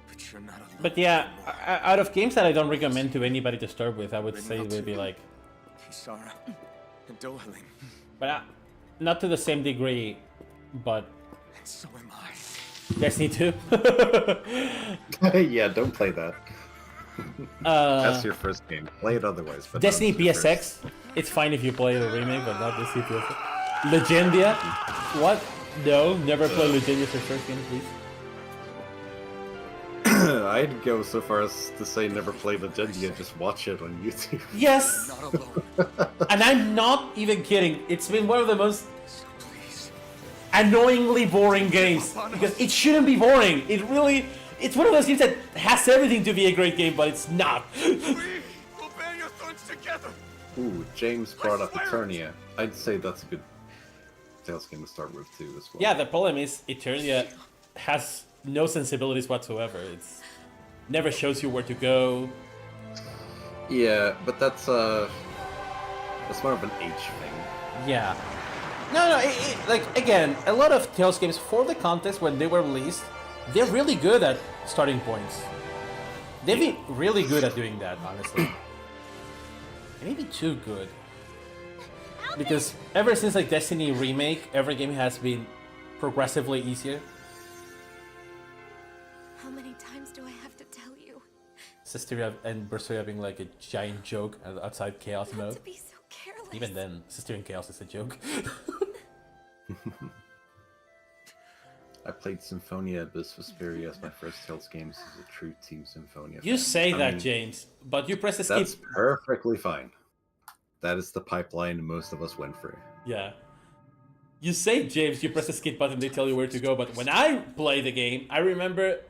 But you're not alone. But yeah, out of games that I don't recommend to anybody to start with, I would say it would be like... Kisara and Dohalim. But not to the same degree, but And so am I. Destiny 2. Yeah, don't play that. That's your first game. Play it otherwise. But Destiny not your PSX. It's fine if you play the remake, but not Destiny PSX. Legendia? What? No, never play Legendia for first game, please. first. I'd go so far as to say never play Legendia, just watch it on YouTube. Yes! Not alone. And I'm not even kidding. It's been one of the most So please. annoyingly boring games. Because it shouldn't be boring. It really... It's one of those games that has everything to be a great game, but it's not. We will bear your thorns together. Ooh, James brought up Eternia. I'd say that's a good Tales game to start with too, as well. Yeah, the problem is Eternia has no sensibilities whatsoever. It's never shows you where to go. Yeah, but that's more of an age thing. Yeah. No, like, again, a lot of Tales games, for the context when they were released, they're really good at starting points. They've been really good at doing that, honestly. Maybe too good. Because ever since like Destiny Remake, every game has been progressively easier. How many times do I have to tell you? Systeria and Berseria being like a giant joke outside Chaos Not mode. to be so careless. Even then, Systerian Chaos is a joke. I played Symphonia Abyss Vesperia as my first Tales games as a true Team Symphonia You fan. say I that, mean, James, but you press escape. That's perfectly fine. That is the pipeline most of us went through. Yeah. You say, James, you press the skip button, they tell you where to go, but when I play the game, I remember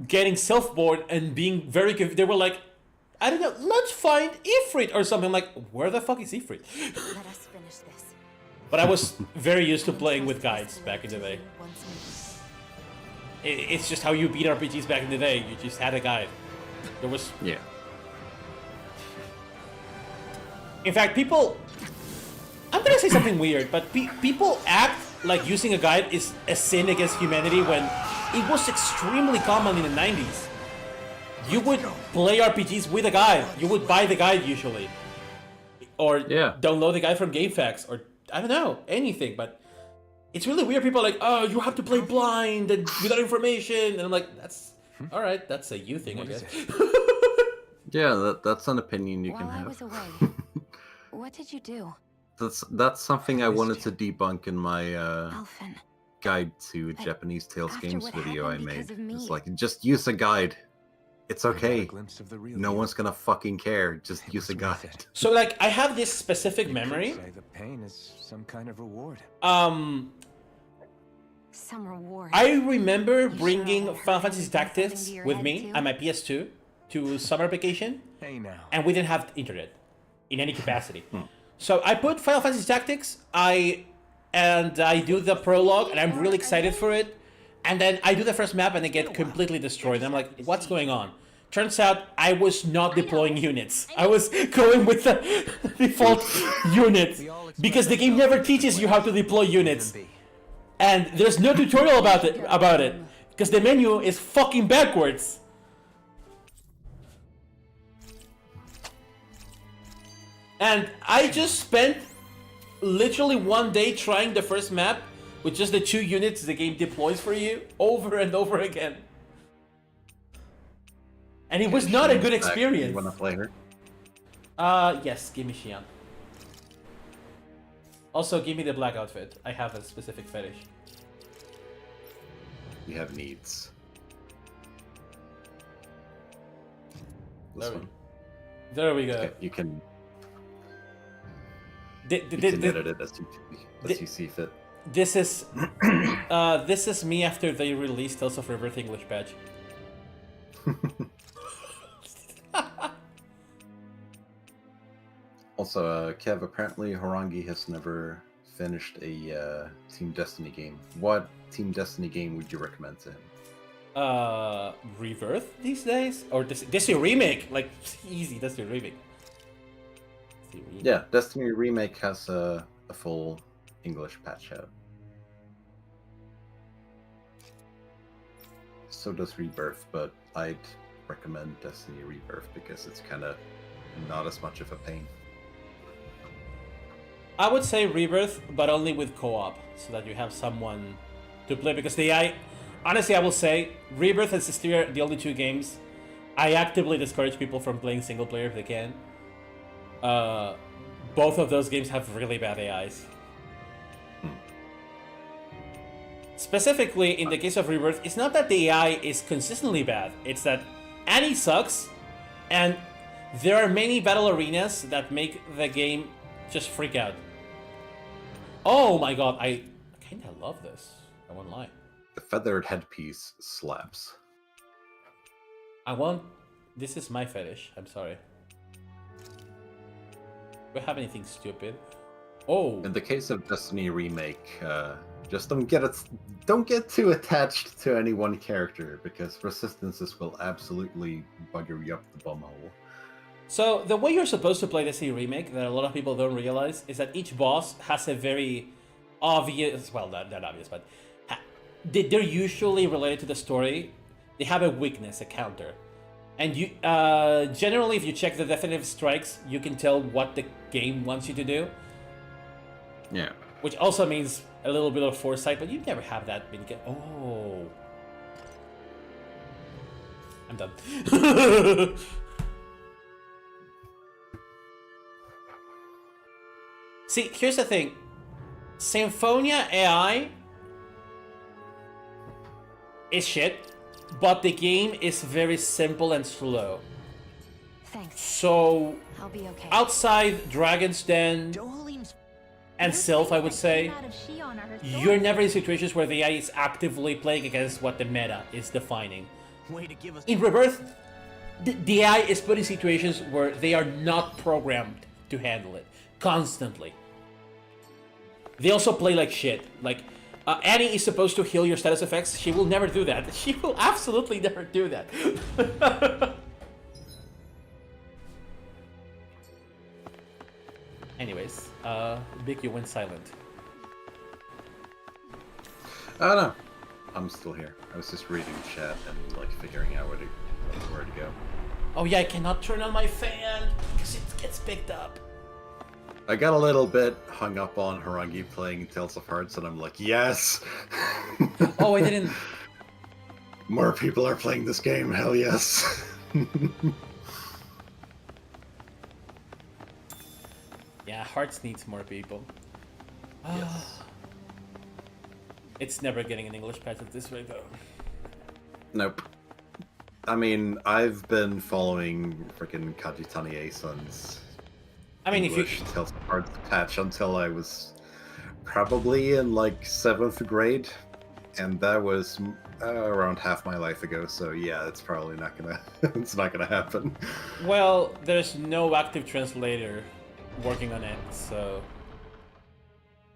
getting self-bored and being very confused. They were like, I don't know, let's find Ifrit or something. I'm like, where the fuck is Ifrit? Let us finish this. But I was very used to playing with guides back in the day. It's just how you beat RPGs back in the day. You just had a guide. There was... Yeah. In fact, people... I'm gonna say something weird, but people act like using a guide is a sin against humanity when it was extremely common in the 90s. You would play RPGs with a guide. You would buy the guide usually. Or download the guide from GameFAQs, or I don't know, anything, but it's really weird. People are like, oh, you have to play blind and without information, and I'm like, that's alright, that's a you thing, I guess. Yeah, that's an opinion you While can I have. was away, what did you do? That's something I wanted to debunk in my Alphen. guide to Japanese Tales after games what video I happened made. because of me. It's like, just use a guide. It's okay. glimpse of the real No you. one's gonna fucking care. Just It use a was worth guide. it. So like, I have this specific You memory. could say the pain is some kind of reward. Some reward. I remember You bringing sure Final Fantasy something Tactics into your with head, me too? and my PS2 to summer vacation, Hey now. and we didn't have internet in any capacity. So I put Final Fantasy Tactics. I do the prologue, and I'm really excited for it. And then I do the first map, and I get completely destroyed. And I'm like, what's going on? Turns out I was not deploying units. I was going with the default unit because the game never teaches you how to deploy units, and there's no tutorial about it because the menu is fucking backwards. And I just spent literally one day trying the first map with just the 2 units the game deploys for you over and over again. And it was not a good experience. You wanna play her? Yes, give me Xian. Also, give me the black outfit. I have a specific fetish. You have needs. There we go. Okay, you can. You can edit it as you see fit. This is this is me after they released Tales of Rebirth English patch. Also, Kev, apparently Harangi has never finished a Team Destiny game. What Team Destiny game would you recommend to him? Rebirth these days? Or Destiny Remake? Like, easy, Destiny Remake. Yeah, Destiny Remake has a full English patch out. So does Rebirth, but I'd recommend Destiny Rebirth because it's kind of not as much of a pain. I would say Rebirth, but only with co-op, so that you have someone to play, because honestly, I will say, Rebirth and Systeria, the only 2 games, I actively discourage people from playing single player if they can. Both of those games have really bad AIs. Specifically, in the case of Rebirth, it's not that the AI is consistently bad, it's that Annie sucks, and there are many battle arenas that make the game just freak out. Oh my god, I kinda love this. I won't lie. The feathered headpiece slaps. This is my fetish, I'm sorry. Do I have anything stupid? Oh! In the case of Destiny Remake, just don't get too attached to any one character, because resistances will absolutely bugger you up the bumhole. So, the way you're supposed to play Destiny Remake, that a lot of people don't realize, is that each boss has a very obvious... Well, not obvious, but... They're usually related to the story. They have a weakness, a counter. And you generally, if you check the definitive strikes, you can tell what the game wants you to do. Yeah. Which also means a little bit of foresight, but you never have that many... Oh... I'm done. See, here's the thing. Symphonia AI is shit, but the game is very simple and slow. Thanks. So, I'll be okay. outside Dragon's Den and Sylph, I would say, you're never in situations where the AI is actively playing against what the meta is defining. In Rebirth, the AI is put in situations where they are not programmed to handle it. Constantly. They also play like shit. Like, Annie is supposed to heal your status effects. She will never do that. She will absolutely never do that. Anyways, Vic, you went silent. Oh no, I'm still here. I was just reading chat and like figuring out where to go. Oh yeah, I cannot turn on my fan because it gets picked up. I got a little bit hung up on Harangi playing Tales of Hearts, and I'm like, yes! Oh, I didn't... More people are playing this game, hell yes! Yeah, Hearts needs more people. Yes. It's never getting an English patch at this rate, though. Nope. I mean, I've been following freaking Kajitani Asun's English Tales of Hearts patch until I was probably in like 7th grade, and that was around half my life ago. So yeah, it's probably not gonna it's not gonna happen. Well, there's no active translator working on it, so...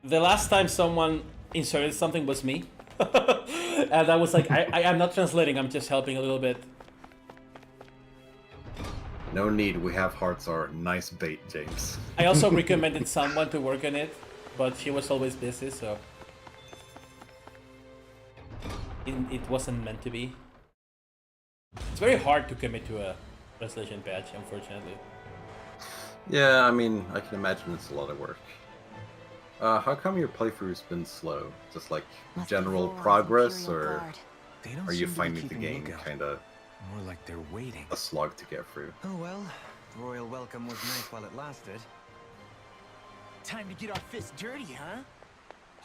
The last time someone inserted something was me. And I was like, I'm not translating, I'm just helping a little bit. No need, we have hearts are nice bait, James. I also recommended someone to work on it, but she was always busy, so... It wasn't meant to be. It's very hard to commit to a translation patch, unfortunately. Yeah, I mean, I can imagine it's a lot of work. How come your playthrough's been slow? Just like general progress, or They don't are you seem to be finding the keeping game lookout. kinda More like they're waiting. a slog to get through? Oh well, the royal welcome was nice while it lasted. Time to get our fists dirty, huh?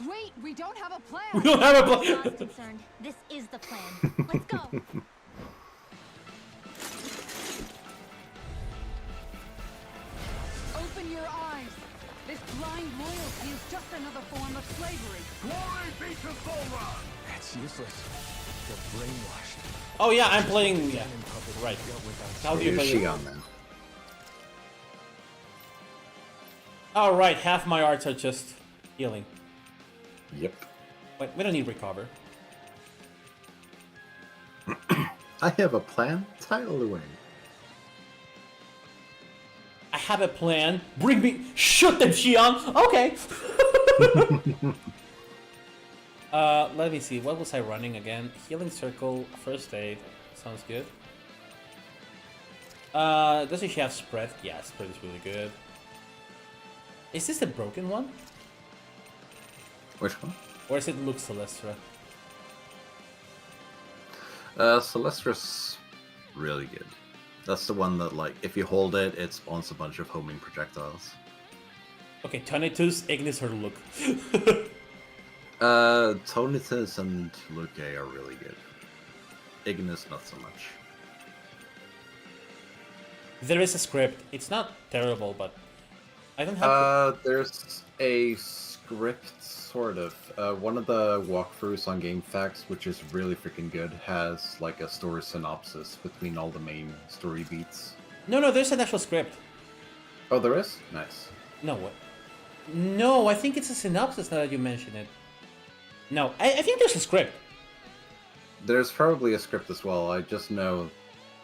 Wait, we don't have a We plan. don't have a As far as plan! concerned, this is the plan. Let's go. Open your eyes. This blind loyalty is just another form of slavery. Glory be to Thora! That's useless. They're brainwashed. Oh yeah, I'm playing... Yeah, right. How do you Here's play it? Shion then. Alright, half my arts are just healing. Yep. Wait, we don't need recover. I have a plan. Title away. I have a plan. Bring me... Shoot them, Xion! Okay! Let me see. What was I running again? Healing Circle, First Aid. Sounds good. Doesn't she have Spread? Yeah, Spread is really good. Is this the broken one? Which one? Or is it Luke Celestra? Celestra's really good. That's the one that, like, if you hold it, it spawns a bunch of homing projectiles. Okay, Tonitus, Ignis, or Luke? Tonitus and Luke are really good. Ignis, not so much. There is a script. It's not terrible, but I don't have... There's a script, sort of. One of the walkthroughs on GameFAQs, which is really freaking good, has like a story synopsis between all the main story beats. No, there's an actual script. Oh, there is? Nice. No, what? No, I think it's a synopsis now that you mention it. No, I think there's a script. There's probably a script as well. I just know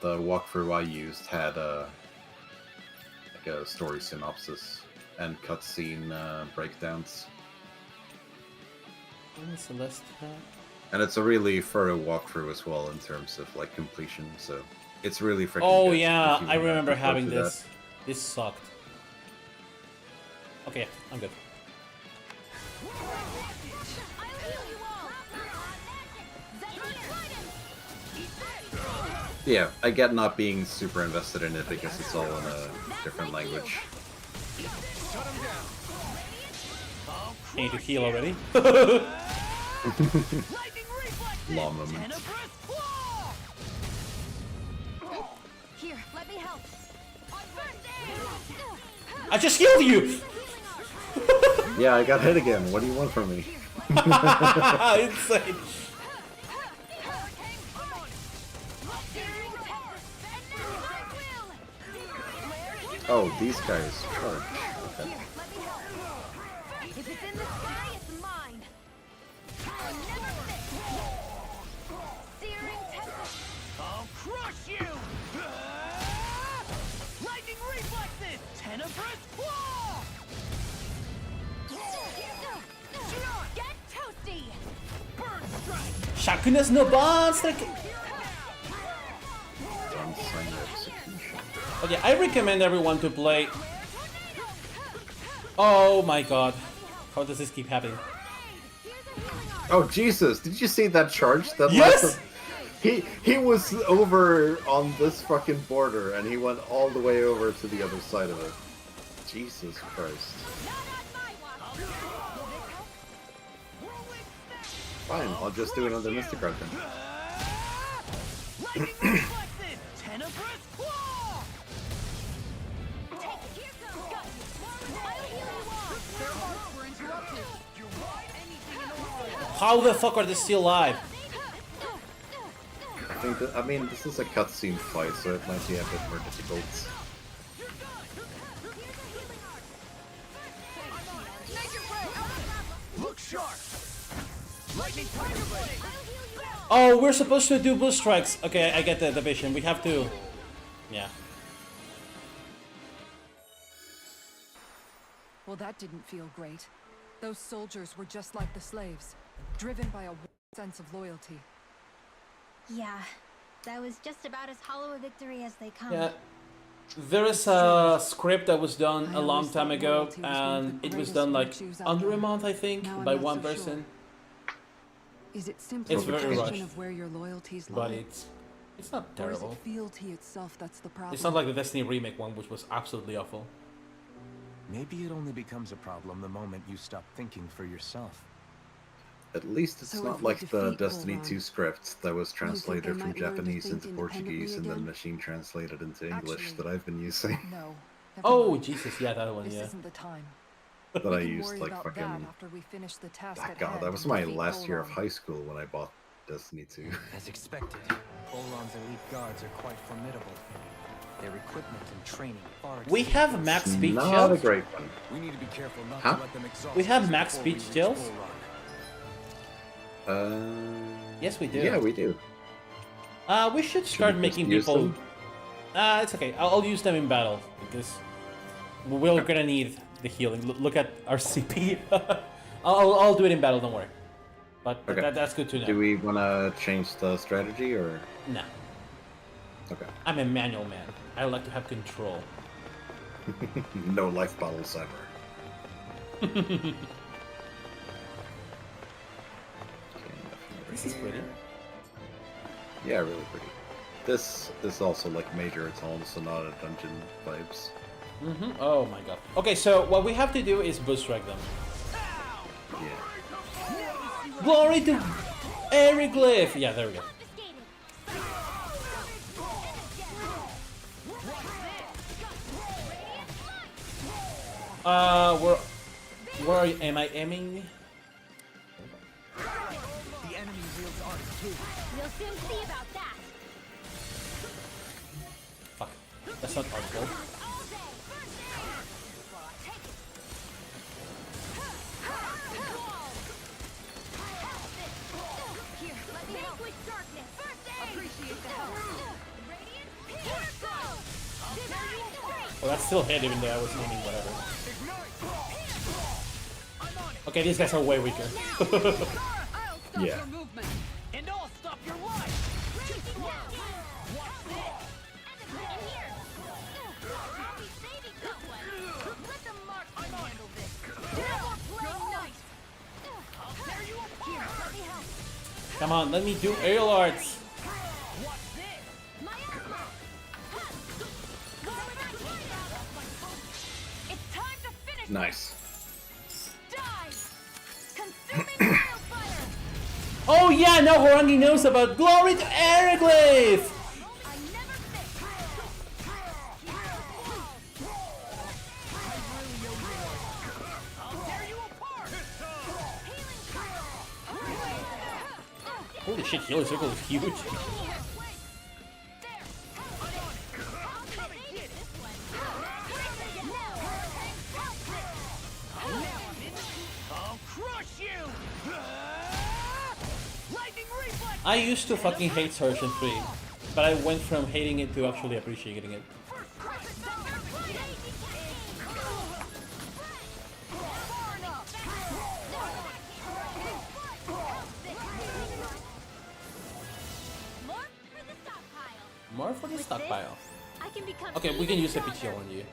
the walkthrough I used had like a story synopsis and cutscene breakdowns. Celestia. And it's a really thorough walkthrough as well in terms of like completion, so it's really freaking Oh good yeah, if you I wanna remember go having through this. This sucked. Okay, I'm good. Yeah, I get not being super invested in it because it's all in a different language. I need to heal already. Law moment. Here, let me help. I just healed you! Yeah, I got hit again. What do you want from me? Insane. Oh, these guys charge. Okay. If it's in the sky, it's mine. I'll never miss. Searing tempest. I'll crush you! Lightning reflexes! Tenebrous claw! Get toasty. Burn strike! Shakunas no bonds. Unsigned execution. Okay, I recommend everyone to play. Oh my god, how does this keep happening? Oh Jesus! Did you see that charge? That Yes! lasted- He was over on this fucking border, and he went all the way over to the other side of it. Jesus Christ! Fine, I'll just do another Mystic Art then. Lightning reflexes! Tenebrous claw! We're interrupted. How the fuck are they still alive? I mean, this is a cutscene fight, so it might be a bit more difficult. Look sharp. Lightning Tiger Blade. Oh, we're supposed to do boost strikes. Okay, I get the vision. We have to... Yeah. Well, that didn't feel great. Those soldiers were just like the slaves, driven by a sense of loyalty. Yeah, that was just about as hollow a victory as they come. Yeah. There is a script that was done a long time ago, and it was done like under a month, I think, by one person. Is it simply It's a very question rushed, of where your loyalties lie? but it's not Or is terrible. it fealty itself that's the problem? It's not like the Destiny remake one, which was absolutely awful. Maybe it only becomes a problem the moment you stop thinking for yourself. At least it's So if not we like the defeat Destiny Volron, 2 script that was you think they translated from might learn to Japanese think into Portuguese and then independently machine translated into English Actually, that I've been using. No. never Oh, mind. Jesus, yeah, that one, This yeah. isn't the time. That We I can used worry like about fucking... that after we finish the task Ah, at God, hand that was and my defeat last year of Volron. high school when I bought Destiny 2. As expected, Volron's elite guards are quite formidable. Their equipment and training far We exceed have those max of- speed Not a shells. great one. We need to be careful not Huh? to let them exhaust We have us max before we speed reach skills? Bull Yes, we do. Yeah, we do. We should start we just making use people... them? It's okay. I'll use them in battle, because we're gonna need the healing. Look at our CP. I'll do it in battle, don't worry. But Okay. that's good to know. Do we want to change the strategy or? Nah. Okay. I'm a manual man. I like to have control. No life bottles ever. This is pretty. Yeah, really pretty. This is also like Major Atoll, so not a dungeon vibes. Oh my god. Okay, so what we have to do is boost strike them. Yeah. Glory to Eriglyph! Yeah, there we go. Where am I aiming? The enemy wields art too. We'll soon see about that. Fuck. That's not artful. Here, let me help with darkness. First aid. Appreciate the help. Radiant, here it goes. Well, that's still hit even though I was aiming whatever. Okay, these guys are way weaker. Yeah. And I'll stop your life. Come on, let me do aerial arts. It's time to finish. Nice. Consuming wildfire. Oh yeah, now Horangi knows about Glory to Eriglyph! I never miss. Holy shit, Healing Circle is huge. I'll crush you. Lightning reflex. I used to fucking hate Surgeon 3, but I went from hating it to actually appreciating it. More for the stockpile. I can become Okay, we can even use a stronger. peach gel on you.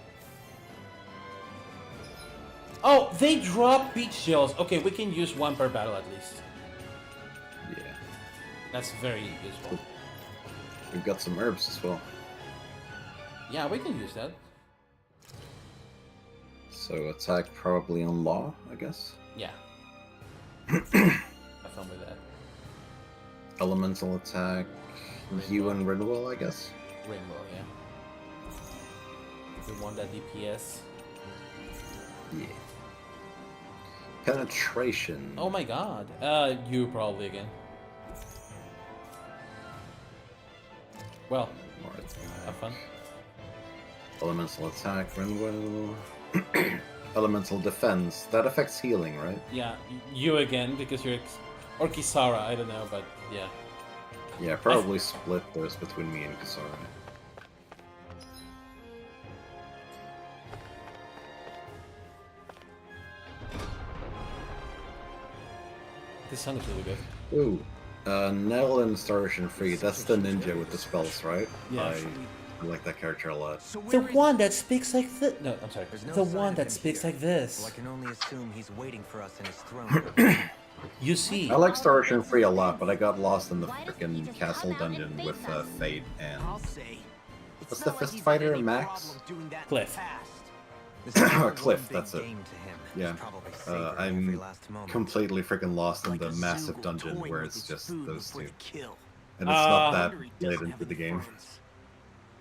Oh, they drop peach gels. Okay, we can use one per battle at least. Yeah. That's very useful. We've got some herbs as well. Yeah, we can use that. So attack probably on law, I guess. Yeah. Have fun with that. Elemental attack, Hue and Renewal, I guess. Rainbow, yeah. If we want that DPS. Yeah. Penetration. Oh my god. You probably again. Well, More attack. have fun. Elemental attack, Renewal. elemental defense. That affects healing, right? Yeah, you again because you're or Kisara. I don't know, but yeah. Yeah, probably split those between me and Kasara. This sounded really good. Ooh, Nell and Star Ocean Free. That's the ninja with the spells, right? Yeah. I like that character a lot. The one that speaks like this. No, I'm sorry. There's no The sign one of that him speaks here, like so this. I can only assume he's waiting for us in his throne room. You see. I like Star Ocean Free a lot, but I got lost in the freaking castle dungeon with Fate and I'll say. It's what's not the like fist he's fighter, had any Max? problem doing that in the Cliff. past. This is all Cliff, one big that's it. game to him. Yeah. He's probably savoring every I'm last moment. completely freaking lost in Like the a massive Zoogle dungeon toying where with it's his just food those before two. the kill. And it's not that Wonder he late doesn't into have the any game. friends.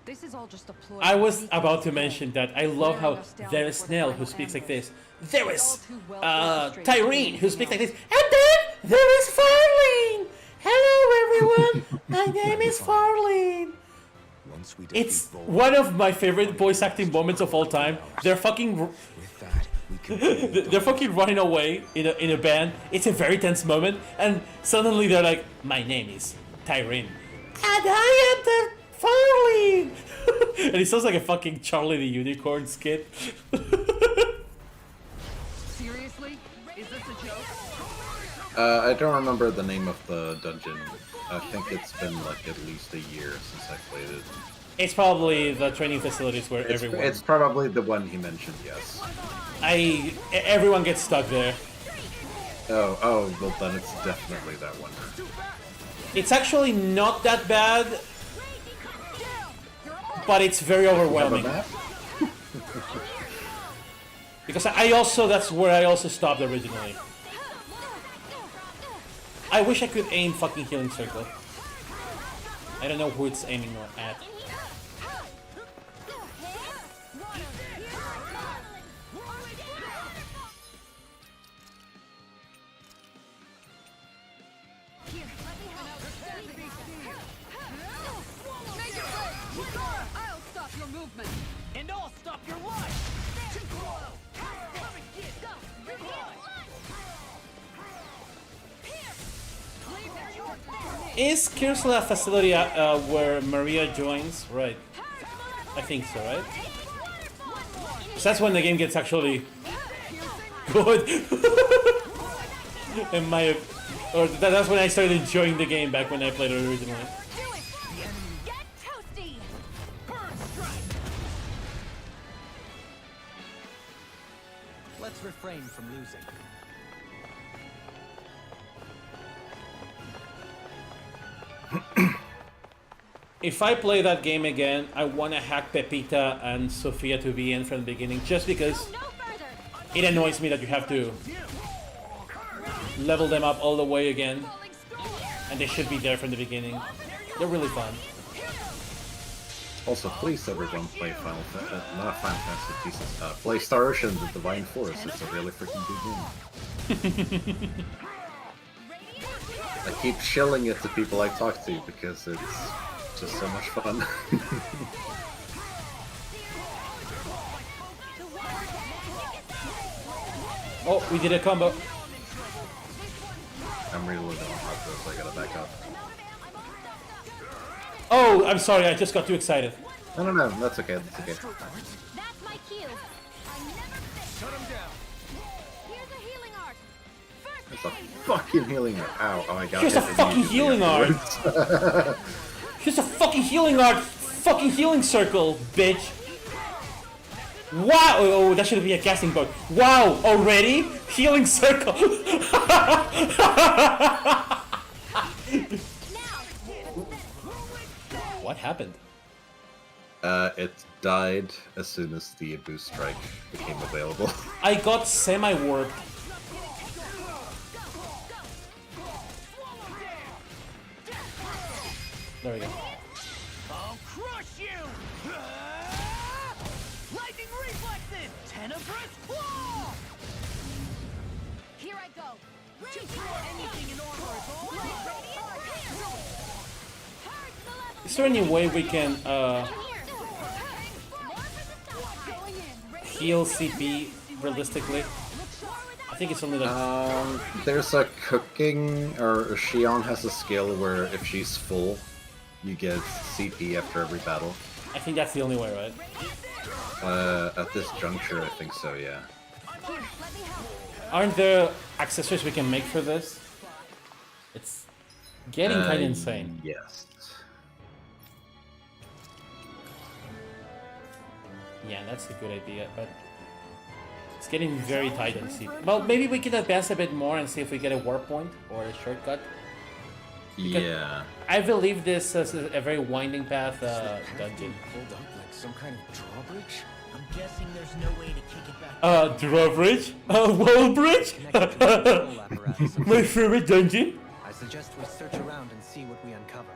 This is all just a ploy. I to was sneak about us to home. mention that I love how there is Nell who speaks like this. There is Tyrene who speaks like this. And then there is Farlene. Hello everyone. My name is Farlene. Once we defeat It's Volk, one of my favorite voice acting moments of all time. They're fucking with that, we can they're fucking running away in a band. It's a very tense moment, and suddenly they're like, "My name is Tyrene, and I am the Farlene." And he sounds like a fucking Charlie the Unicorn skit. Seriously? Is this a joke? I don't remember the name of the dungeon. I think it's been like at least a year since I played it. It's probably the training facilities where everyone. It's probably the one he mentioned, yes. Everyone gets stuck there. Oh, well then it's definitely that one. It's actually not that bad, but it's very overwhelming. Have a map? Because that's where I also stopped originally. I wish I could aim fucking healing circle. I don't know who it's aiming at. I'll stop your movement. And I'll stop your life! Is Kirsla a facility where Maria joins? Right. I think so, right? So that's when the game gets actually good. That's when I started enjoying the game back when I played it originally. Get toasty! Let's refrain from losing. If I play that game again, I want to hack Pepita and Sofia to be in from the beginning, just because No further! it annoys me that you have to level them up all the way again, and they should be there from the beginning. They're really fun. Also, please everyone play not Final Fantasy pieces. Play Star Ocean: The Divine Force. It's a really freaking good game. I keep shilling it to people I talk to because it's just so much fun. Oh, we did a combo. I'm really low on health though, so I gotta back up. Oh, I'm sorry, I just got too excited. No, that's okay, that's okay. That's my cue. I never miss. Shut him down. Here's a healing arc. It's a fucking healing art. Ow, oh my god. Here's a fucking healing art. Here's a fucking healing art. Fucking healing circle, bitch. Wow! Oh, that should be a casting bug. Wow! Already? Healing circle. What happened? It died as soon as the boost strike became available. I got semi-warped. There we go. I'll crush you! Lightning reflexes! Tenebrous claw! Here I go. Anything in armor is all Is there any way we can heal CP realistically? I think it's only like... There's a cooking, or Shion has a skill where if she's full, you get CP after every battle. I think that's the only way, right? At this juncture, I think so, yeah. Aren't there accessories we can make for this? It's getting kind of insane. Yes. Yeah, that's a good idea, but it's getting very tight on CP. Well, maybe we can advance a bit more and see if we get a warp point or a shortcut. Because Yeah. I believe this is a very winding path dungeon. Hold up like some kind of drawbridge? I'm guessing there's no way to kick it back. Drawbridge? Wall bridge? Connected to the control apparatus of My favorite dungeon? I suggest we search around and see what we uncover.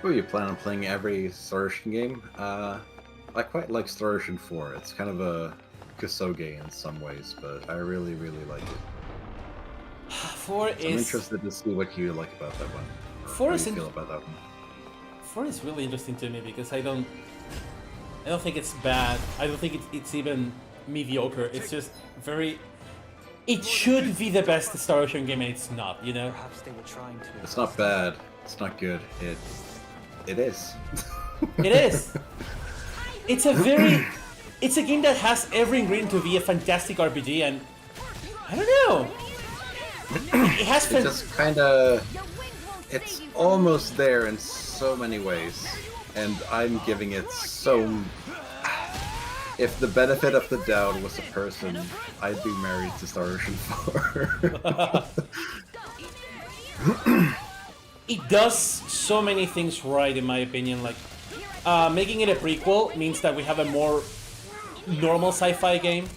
Oh, you plan on playing every Star Ocean game? I quite like Star Ocean 4. It's kind of a Kusoge in some ways, but I really, really like it. 4 So I'm is... interested to see what you like about that one. Or 4 how is you in- feel about that one. 4 is really interesting to me because I don't think it's bad. I don't think it's even mediocre. It's just very... It should be the best Star Ocean game and it's not, you know? Perhaps they were trying to. It's not bad. It's not good. It is. It is! It's a game that has every ingredient to be a fantastic RPG and... I don't know! It has It just kind of... It's almost there in so many ways. And I'm giving it so... If the benefit of the doubt was a person, I'd be married to Star Ocean 4. It does so many things right, in my opinion. Like, making it a prequel means that we have a more normal sci-fi game.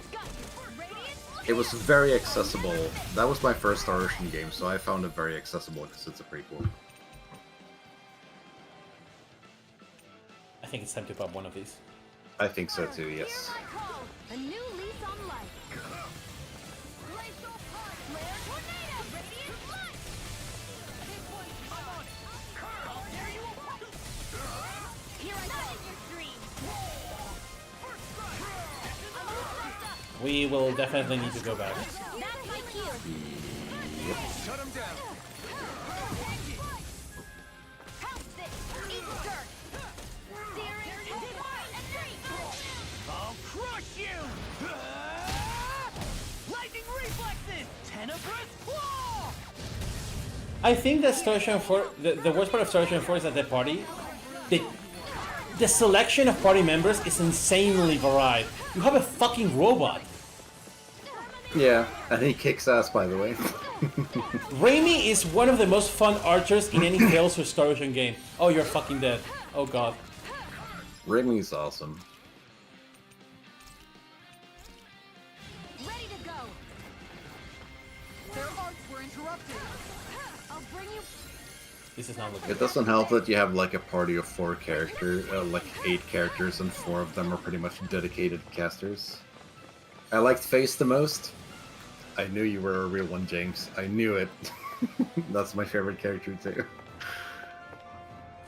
It was very accessible. That was my first Star Ocean game, so I found it very accessible because it's a prequel. I think it's time to pop one of these. I think so too, yes. A new lease on life. Glacial Pod Flare Tornado Radiant Light. This one's on it. I'll tear you apart. Here I go in your dreams. We will definitely need to go back. That's my cue. Shut him down. House this. Eat dirt. Searing Hellfire and Freak. I'll crush you! Lightning reflexes! Tenebrous claw! I think that Star Ocean 4, the worst part of Star Ocean 4 is that the party, the selection of party members is insanely varied. You have a fucking robot. Yeah, and he kicks ass, by the way. Raimi is one of the most fun archers in any Tales or Star Ocean game. Oh, you're fucking dead. Oh god. Raimi's awesome. Ready to go. Their arts were interrupted. I'll bring you. This is not looking It doesn't help that you have like a party of 4 characters, like 8 characters, and 4 of them are pretty much dedicated casters. I liked Face the most. I knew you were a real one, James. I knew it. That's my favorite character too.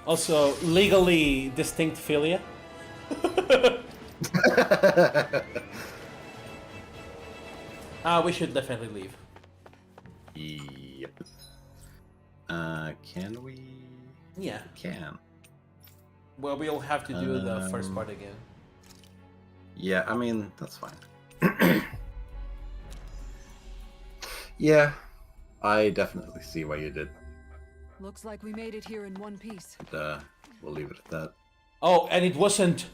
Also, legally distinct philia. We should definitely leave. Yep. Can we? Yeah. Can. Well, we'll have to do the first part again. Yeah, I mean, that's fine. Yeah, I definitely see why you did. Looks like we made it here in one piece. And, we'll leave it at that. Oh, and it wasn't...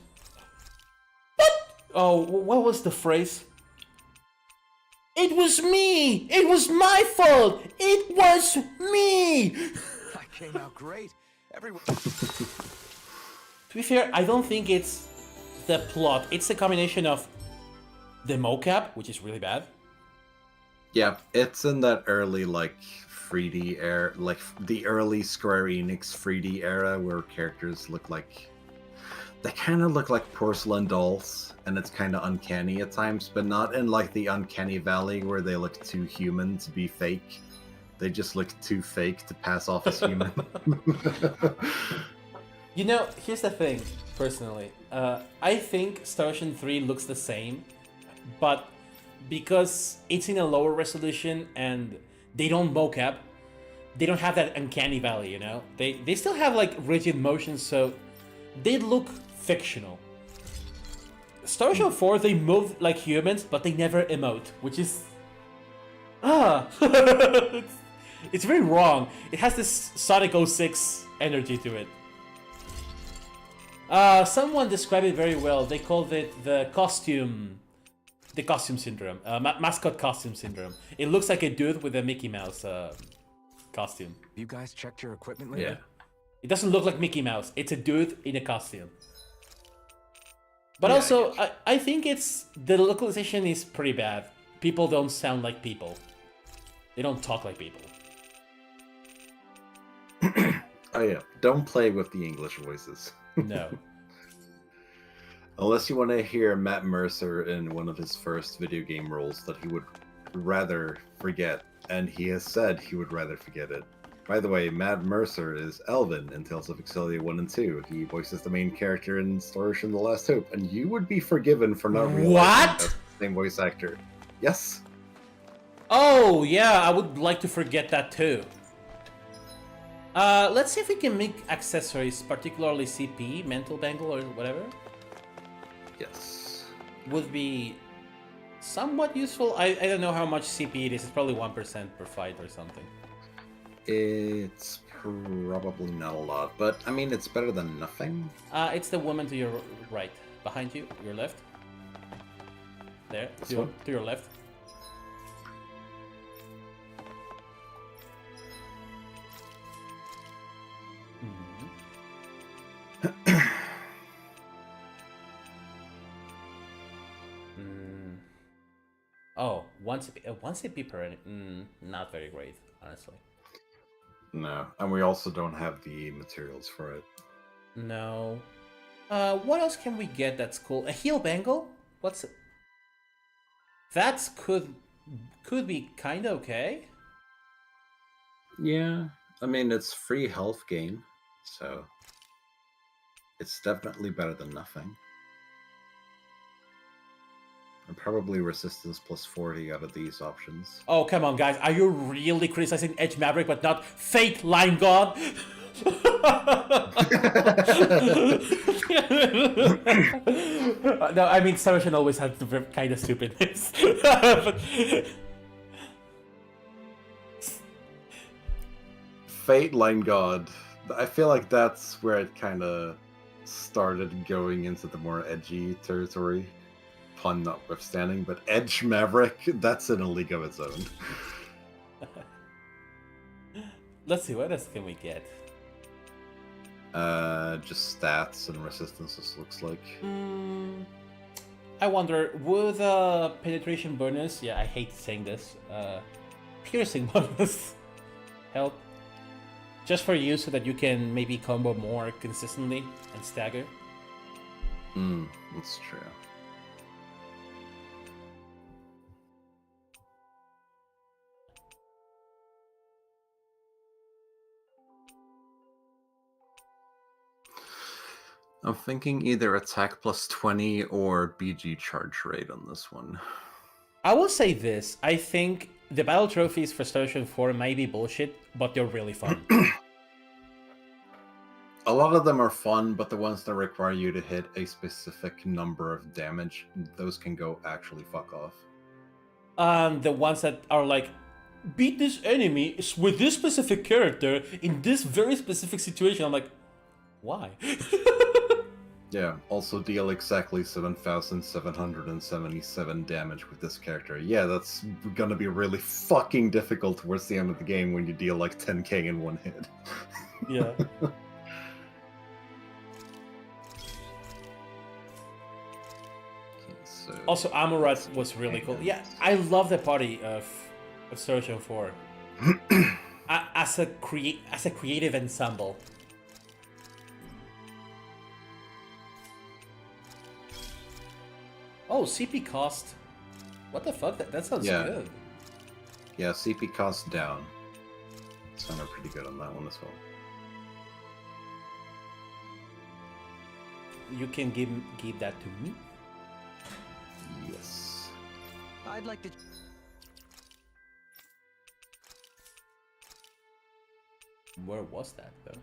What? Oh, what was the phrase? It was me! It was my fault! It was me! I came out great. Everyone. To be fair, I don't think it's the plot. It's a combination of the mocap, which is really bad. Yeah, it's in that early, like, 3D era, like, the early Square Enix 3D era where characters look like... They kind of look like porcelain dolls, and it's kind of uncanny at times, but not in, like, the Uncanny Valley where they look too human to be fake. They just look too fake to pass off as human. You know, here's the thing, personally. I think Star Ocean 3 looks the same, but because it's in a lower resolution and they don't mocap, they don't have that uncanny valley, you know? They still have like rigid motion, so they look fictional. Star Ocean 4, they move like humans, but they never emote, which is... it's very wrong. It has this Sonic 06 energy to it. Someone described it very well. They called it the costume syndrome. Mascot costume syndrome. It looks like a dude with a Mickey Mouse costume. You guys checked your equipment lately? Yeah. It doesn't look like Mickey Mouse. It's a dude in a costume. But Yeah, also, I think the localization is pretty bad. People don't sound like people. They don't talk like people. Oh yeah, don't play with the English voices. No. Unless you want to hear Matt Mercer in one of his first video game roles that he would rather forget, and he has said he would rather forget it. By the way, Matt Mercer is Elvin in Tales of Excelia 1 and 2. He voices the main character in Star Ocean The Last Hope, and you would be forgiven for not realizing What? that's the same voice actor. Yes. Oh, yeah, I would like to forget that too. Let's see if we can make accessories, particularly CP, mental bangle, or whatever. Yes. Would be somewhat useful. I don't know how much CP it is. It's probably 1% per fight or something. It's probably not a lot, but I mean, it's better than nothing. It's the woman to your right. Behind you, your left. There, This to one? your left. Oh, one CP per not very great, honestly. No, and we also don't have the materials for it. No. What else can we get that's cool? A heal bangle? What's it? That's could be kinda okay. Yeah, I mean, it's free health gain, so it's definitely better than nothing. And probably resistance plus 40 out of these options. Oh, come on, guys. Are you really criticizing Edge Maverick but not Fate Line God? No, I mean, Star Ocean always had the kind of stupidness. But... Fate Line God. I feel like that's where it kind of started going into the more edgy territory. Pun notwithstanding, but Edge Maverick, that's in a league of its own. Let's see, what else can we get? Just stats and resistances, looks like. I wonder, would penetration bonus, yeah, I hate saying this, piercing bonus help? Just for you so that you can maybe combo more consistently and stagger? That's true. I'm thinking either attack plus 20 or BG charge rate on this one. I will say this, I think the battle trophies for Star Ocean 4 might be bullshit, but they're really fun. A lot of them are fun, but the ones that require you to hit a specific number of damage, those can go actually fuck off. The ones that are like, beat this enemy with this specific character in this very specific situation, I'm like, why? Yeah, also deal exactly 7,777 damage with this character. Yeah, that's gonna be really fucking difficult towards the end of the game when you deal like 10k in one hit. Yeah. So, Also, Amurat was really cool. Yeah, I love the party of Star Ocean 4. as a creative ensemble. Oh, CP cost. What the fuck? That sounds good. Yeah, CP cost down. Sounded pretty good on that one as well. You can give that to me? Yes. I'd like to... Where was that, though?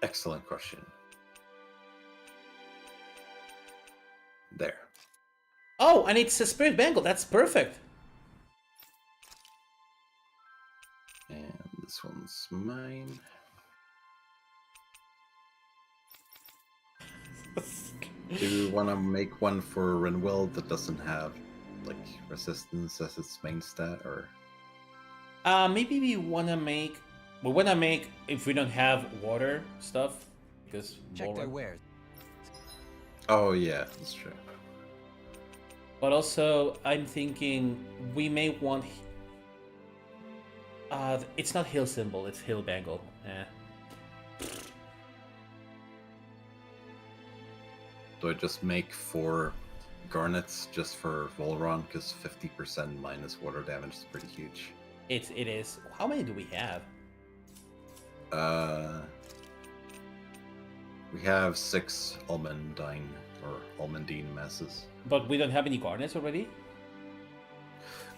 Excellent question. There. Oh, and it's a spirit bangle. That's perfect. And this one's mine. Do you want to make one for Renwell that doesn't have like resistance as its main stat, or? Maybe we wanna make if we don't have water stuff, because Check their wares. Oh yeah, that's true. But also, I'm thinking we may want. It's not hill symbol; it's hill bangle. Do I just make 4 garnets just for Volron? Because 50% minus water damage is pretty huge. It is. How many do we have? We have 6 almandine or almandine masses. But we don't have any garnets already.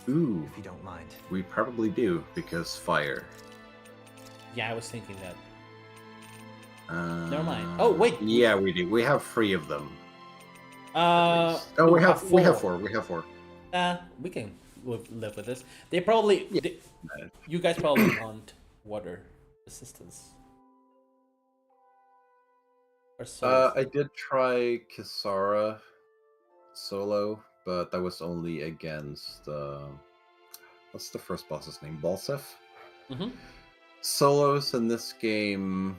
Ooh, If you don't mind. we probably do because fire. Yeah, I was thinking that. Never mind. Oh, wait. Yeah, we do. We have 3 of them. Oh, we have 4. We have 4. We can live with this. They probably. You guys probably want water resistance. Or souls. I did try Kisara solo, but that was only against what's the first boss's name? Balsef? Mm-hmm. Solos in this game,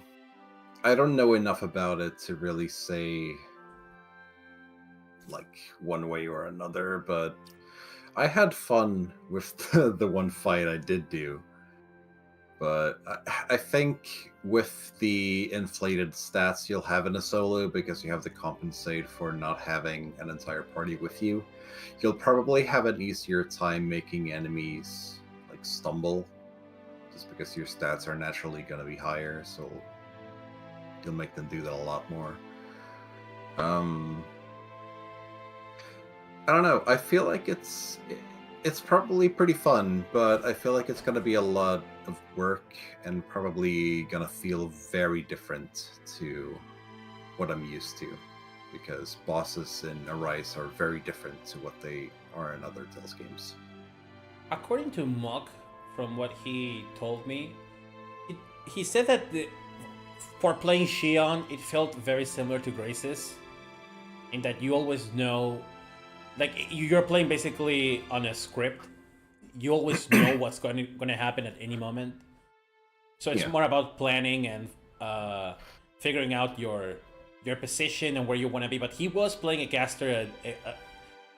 I don't know enough about it to really say like one way or another, but I had fun with the one fight I did do. But I think with the inflated stats you'll have in a solo, because you have to compensate for not having an entire party with you, you'll probably have an easier time making enemies like stumble, just because your stats are naturally going to be higher, so you'll make them do that a lot more. I don't know. I feel like it's probably pretty fun, but I feel like it's going to be a lot of work and probably going to feel very different to what I'm used to, because bosses in Arise are very different to what they are in other Tales games. According to Mock, from what he told me, he said that for playing Shion, it felt very similar to Graces, in that you always know, like you're playing basically on a script. You always know what's going to happen at any moment. So it's more about planning and figuring out your position and where you want to be. But he was playing a caster,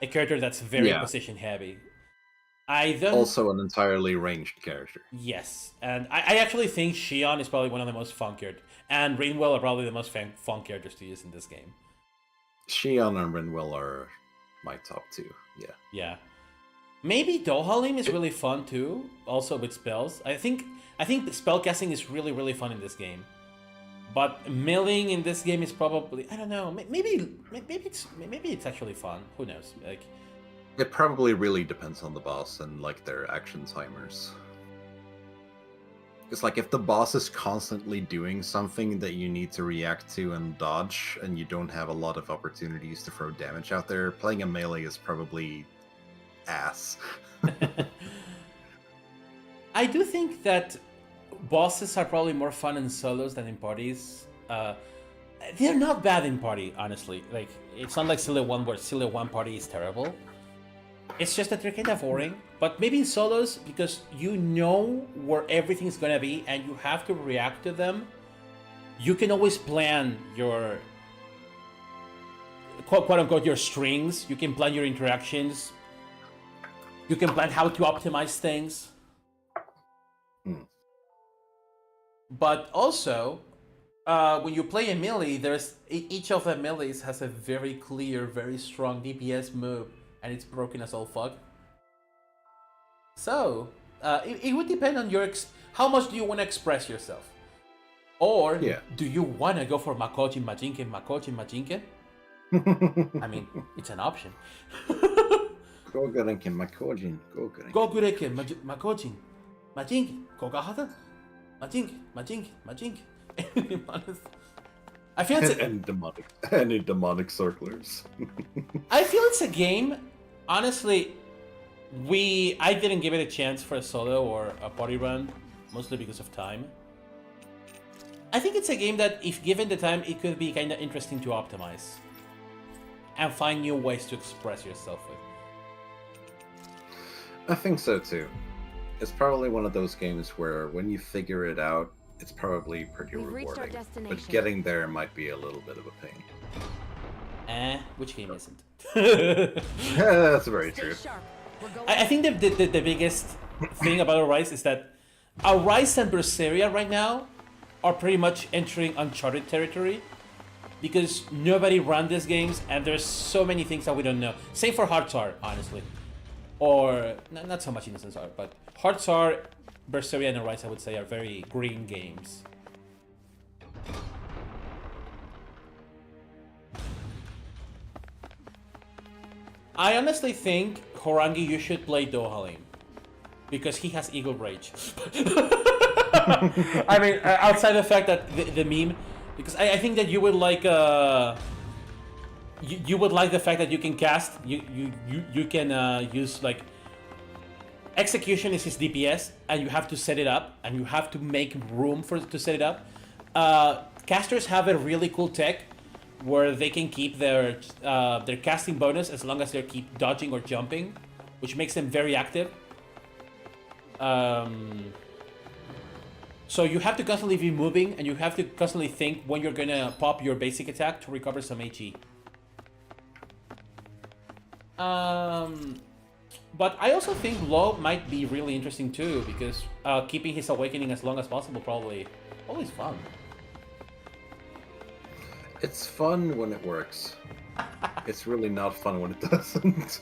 a character that's very position heavy. Also an entirely ranged character. Yes, and I actually think Shion is probably one of the most fun characters, and Rinwell are probably the most fun characters to use in this game. Shion and Rinwell are my top 2. Yeah. Maybe Dohalim is really fun too, also with spells. I think spellcasting is really, really fun in this game. But milling in this game is probably, I don't know, maybe it's actually fun. Who knows? Like, it probably really depends on the boss and like their action timers. It's like if the boss is constantly doing something that you need to react to and dodge, and you don't have a lot of opportunities to throw damage out there, playing a melee is probably ass. I do think that bosses are probably more fun in solos than in parties. They're not bad in party, honestly. Like, it's not like Sile 1 where Sile 1 party is terrible. It's just that they're kind of boring. But maybe in solos, because you know where everything's gonna be and you have to react to them, you can always plan your quote-unquote your strings. You can plan your interactions. You can plan how to optimize things. But also, when you play a melee, each of the melees has a very clear, very strong DPS move, and it's broken as all fuck. So, it would depend on how much do you want to express yourself? Or do you want to go for Makochi Majinken? I mean, it's an option. Gogurenki, Makojin, Gogurenki. Gogureke, Makojin, Majink, Gogahata, Majink. I feel it's any demonic circlers. I feel it's a game. Honestly, I didn't give it a chance for a solo or a party run, mostly because of time. I think it's a game that, if given the time, it could be kind of interesting to optimize and find new ways to express yourself with. I think so too. It's probably one of those games where when you figure it out, it's probably pretty We've reached our rewarding. destination. But getting there might be a little bit of a pain. Which game isn't? Yeah, that's very Stay true. sharp. We're going. I think the biggest thing about Arise is that Arise and Berseria right now are pretty much entering uncharted territory, because nobody ran these games and there's so many things that we don't know. Same for Heartsar, honestly. Or, not so much Innocence Art, but Heartsar, Berseria, and Arise, I would say, are very green games. I honestly think, Horangi, you should play Dohalim, because he has Eagle Rage. I mean, outside the fact that the meme, because I think that you would like you would like the fact that you can cast, you can use like execution is his DPS, and you have to set it up, and you have to make room to set it up. Casters have a really cool tech where they can keep their casting bonus as long as they keep dodging or jumping, which makes them very active. So you have to constantly be moving, and you have to constantly think when you're gonna pop your basic attack to recover some HE. But I also think Law might be really interesting too, because keeping his awakening as long as possible probably always fun. It's fun when it works. It's really not fun when it doesn't.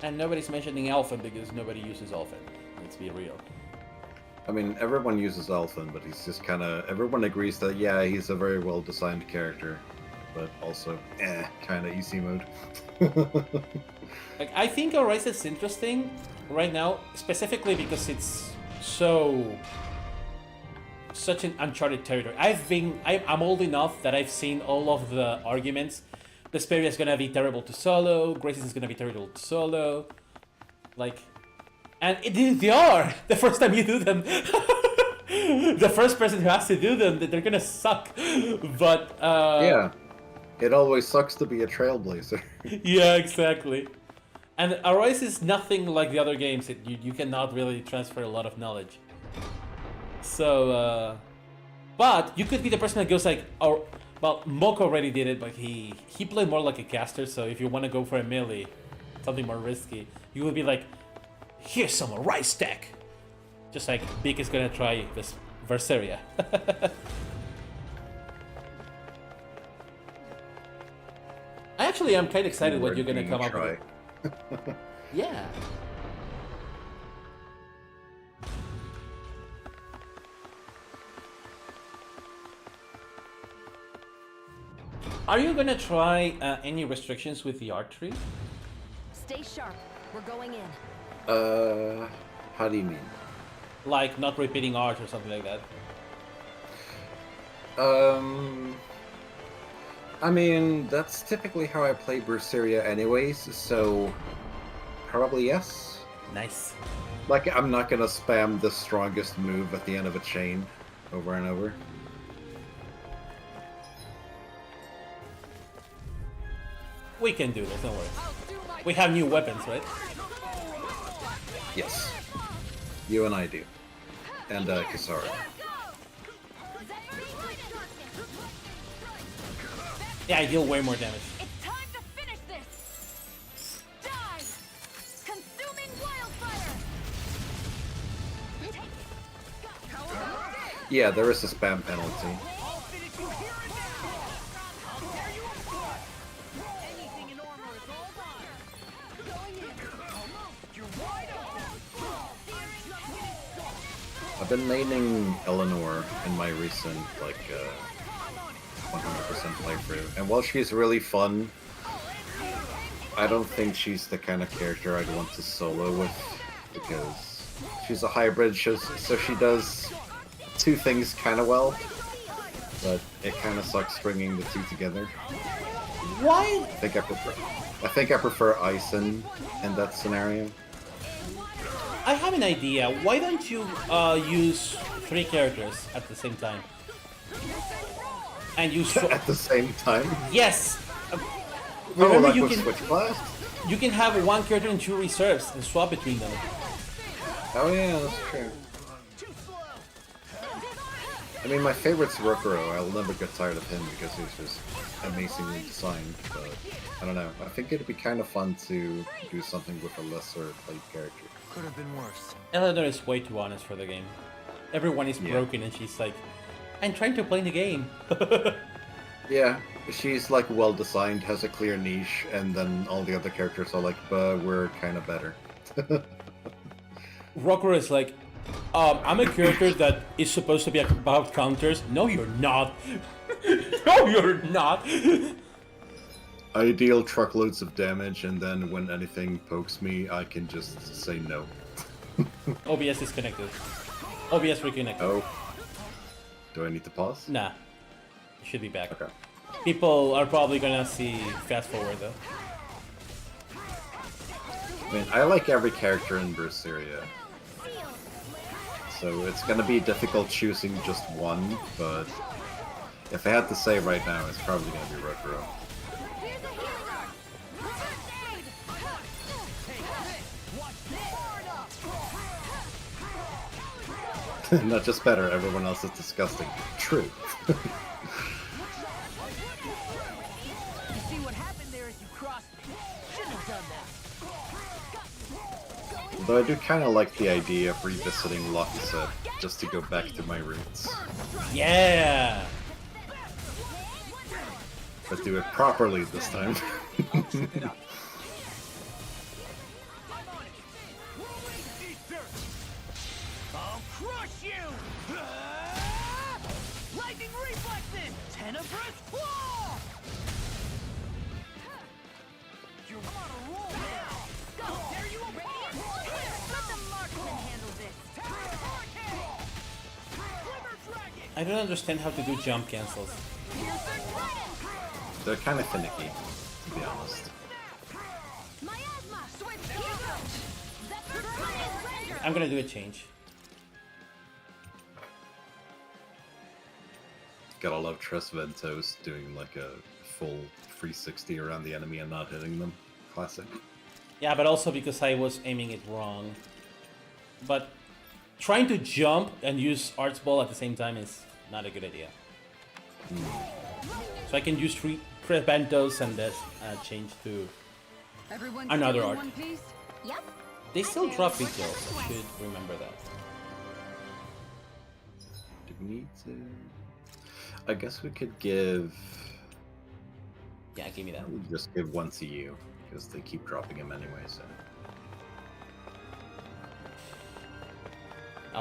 And nobody's mentioning Alphen because nobody uses Alphen. Let's be real. I mean, everyone uses Alphen, but he's just kind of... Everyone agrees that, yeah, he's a very well-designed character, but also, kind of easy mode. Like, I think Arise is interesting right now, specifically because it's such an uncharted territory. I'm old enough that I've seen all of the arguments. Vesperia is gonna be terrible to solo, Graces is gonna be terrible to solo. Like, and they are! The first time you do them. The first person who has to do them, they're gonna suck. But, yeah. It always sucks to be a trailblazer. Yeah, exactly. And Arise is nothing like the other games. You cannot really transfer a lot of knowledge. So, but you could be the person that goes like, well, Moko already did it, but he played more like a caster, so if you want to go for a melee, something more risky, you would be like, here's some Arise tech! Just like Beak is gonna try this Berseria. I actually am kind of excited what you're gonna come up with. Yeah. Are you gonna try any restrictions with the art tree? Stay sharp. We're going in. How do you mean? Like not repeating art or something like that? I mean, that's typically how I play Berseria anyways, so probably yes. Nice. Like, I'm not gonna spam the strongest move at the end of a chain over and over. We can do this, don't worry. We have new weapons, right? Yes. You and I do. And, Kisara. Yeah, I deal way more damage. It's time to finish this. Die! Consuming wildfire. Yeah, there is a spam penalty. I've been maining Eleanor in my recent, like, 100% playthrough. And while she's really fun, I don't think she's the kind of character I'd want to solo with, because she's a hybrid, so she does two things kind of well, but it kind of sucks stringing the two together. Why? I think I prefer isnt in that scenario. I have an idea. Why don't you use 3 characters at the same time? And you At the same time? Yes. Oh, Remember, like you with can Switch Blast? you can have 1 character and 2 reserves and swap between them. Oh yeah, that's true. I mean, my favorite's Rokuro. I'll never get tired of him because he's just amazingly designed, but I don't know. I think it'd be kind of fun to do something with a lesser played character. Could have been worse. Eleanor is way too honest for the game. Everyone is broken and she's like, I'm trying to play the game. Yeah, she's like well designed, has a clear niche, and then all the other characters are like, but we're kind of better. Rokuro is like, I'm a character that is supposed to be about counters. No, you're not. No, you're not. I deal truckloads of damage, and then when anything pokes me, I can just say no. OBS is connected. OBS reconnected. Oh. Do I need to pause? Nah. You should be back. Okay. People are probably gonna see fast forward though. I mean, I like every character in Berseria. So it's gonna be difficult choosing just one, but if I had to say right now, it's probably gonna be Rokuro. Not just better, everyone else is disgusting. True. You see what happened there as you crossed me. Shouldn't have done that. Though I do kind of like the idea of revisiting Lockset just to go back to my roots. Yeah. But do it properly this time. I'll crush you! Lightning reflexes! Tenebrous claw! You're on a roll now! Go! There you are! Let the marksman handle this. I don't understand how to do jump cancels. They're kind of finicky, to be honest. I'm gonna do a change. Gotta love Tres Ventos doing like a full 360 around the enemy and not hitting them. Classic. Yeah, but also because I was aiming it wrong. But trying to jump and use Arts Ball at the same time is not a good idea. So I can use Tres Ventos and then change to Everyone another still in art. one piece? Yep. They still drop details. I should remember that. Do we need to... I guess we could give... Yeah, give me that. We'll just give one to you, because they keep dropping him anyway, so...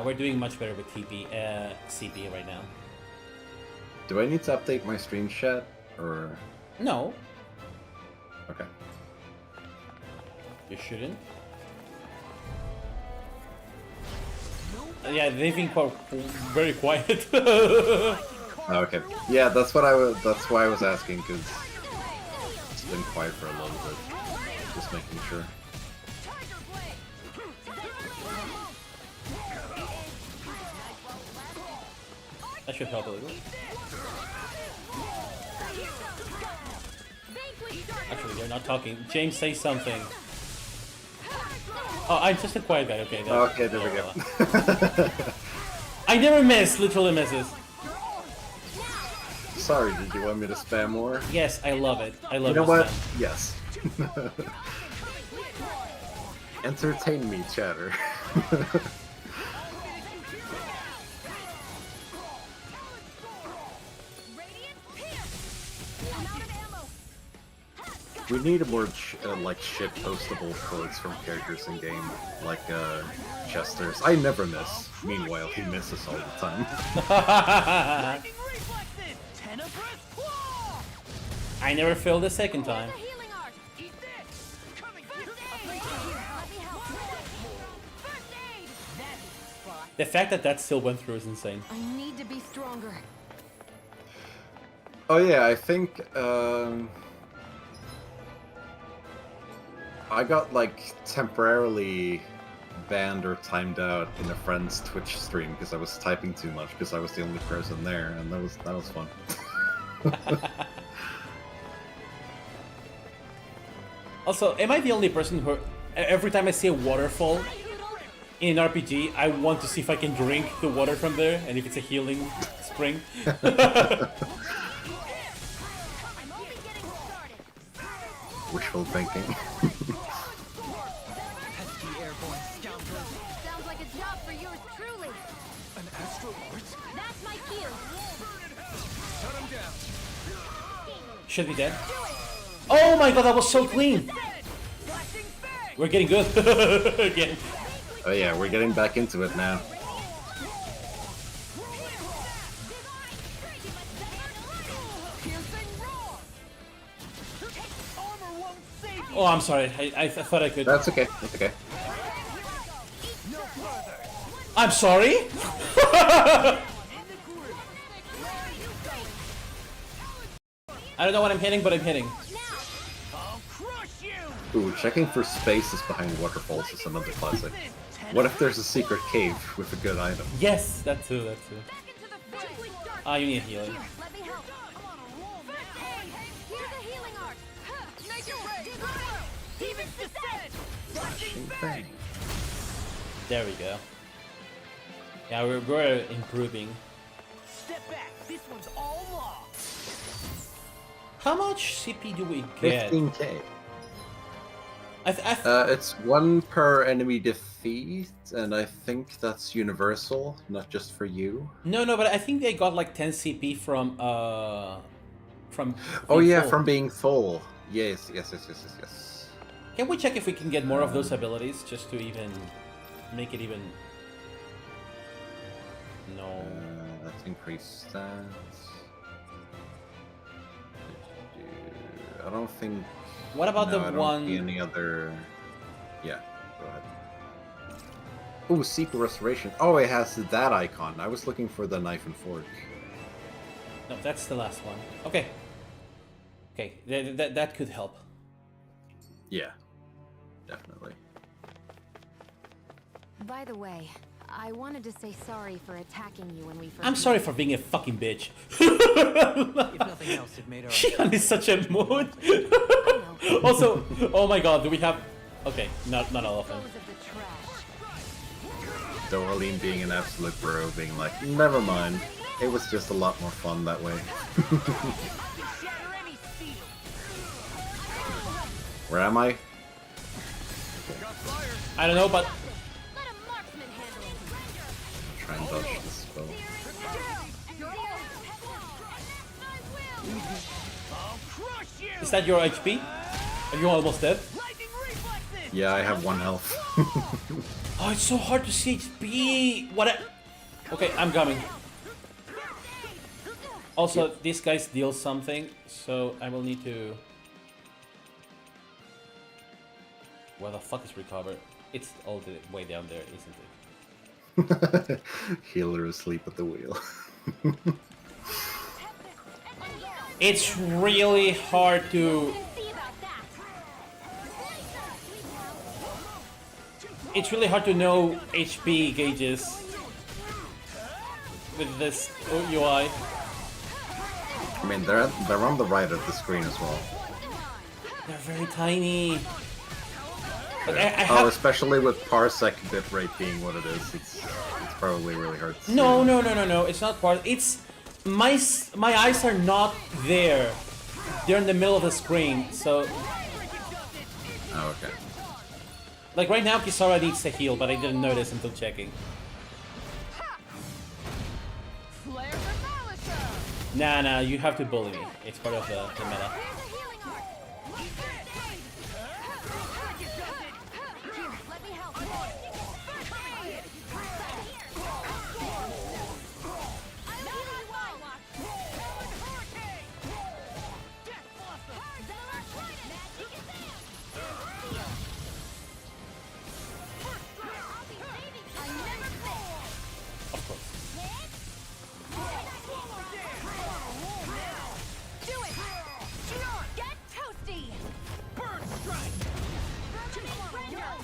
We're doing much better with CP right now. Do I need to update my stream chat, or... No, Okay. you shouldn't. Yeah, they've been very quiet. Okay. Yeah, that's what that's why I was asking, because it's been quiet for a little bit. Just making sure. That should help a little. Actually, they're not talking. James, say something. Oh, I'm just a quiet guy. Okay. Okay, there we go. I never miss. Literally misses. Sorry, did you want me to spam more? Yes, I love it. I love it. You know what? Yes. Entertain me, chatter. We need more like shit postable quotes from characters in game, like Chester's. I never miss. Meanwhile, he misses all the time. Reflexes! Tenebrous claw! I never failed the second time. The healing art. Eat this! Coming! First aid. Let me help. First aid. That's the spot. The fact that that still went through is insane. I need to be stronger. Oh yeah, I think I got like temporarily banned or timed out in a friend's Twitch stream because I was typing too much because I was the only person there, and that was fun. Also, am I the only person who every time I see a waterfall in an RPG, I want to see if I can drink the water from there and if it's a healing spring? I'm only getting started. Wishful thinking. Pesky airborne scoundrels. Sounds like a job for yours truly. An astral art? That's my cue. Shut him down. Should be dead. Oh my god, that was so clean! Flashing fang! We're getting good again. Oh yeah, we're getting back into it now. Piercing roar! Armor won't save you! Oh, I'm sorry. I thought I could. That's okay. That's okay. No further! I'm sorry? In the groove! I don't know what I'm hitting, but I'm hitting. I'll crush you! Ooh, checking for spaces behind waterfalls is another classic. What if there's a secret cave with a good item? Yes, that too, that too. Back into the fray. Ah, you need healing. Let me help. I'm on a roll. First aid. Here's the healing art. Make it rain! Demon's descent! Flashing fang! There we go. Yeah, we're improving. Step back! This one's all law! How much CP do we get? 15k. I th It's 1 per enemy defeat, and I think that's universal, not just for you. no, but I think they got like 10 CP from Oh being yeah, full. from being full. Yes. Can we check if we can get more of those abilities just to even make it even? No. Let's increase stats. I don't think. What about no, the I don't one? see any other? Yeah, go ahead. Ooh, Secret Restoration. Oh, it has that icon. I was looking for the knife and fork. No, that's the last one. Okay. Okay, that could help. Yeah, definitely. By the way, I wanted to say sorry for attacking you when we first. I'm sorry for being a fucking bitch. If nothing else, it made our Shion is such a mood. Also, oh my god, do we have? Okay, not all of them. Those of the trash. Doreen being an absolute bro, being like, never mind. It was just a lot more fun that way. Shatter any steel! Where am I? Got fire! I don't know, but Let a marksman handle it. Try and dodge this spell. I'll crush you! is that your HP? Are you almost dead? Lightning reflexes! Yeah, I have 1 health. Oh, it's so hard to see HP. What? Okay, I'm coming. Also, these guys deal something, so I will need to. Where the fuck is recover? It's all the way down there, isn't it? Healer asleep at the wheel. It's really hard to. See about that. It's really hard to know HP gauges with this UI. I mean, they're on the right of the screen as well. They're very tiny. Like, I Oh, have... especially with parsec bitrate being what it is, it's probably really hard to see. No, it's not part. It's my eyes are not there. They're in the middle of the screen, so Oh, okay. like right now Kisara needs to heal, but I didn't notice until checking. Flare demolisher! Nah, you have to bully me. It's part of the meta. Let me help.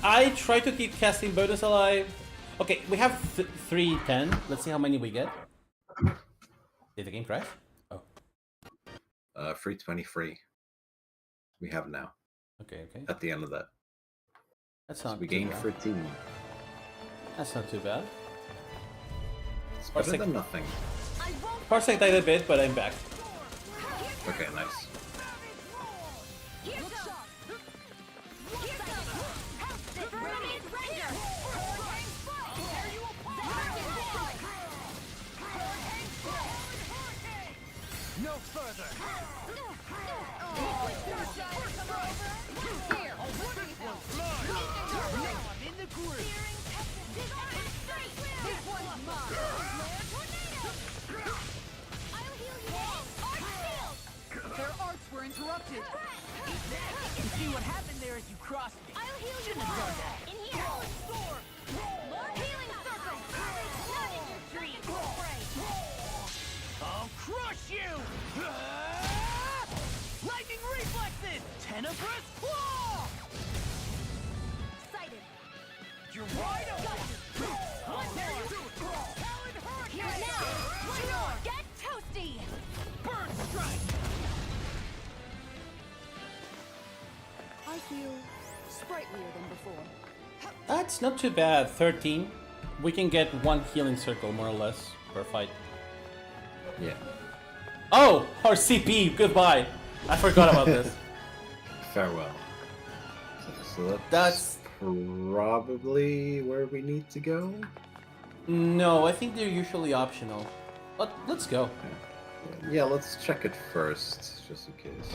I try to keep casting bonus alive. Okay, we have 310. Let's see how many we get. Did the game crash? Oh. Free 23. We have now. Okay. At the end of that. That's So not we too gained bad. 13. That's not too bad. It's better than nothing. Parsec died a bit, but I'm back. Okay, nice. No further. I'm in the group. Their arts were interrupted. You can see what happened there as you crossed me. I'll heal you Shouldn't have done that. In here. More healing circle. Not in your dreams. I'll crush you! Lightning reflexes! Tenebrous claw! Sighted. You're wide open! One more. Talon hurricane! Here now. One more. Get toasty. Bird strike! I feel sprightlier than before. That's not too bad. 13. We can get 1 healing circle, more or less, per fight. Yeah. Oh! Our CP! Goodbye! I forgot about this. Farewell. So That's... probably where we need to go. No, I think they're usually optional. But let's go. Yeah, let's check it first, just in case.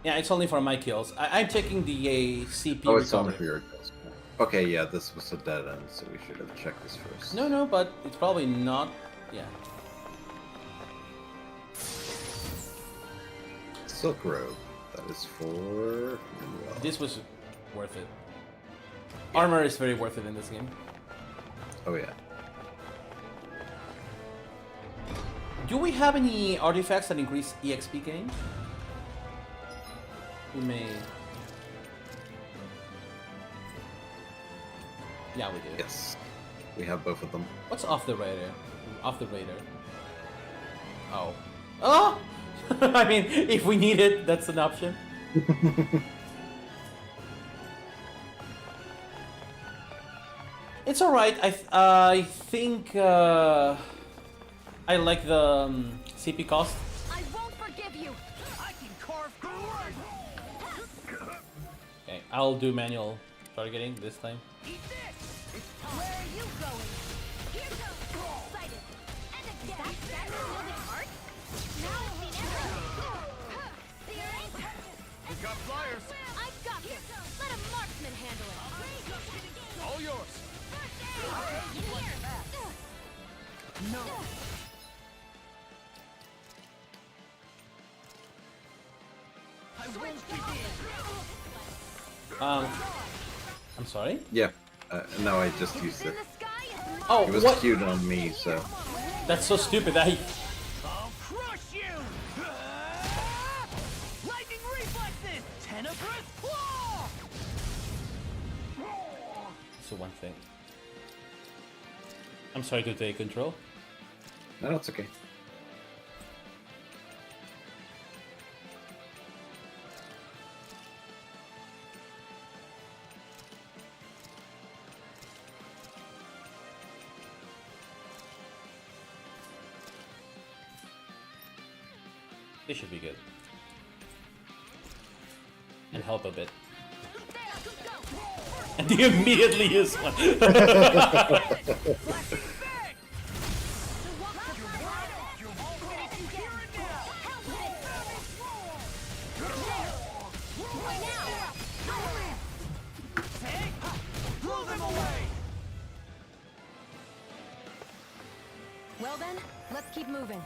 Yeah, it's only for my kills. I'm taking the CP Oh, it's only recovery. for your kills. Okay, yeah, this was a dead end, so we should have checked this first. No, but it's probably not... Yeah. Silk Road. That is for... This was worth it. Armor is very worth it in this game. Oh, yeah. Do we have any artifacts that increase EXP gain? We may... Yeah, we do. Yes. We have both of them. What's off the radar? Off the radar. Oh. Oh! I mean, if we need it, that's an option. It's alright. I think I like the CP cost. I won't forgive you. I can carve through wood! Okay, I'll do manual targeting this time. Eat this! Where are you going? Here goes. Sighted. And again. That moving art? Now I've seen everything. Searing. We got flyers. I've got this. Let a marksman handle it. All yours. In here. No! I won't begin! I'm sorry? Yeah. No, I just used In it. the sky is Oh, It was what? queued on me, so... That's so stupid. I'll crush you! Lightning reflexes! Tenebrous claw! So one thing. I'm sorry to take control. No, it's okay. This should be good. And help a bit. And he immediately use one. Well then, let's keep moving.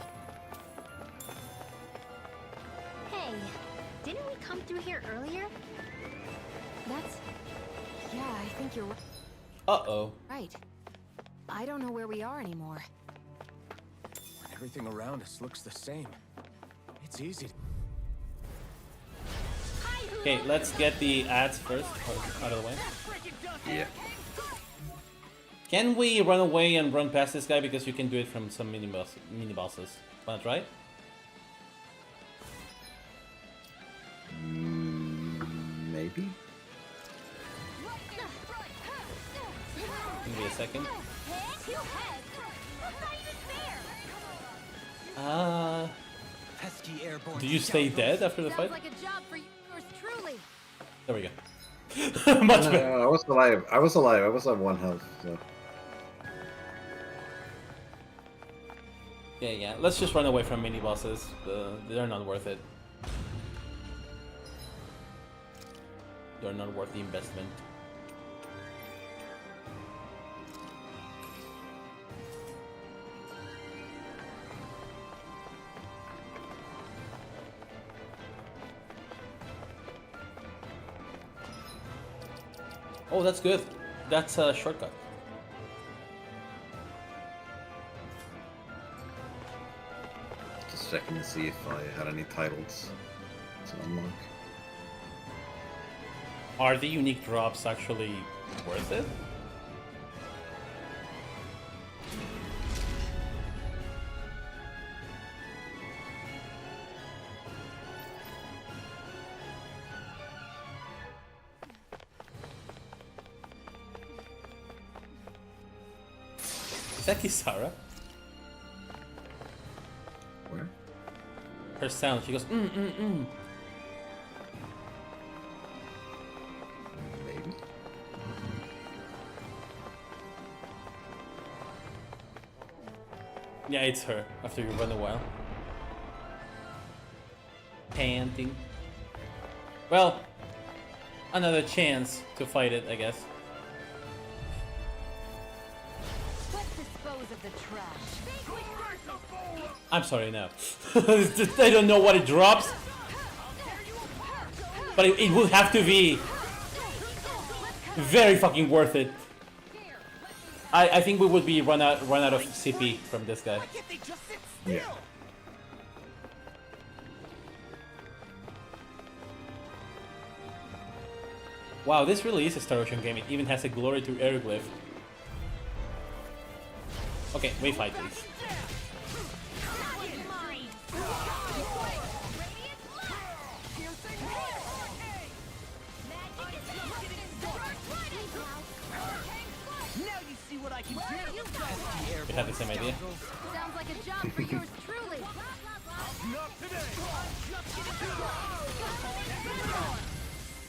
Hey, didn't we come through here earlier? That's... Yeah, I think you're Uh-oh. right. I don't know where we are anymore. When everything around us looks the same, it's easy. Hi, Hoo! Okay, let's get the ads first out of the way. Yeah. Can we run away and run past this guy because you can do it from some mini bosses? Wanna try? Maybe. Give me a second. Pesky airborne Do you stay dead after the fight? Sounds like a job for yours truly. There we go. Much better. I was alive. I was alive. I was on 1 health. So. Yeah. Let's just run away from mini bosses. They're not worth it. They're not worth the investment. Oh, that's good. That's a shortcut. Just checking to see if I had any titles to unlock. Are the unique drops actually worth it? Is that Kisara? Where? Her sound, she goes Maybe. Yeah, it's her, after you run a while. Panting. Well, another chance to fight it, I guess. Let's dispose of the trash. I'm sorry, no. I don't know what it drops. But it will have to be very fucking worth it. I think we would be run out of CP from this guy. Yeah. Wow, this really is a Star Ocean game. It even has a glory to airglyph. Okay, we fight these. We have the same idea. Sounds like a job for yours truly.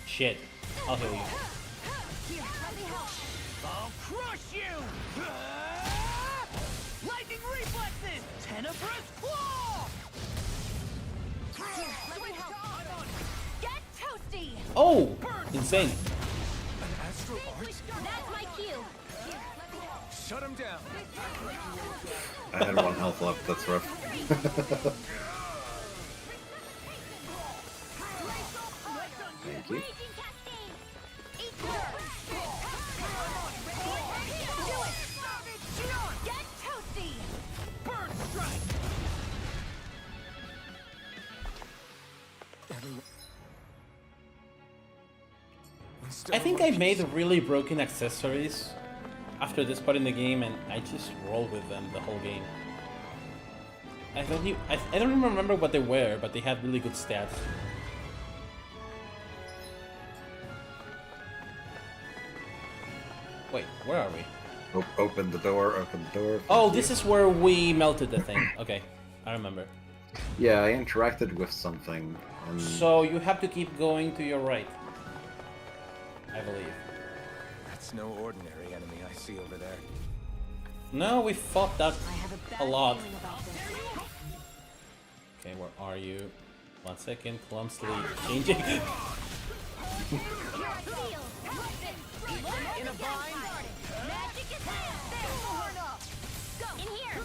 Shit. I'll heal you. Here, let me help. I'll crush you! Lightning reflexes! Tenebrous claw! Here, let me help. Get toasty. Oh! Insane. An astral art? That's my cue. Here, let me help. Shut him down. I had 1 health left. That's rough. Thank you. Raging cascade. Eat her. Do it. Get toasty. Burn strike! I think I made really broken accessories after this part in the game, and I just roll with them the whole game. I don't even remember what they were, but they had really good stats. Wait, where are we? Open the door. Open the door. Oh, this is where we melted the thing. Okay, I remember. Yeah, I interacted with something. And... So you have to keep going to your right, I believe. That's no ordinary enemy I see over there. No, we fought that I have a bad a lot. feeling about this. Okay, where are you? 1 second, clumsily changing. Here I feel. In a bind? Magic is hand. There. Go. In here.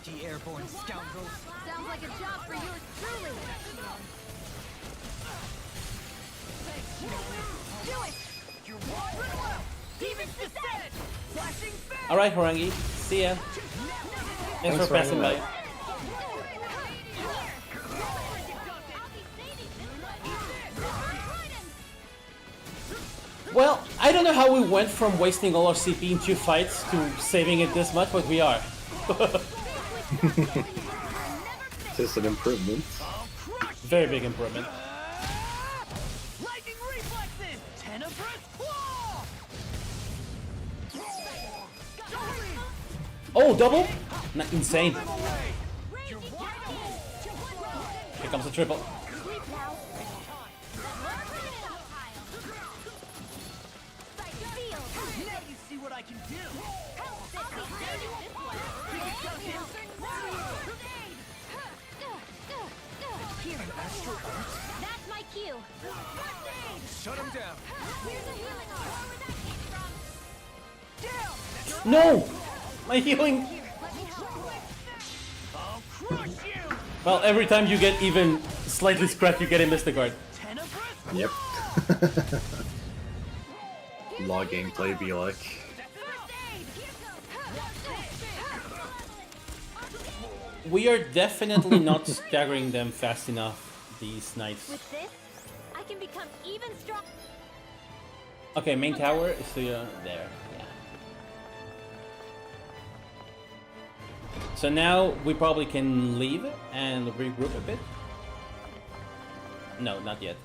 pesky airborne scoundrels. Sounds like a job for yours truly. Do it. You're one! Demon's descent! Flashing fang! Alright, Harangi, see ya. Thanks for for passing by. having Well, I don't know how we went from wasting all our CP in 2 fights to saving it this much, but we are. Just an improvement. Very big improvement. Lightning reflexes! Tenebrous claw! Oh, double? Not insane. Here comes the triple. Now you see what I can do! That's my cue. Shut him down. Here's a healing arm. Where that came from. No! My healing! I'll crush you! Well, every time you get even slightly scratched, you get a Mystic Guard. Tenebrous Yep. Law gameplay be like. We are definitely not staggering them fast enough, these knights. With this, I can become even stronger. Okay, main tower is there. Yeah. So now we probably can leave and regroup a bit. No, not yet.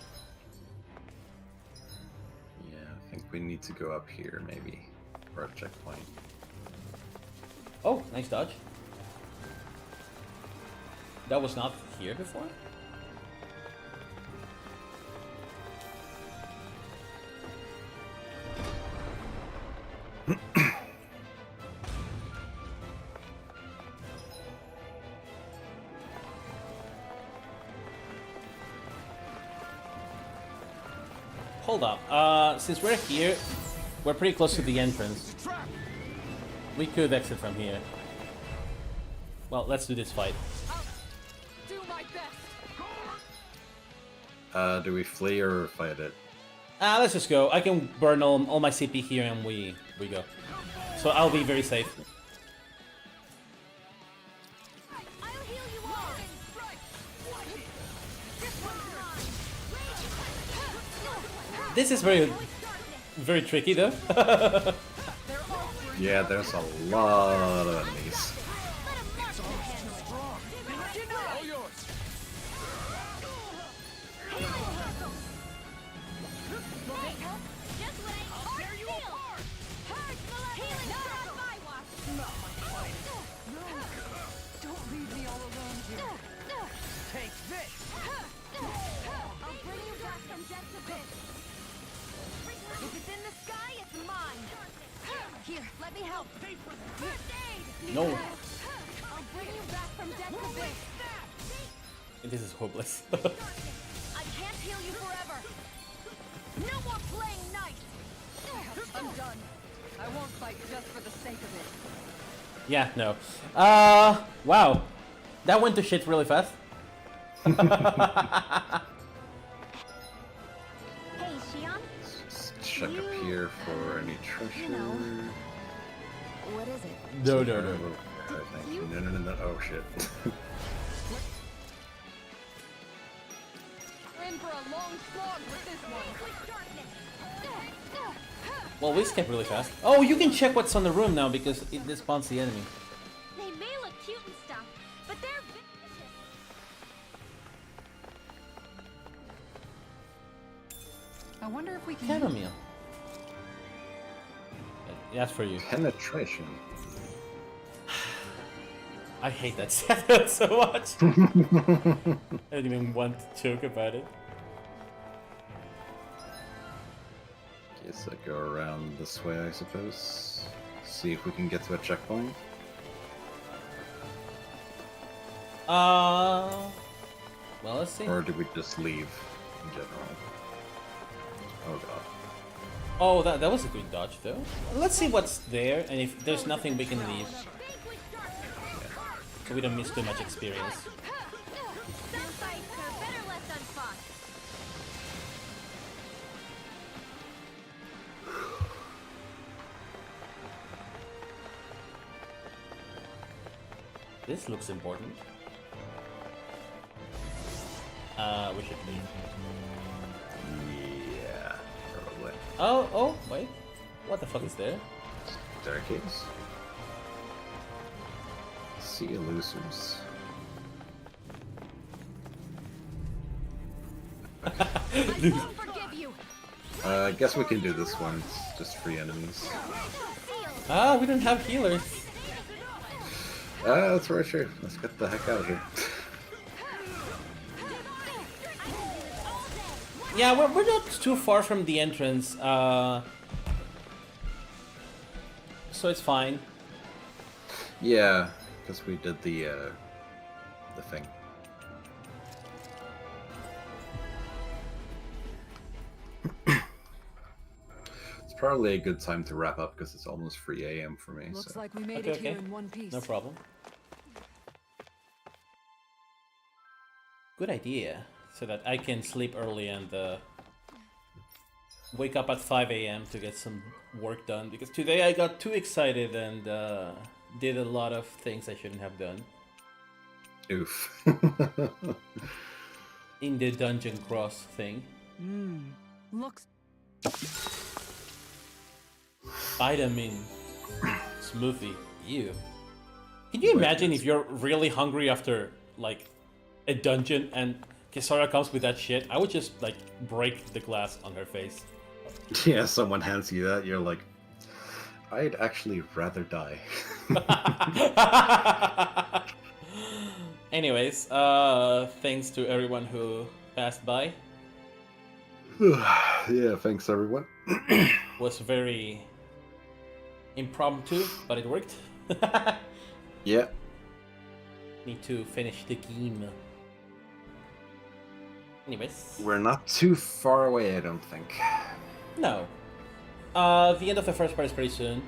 Yeah, I think we need to go up here maybe for a checkpoint. Oh, nice dodge. That was not here before? Hold up. Since we're here, we're pretty close to the entrance. We could exit from here. Well, let's do this fight. Do my best. Do we flee or fight it? Let's just go. I can burn all my CP here and we go. So I'll be very safe. I'll heal you all. This is very tricky though. Yeah, there's a lot of enemies. All yours. Just what I there you are. Healing shot my watch. Don't leave me all alone here. Take this! I'll bring you back from death's abyss. If it's in the sky, it's mine. Here, let me help. First aid. No, I'll bring you back from death's abyss. this is hopeless. I can't heal you forever. No more playing nice. I'm done. I won't fight just for the sake of it. Yeah, no. Wow. That went to shit really fast. Hey, Shion. Let's check up here for any treasure. What is it? No. I think. No. Oh shit. We're in for a long slog with this one. Well, we skipped really fast. Oh, you can check what's on the room now because it spawns the enemy. They may look cute and stuff, but they're vicious. I wonder if we can. Chamomile. That's for you. Penetration. I hate that stat so much. I don't even want to joke about it. Guess I go around this way, I suppose. See if we can get to a checkpoint. Well, let's see. Or do we just leave in general? Oh god. Oh, that was a good dodge, though. Let's see what's there, and if there's nothing, we can leave. So we don't miss too much experience. Some fights are better left unfought. This looks important. We should leave. Yeah, probably. Oh, wait. What the fuck is there? Staircase. Sea losers. I won't forgive you. I guess we can do this one. It's just free enemies. Ah, we don't have healers. That's for sure. Let's get the heck out of here. Yeah, we're not too far from the entrance, so it's fine. Yeah, because we did the thing. It's probably a good time to wrap up because it's almost 3 a.m. for me. Looks So. like we made Okay, it here okay. in one piece. No problem. Good idea, so that I can sleep early and wake up at 5 a.m. to get some work done, because today I got too excited and did a lot of things I shouldn't have done. Oof. In the dungeon cross thing. Looks Vitamin smoothie. Ew. Can you imagine if you're really hungry after like a dungeon and Kisara comes with that shit? I would just like break the glass on her face. Yeah, someone hands you that, you're like, I'd actually rather die. Anyways, thanks to everyone who passed by. Yeah, thanks everyone. Was very impromptu, but it worked. Yeah. Need to finish the game. Anyways. We're not too far away, I don't think. No. The end of the first part is pretty soon.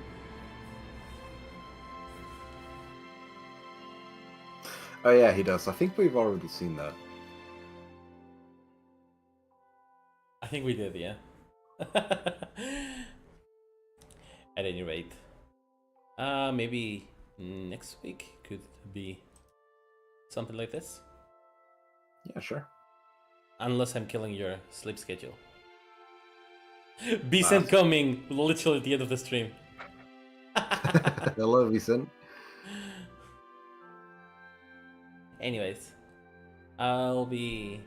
Oh yeah, he does. I think we've already seen that. I think we did, yeah. At any rate. Maybe next week could be something like this. Yeah, sure. Unless I'm killing your sleep schedule. Beeson coming literally at the end of the stream. Hello, Vicent. Anyways, I'll be.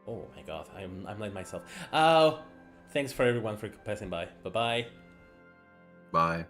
Oh my god, I'm like myself. Thanks for everyone for passing by. Bye bye. Bye.